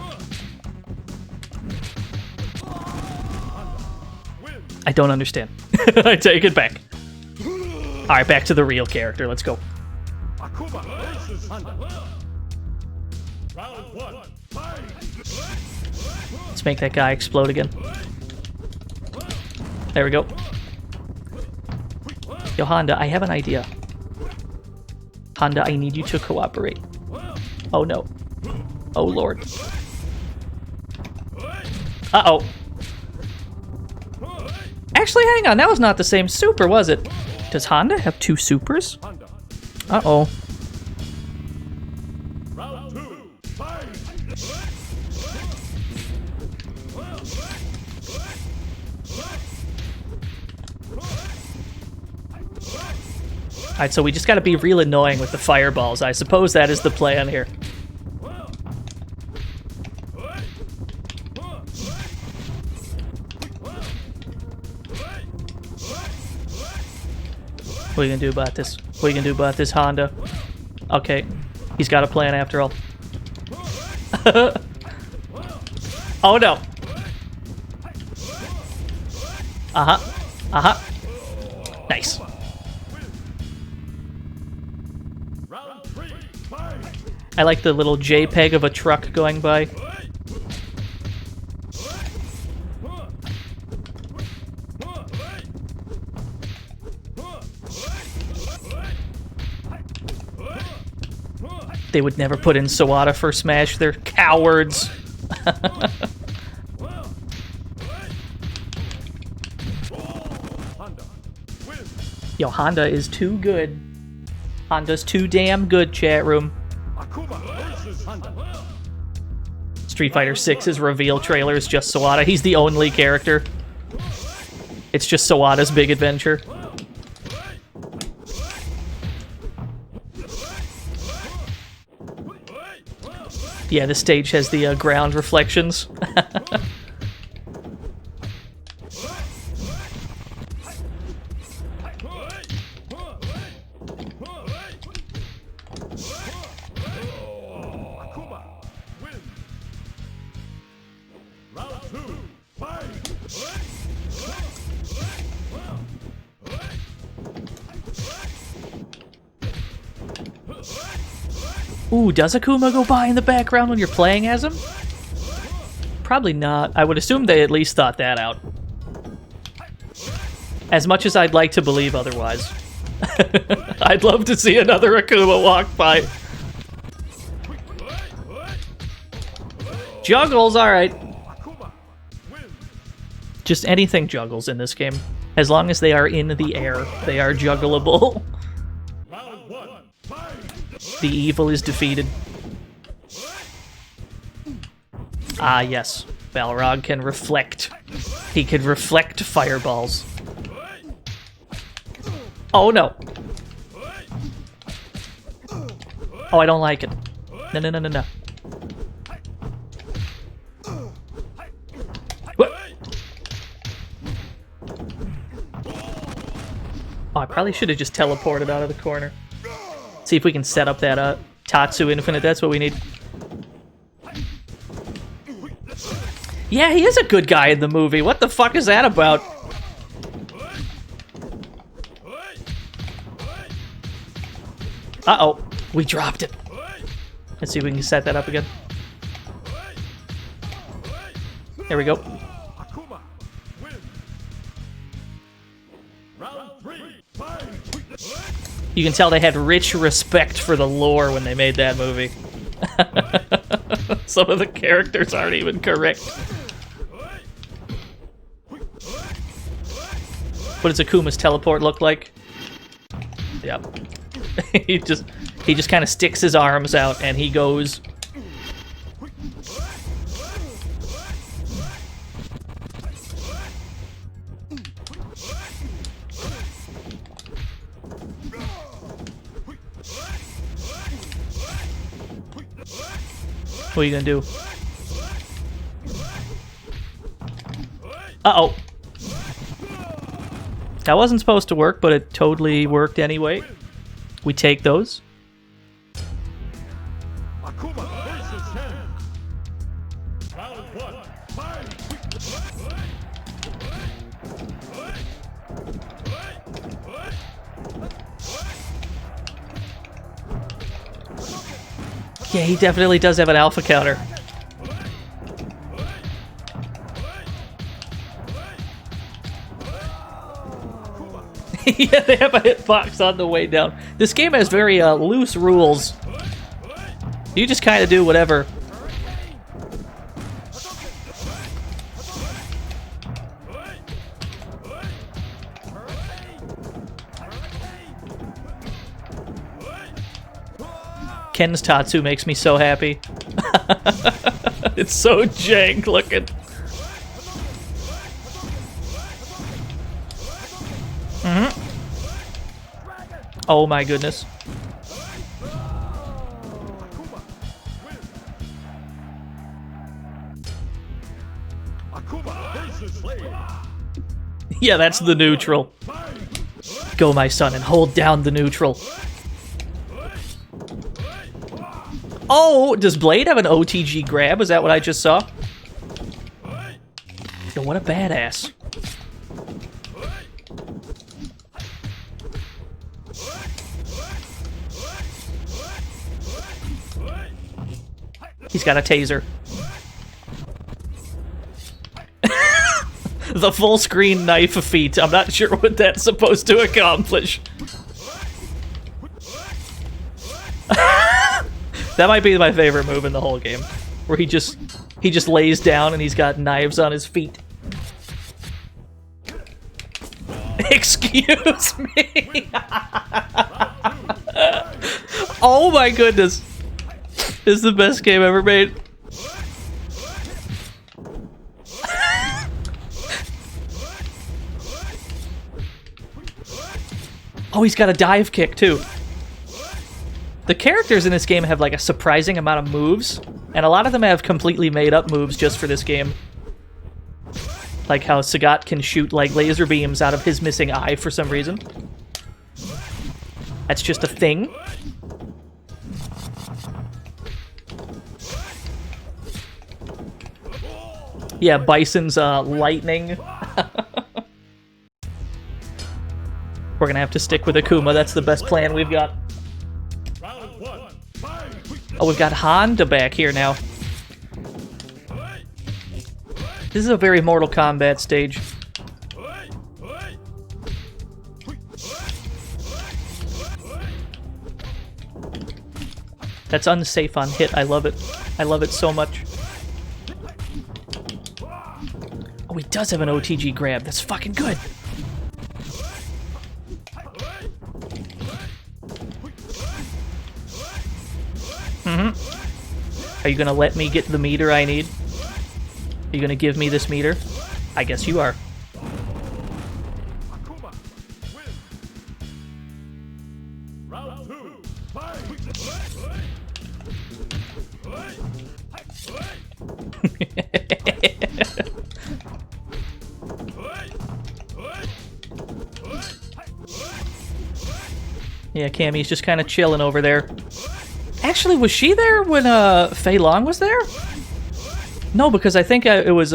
I don't understand. I take it back. Alright, back to the real character. Let's go. Akuma versus Honda. Round 1, fight! Let's make that guy explode again. There we go. Yo, Honda, I have an idea. Honda, I need you to cooperate. Oh no. Oh lord. Uh-oh. Actually, hang on. That was not the same super, was it? Does Honda have 2 supers? Honda. Uh-oh. Round 2, fight! Alright, so we just gotta be real annoying with the fireballs. I suppose that is the plan here. What are you gonna do about this? What are you gonna do about this, Honda? Okay, he's got a plan after all. Oh no! Uh-huh. Uh-huh. Nice. Round 3, fight! I like the little JPEG of a truck going by. They would never put in Sawada for Smash. They're cowards. Yo, Honda is too good. Honda's too damn good, chat room. Street Fighter 6's reveal trailer is just Sawada. He's the only character. It's just Sawada's big adventure. Yeah, this stage has the ground reflections. Ooh, does Akuma go by in the background when you're playing as him? Probably not. I would assume they at least thought that out. As much as I'd like to believe otherwise. I'd love to see another Akuma walk by. Juggles, alright. Just anything juggles in this game. As long as they are in the air, they are juggleable. The evil is defeated. Ah, yes. Balrog can reflect. He can reflect fireballs. Oh, no. Oh, I don't like it. No, no, no, no, no. What? Oh, I probably should have just teleported out of the corner. See if we can set up that Tatsu Infinite. That's what we need. Yeah, he is a good guy in the movie. What the fuck is that about? Uh-oh. We dropped it. Let's see if we can set that up again. There we go. You can tell they had rich respect for the lore when they made that movie. Some of the characters aren't even correct. What does Akuma's teleport look like? Yep. he just kind of sticks his arms out and he goes. What are you gonna do? Uh-oh. That wasn't supposed to work, but it totally worked anyway. We take those. Yeah, he definitely does have an alpha counter. Yeah, they have a hitbox on the way down. This game has very loose rules. You just kind of do whatever. Ken's Tatsu makes me so happy. It's so jank looking. Mm-hmm. Oh my goodness. Yeah, that's the neutral. Go, my son, and hold down the neutral. Oh, does Blade have an OTG grab? Is that what I just saw? Yo, what a badass. He's got a taser. The full screen knife feat. I'm not sure what that's supposed to accomplish. That might be my favorite move in the whole game, where he just lays down and he's got knives on his feet. Excuse me. Oh my goodness. This is the best game ever made. Oh, he's got a dive kick too. The characters in this game have like a surprising amount of moves, and a lot of them have completely made up moves just for this game. Like how Sagat can shoot like laser beams out of his missing eye for some reason. That's just a thing. Yeah, Bison's lightning. We're gonna have to stick with Akuma. That's the best plan we've got. Oh, we've got Honda back here now. This is a very Mortal Kombat stage. That's unsafe on hit. I love it. I love it so much. Oh, he does have an OTG grab. That's fucking good. Are you gonna let me get the meter I need? Are you gonna give me this meter? I guess you are. Round 2, fight! Yeah, Cammy's just kind of chilling over there. Actually, was she there when Fei Long was there? No, because I think I was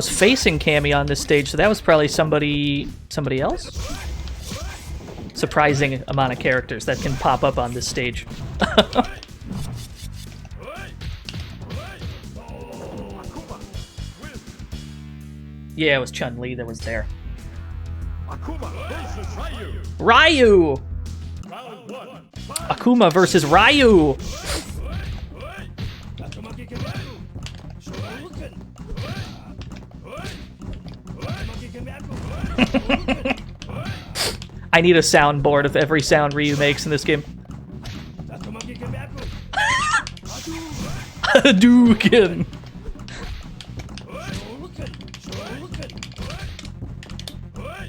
facing Cammy on this stage, so that was probably somebody else. Surprising amount of characters that can pop up on this stage. Yeah, it was Chun-Li that was there. Ryu! Akuma versus Ryu! I need a soundboard of every sound Ryu makes in this game. Hadouken!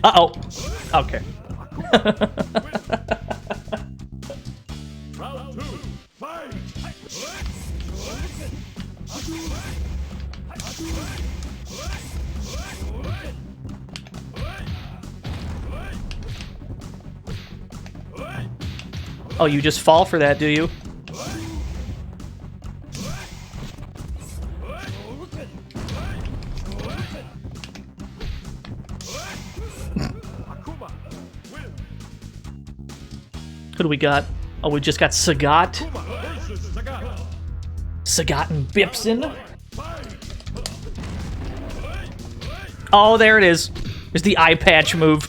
Uh-oh. Okay. Round 2, fight! Oh, you just fall for that, do you? Who do we got? Oh, we just got Sagat. Sagat and Bipson. Oh, there it is. There's the eye patch move.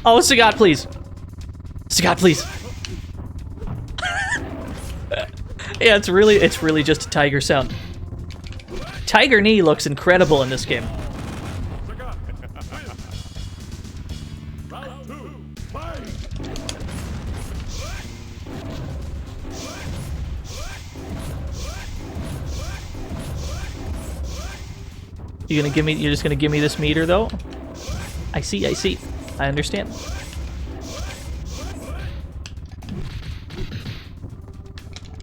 Oh, Sagat, please. Sagat, please. Yeah, it's really just a tiger sound. Tiger Knee looks incredible in this game. Round 2, fight! You're just gonna give me this meter though? I see. I understand.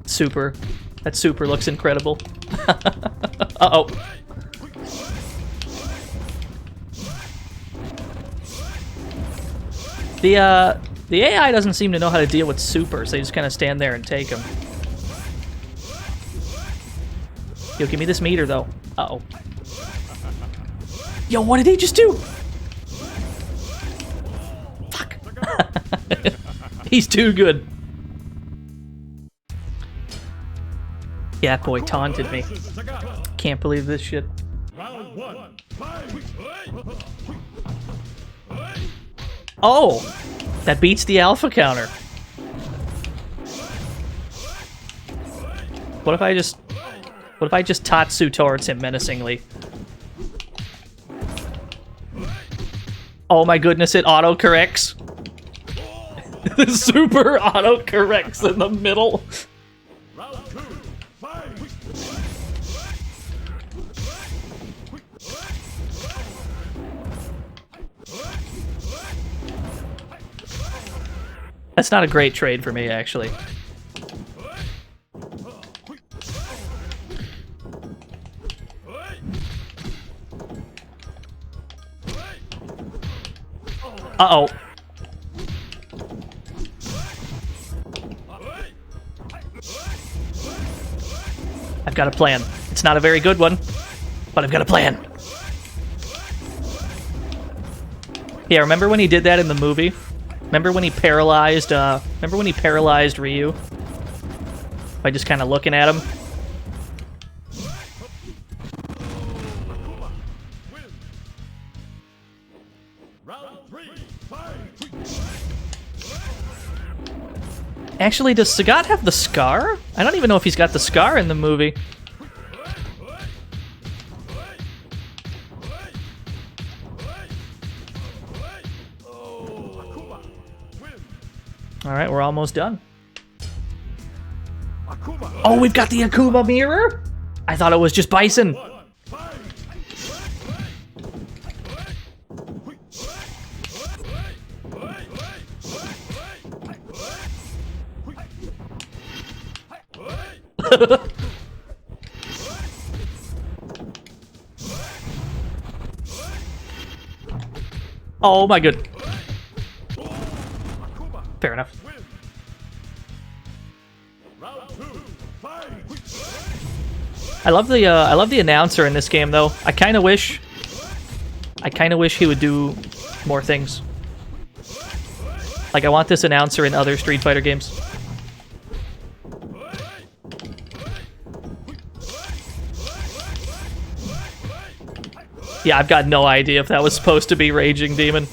Super. That super looks incredible. Uh-oh. The AI doesn't seem to know how to deal with super, so they just kind of stand there and take them. Yo, give me this meter, though. Uh-oh. Yo, what did he just do? Fuck. He's too good. Yeah, boy taunted me. Can't believe this shit. Round Round one, fight! Oh! That beats the alpha counter. What if I just Tatsu towards him menacingly? Oh my goodness, it auto-corrects. The super auto-corrects in the middle. Round two, fight! That's not a great trade for me, actually. Uh-oh. I've got a plan. It's not a very good one, but I've got a plan. Yeah, remember when he did that in the movie? Remember when he paralyzed, Ryu? By just kind of looking at him? Round three, fight! Actually, does Sagat have the scar? I don't even know if he's got the scar in the movie. Alright, we're almost done. Oh, we've got the Akuma mirror? I thought it was just Bison. Oh my good. Fair enough. I love the announcer in this game though. I kind of wish he would do more things. Like I want this announcer in other Street Fighter games. Yeah, I've got no idea if that was supposed to be Raging Demon.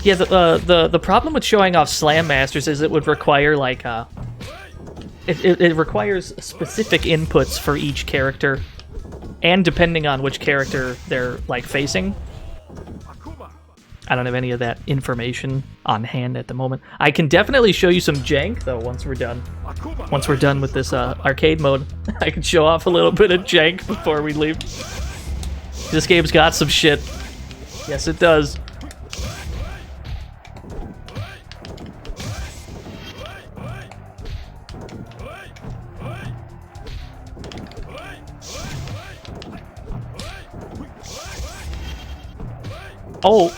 Yeah, the problem with showing off Slam Masters is it would require like it requires specific inputs for each character, and depending on which character they're like facing. I don't have any of that information on hand at the moment. I can definitely show you some jank though once we're done. Once we're done with this arcade mode, I can show off a little bit of jank before we leave. This game's got some shit. Yes, it does. Oh!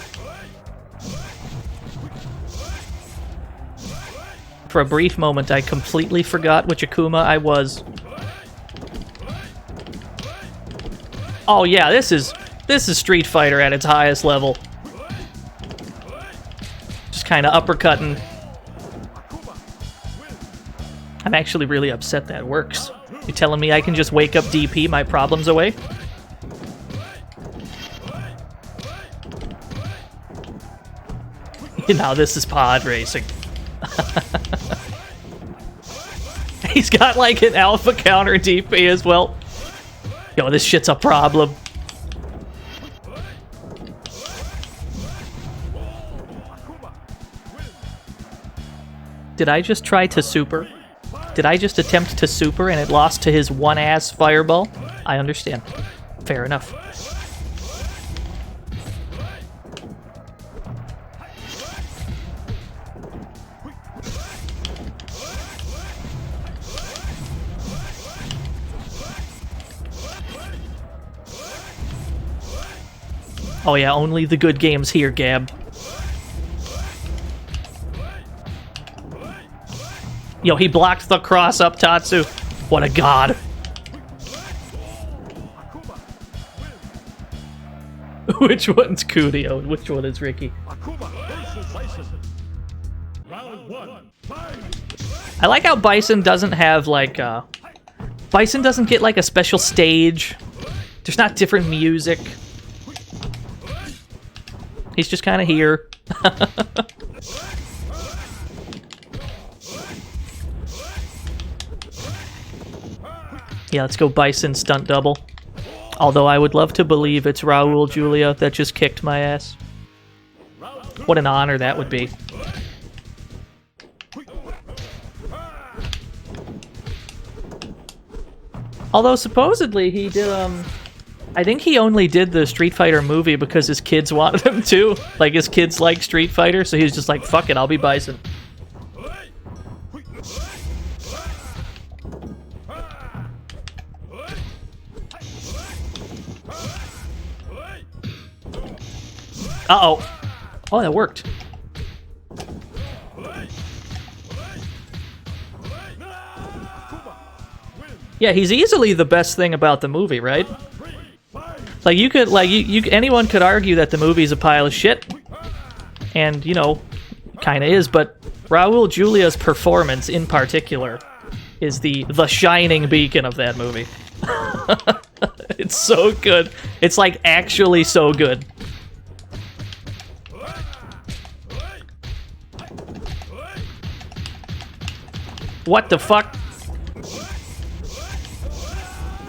For a brief moment, I completely forgot which Akuma I was. Oh yeah, this is Street Fighter at its highest level. Just kind of uppercutting. I'm actually really upset that works. You telling me I can just wake up DP my problems away? You know, this is pod racing. He's got like an alpha counter DP as well. Yo, this shit's a problem. Did I just try to super? Did I just attempt to super and it lost to his one-ass fireball? I understand. Fair enough. Oh yeah, only the good games here, Gab. Yo, he blocked the cross up Tatsu. What a god. Which one's Kunio? Which one is Ricky? I like how Bison doesn't have like Bison doesn't get like a special stage. There's not different music. He's just kind of here. Yeah, let's go Bison stunt double. Although I would love to believe it's Raul Julia that just kicked my ass. What an honor that would be. Although supposedly he did, I think he only did the Street Fighter movie because his kids wanted him to. Like, his kids like Street Fighter, so he was just like, fuck it, I'll be Bison. Uh-oh. Oh, that worked. Yeah, he's easily the best thing about the movie, right? Like, you could, like, anyone could argue that the movie's a pile of shit. And, you know, kinda is, but Raul Julia's performance, in particular, is the shining beacon of that movie. It's so good. It's, like, actually so good. What the fuck?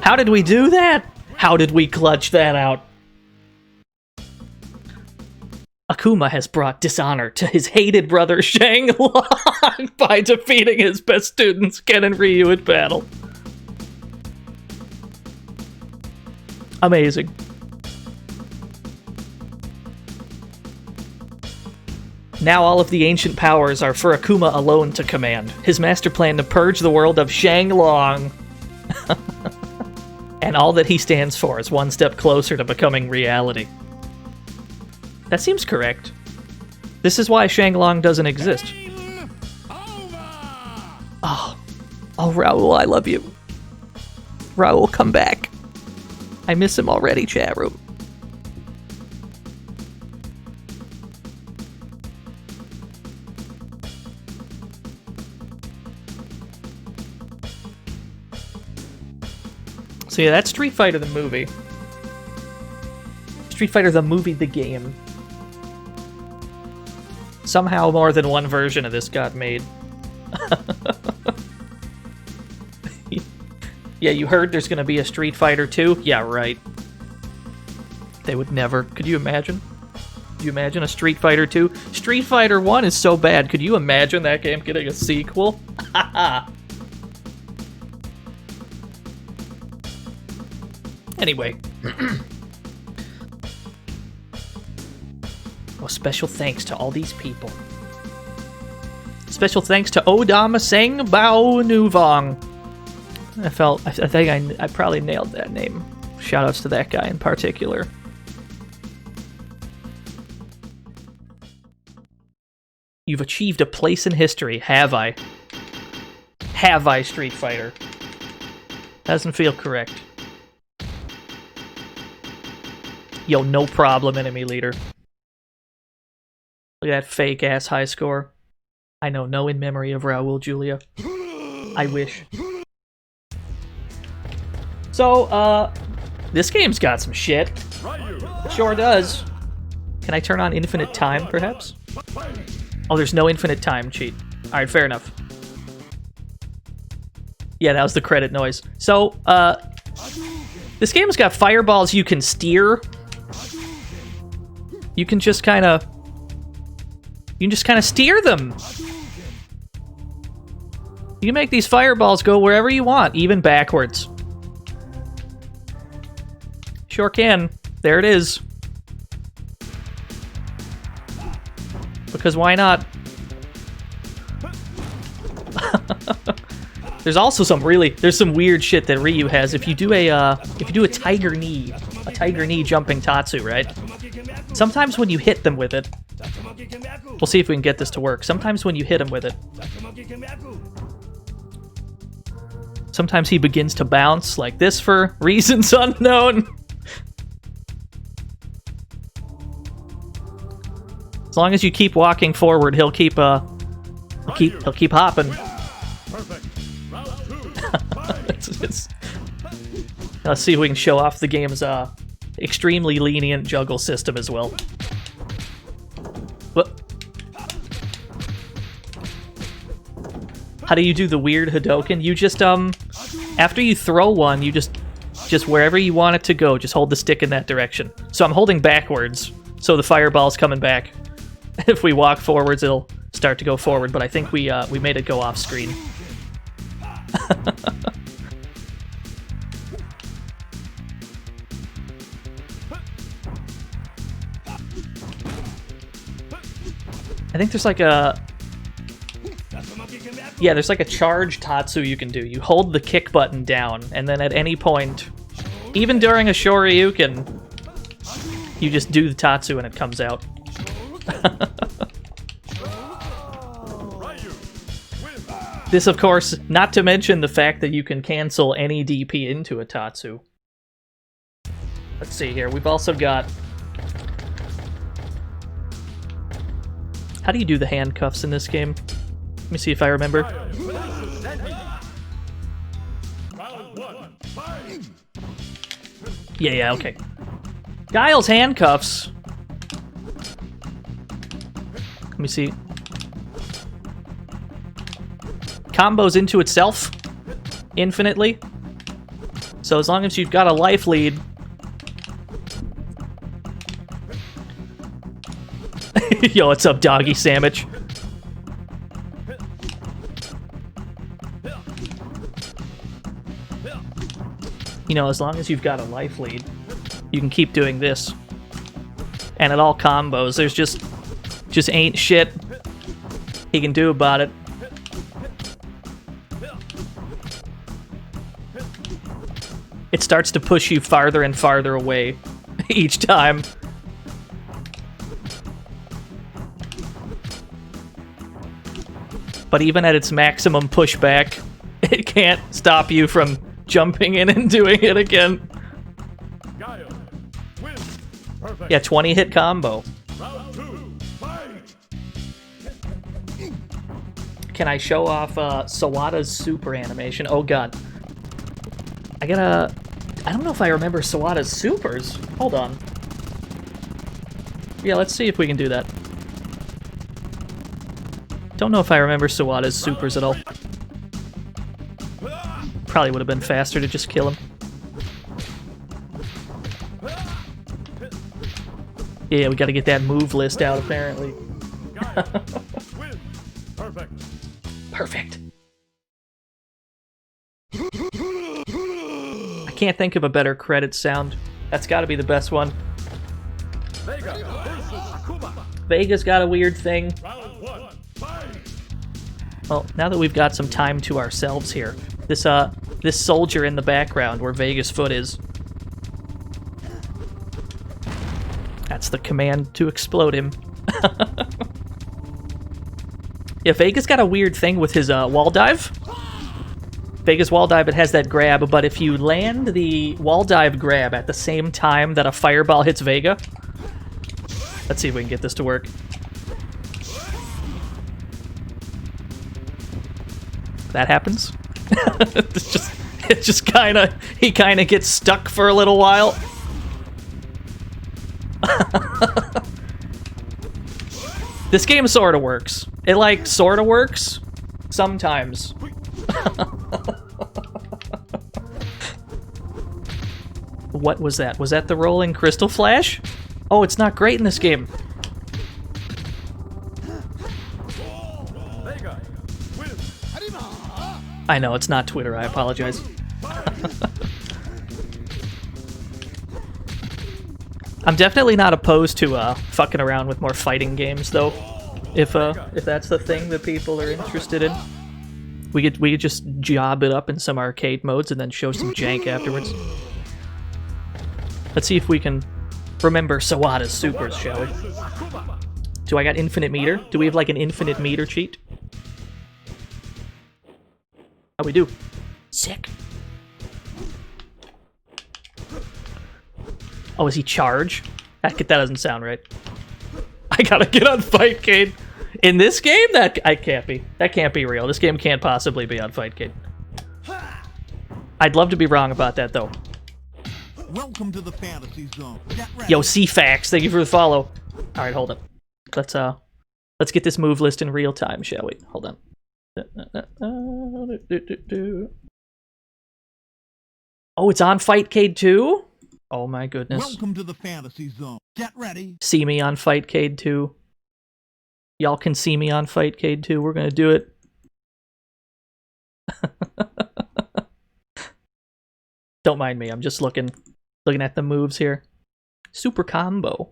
How did we do that? How did we clutch that out? Akuma has brought dishonor to his hated brother Shanglong by defeating his best students, Ken and Ryu, in battle. Amazing. Now all of the ancient powers are for Akuma alone to command. His master plan to purge the world of Shanglong. And all that he stands for is one step closer to becoming reality. That seems correct. This is why Shanglong doesn't exist. Oh, Raul, I love you. Raul, come back. I miss him already, chat room. So yeah, that's Street Fighter the movie. Street Fighter the movie, the game. Somehow more than one version of this got made. Yeah, you heard there's gonna be a Street Fighter 2? Yeah, right. They would never. Could you imagine? Could you imagine a Street Fighter 2? Street Fighter 1 is so bad. Could you imagine that game getting a sequel? Haha. Anyway. Well, special thanks to all these people. Special thanks to Odama Seng Bao Nuvong. I think I probably nailed that name. Shoutouts to that guy in particular. You've achieved a place in history, have I? Have I, Street Fighter? Doesn't feel correct. Yo, no problem, enemy leader. Look at that fake-ass high score. I know no in memory of Raul Julia. I wish. So, this game's got some shit. It sure does. Can I turn on infinite time, perhaps? Oh, there's no infinite time cheat. Alright, fair enough. Yeah, that was the credit noise. So, this game's got fireballs you can steer. You can just kind of steer them. You can make these fireballs go wherever you want, even backwards. Sure can. There it is. Because why not? There's also some weird shit that Ryu has. If you do a tiger knee jumping Tatsu, right? Sometimes when you hit them with it, we'll see if we can get this to work. Sometimes when you hit him with it, sometimes he begins to bounce like this for reasons unknown. As long as you keep walking forward, he'll keep hopping. Perfect. Round 2, fight. Let's see if we can show off the game's extremely lenient juggle system as well. What? How do you do the weird Hadoken? You just after you throw one, you just wherever you want it to go, just hold the stick in that direction. So I'm holding backwards, so the fireball's coming back. If we walk forwards, it'll start to go forward, but I think we made it go off screen. I think there's like a... Yeah, there's like a charge Tatsu you can do. You hold the kick button down, and then at any point, even during a Shoryuken, you just do the Tatsu and it comes out. This, of course, not to mention the fact that you can cancel any DP into a Tatsu. Let's see here. We've also got... How do you do the handcuffs in this game? Let me see if I remember. Yeah, okay. Guile's handcuffs. Let me see. Combos into itself infinitely. So as long as you've got a life lead. Yo, what's up, doggy sandwich? You know, as long as you've got a life lead, you can keep doing this. And it all combos. There's just ain't shit he can do about it. It starts to push you farther and farther away each time. But even at its maximum pushback, it can't stop you from jumping in and doing it again. Yeah, 20 hit combo. Can I show off Sawada's super animation? Oh god. I don't know if I remember Sawada's supers. Hold on. Yeah, let's see if we can do that. Don't know if I remember Sawada's supers at all. Probably would have been faster to just kill him. Yeah, we gotta get that move list out, apparently. Perfect. Perfect. I can't think of a better credit sound. That's gotta be the best one. Vega's got a weird thing. Well, now that we've got some time to ourselves here, this soldier in the background where Vega's foot is, that's the command to explode him. Yeah, Vega's got a weird thing with his wall dive. Vega's wall dive, it has that grab, but if you land the wall dive grab at the same time that a fireball hits Vega... Let's see if we can get this to work. That happens. It's just kinda... He kinda gets stuck for a little while. This game sorta works. It, like, sorta works. Sometimes. What was that? Was that the rolling crystal flash? Oh, it's not great in this game. I know, it's not Twitter, I apologize. I'm definitely not opposed to fucking around with more fighting games, though. If that's the thing that people are interested in. We could just job it up in some arcade modes and then show some jank afterwards. Let's see if we can remember Sawada's supers, shall we? Do I got infinite meter? Do we have like an infinite meter cheat? Oh, we do. Sick. Oh, is he charge? That doesn't sound right. I gotta get on Fightcade. In this game? That can't be. That can't be real. This game can't possibly be on Fightcade. I'd love to be wrong about that, though. Welcome to the fantasy zone. Get ready. Yo, C-Fax, thank you for the follow. Alright, hold up. Let's get this move list in real time, shall we? Hold on. Oh, it's on Fightcade 2? Oh my goodness. Welcome to the fantasy zone. Get ready. See me on Fightcade 2. Y'all can see me on Fightcade 2. We're gonna do it. Don't mind me, I'm just looking at the moves here. Super combo.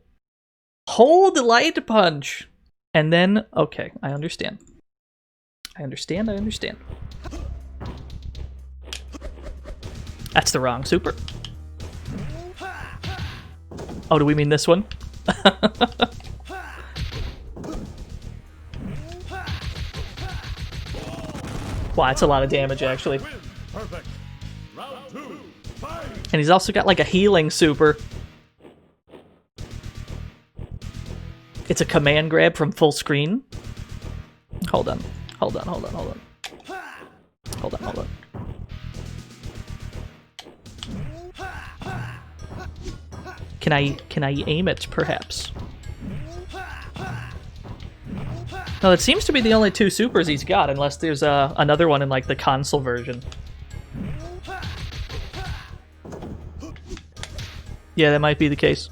Hold light punch! And then, okay, I understand. I understand. That's the wrong super. Oh, do we mean this one? Wow, that's a lot of damage, actually. Perfect. Round 2, fight! And he's also got like a healing super. It's a command grab from full screen. Hold on. Can I aim it, perhaps? No, that seems to be the only two supers he's got, unless there's another one in like the console version. Yeah, that might be the case.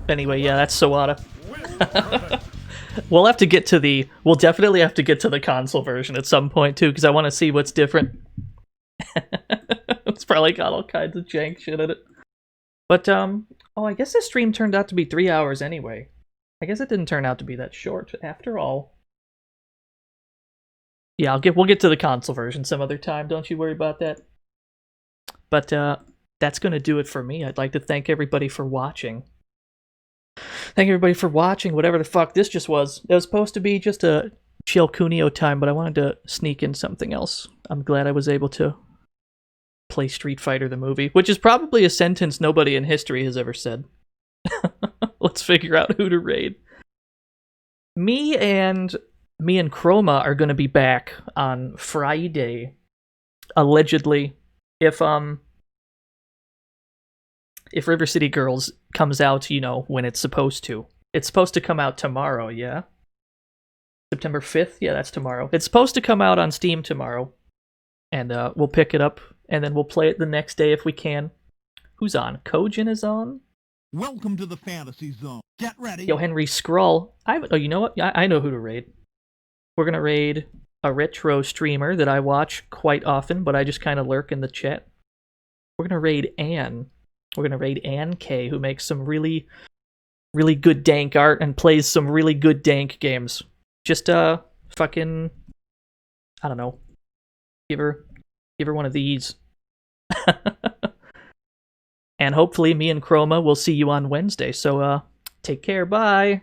Anyway, yeah, that's Sawada. We'll definitely have to get to the console version at some point too, because I want to see what's different. It's probably got all kinds of jank shit in it. But oh, I guess this stream turned out to be 3 hours anyway. I guess it didn't turn out to be that short after all. Yeah, we'll get to the console version some other time. Don't you worry about that. But that's gonna do it for me. I'd like to thank everybody for watching. Thank everybody for watching, whatever the fuck this just was. It was supposed to be just a chill Kunio time, but I wanted to sneak in something else. I'm glad I was able to play Street Fighter the movie, which is probably a sentence nobody in history has ever said. Let's figure out who to raid. Me and Chroma are going to be back on Friday, allegedly, if River City Girls comes out, you know, when it's supposed to. It's supposed to come out tomorrow, yeah? September 5th? Yeah, that's tomorrow. It's supposed to come out on Steam tomorrow. And we'll pick it up, and then we'll play it the next day if we can. Who's on? Kojin is on? Welcome to the fantasy zone. Get ready. Yo, Henry Skrull. Oh, you know what? I know who to raid. We're going to raid a retro streamer that I watch quite often, but I just kind of lurk in the chat. We're going to raid Anne. We're going to raid Ann K, who makes some really, really good dank art and plays some really good dank games. Just, fucking, I don't know. Give her one of these. And hopefully me and Chroma will see you on Wednesday. So, take care. Bye.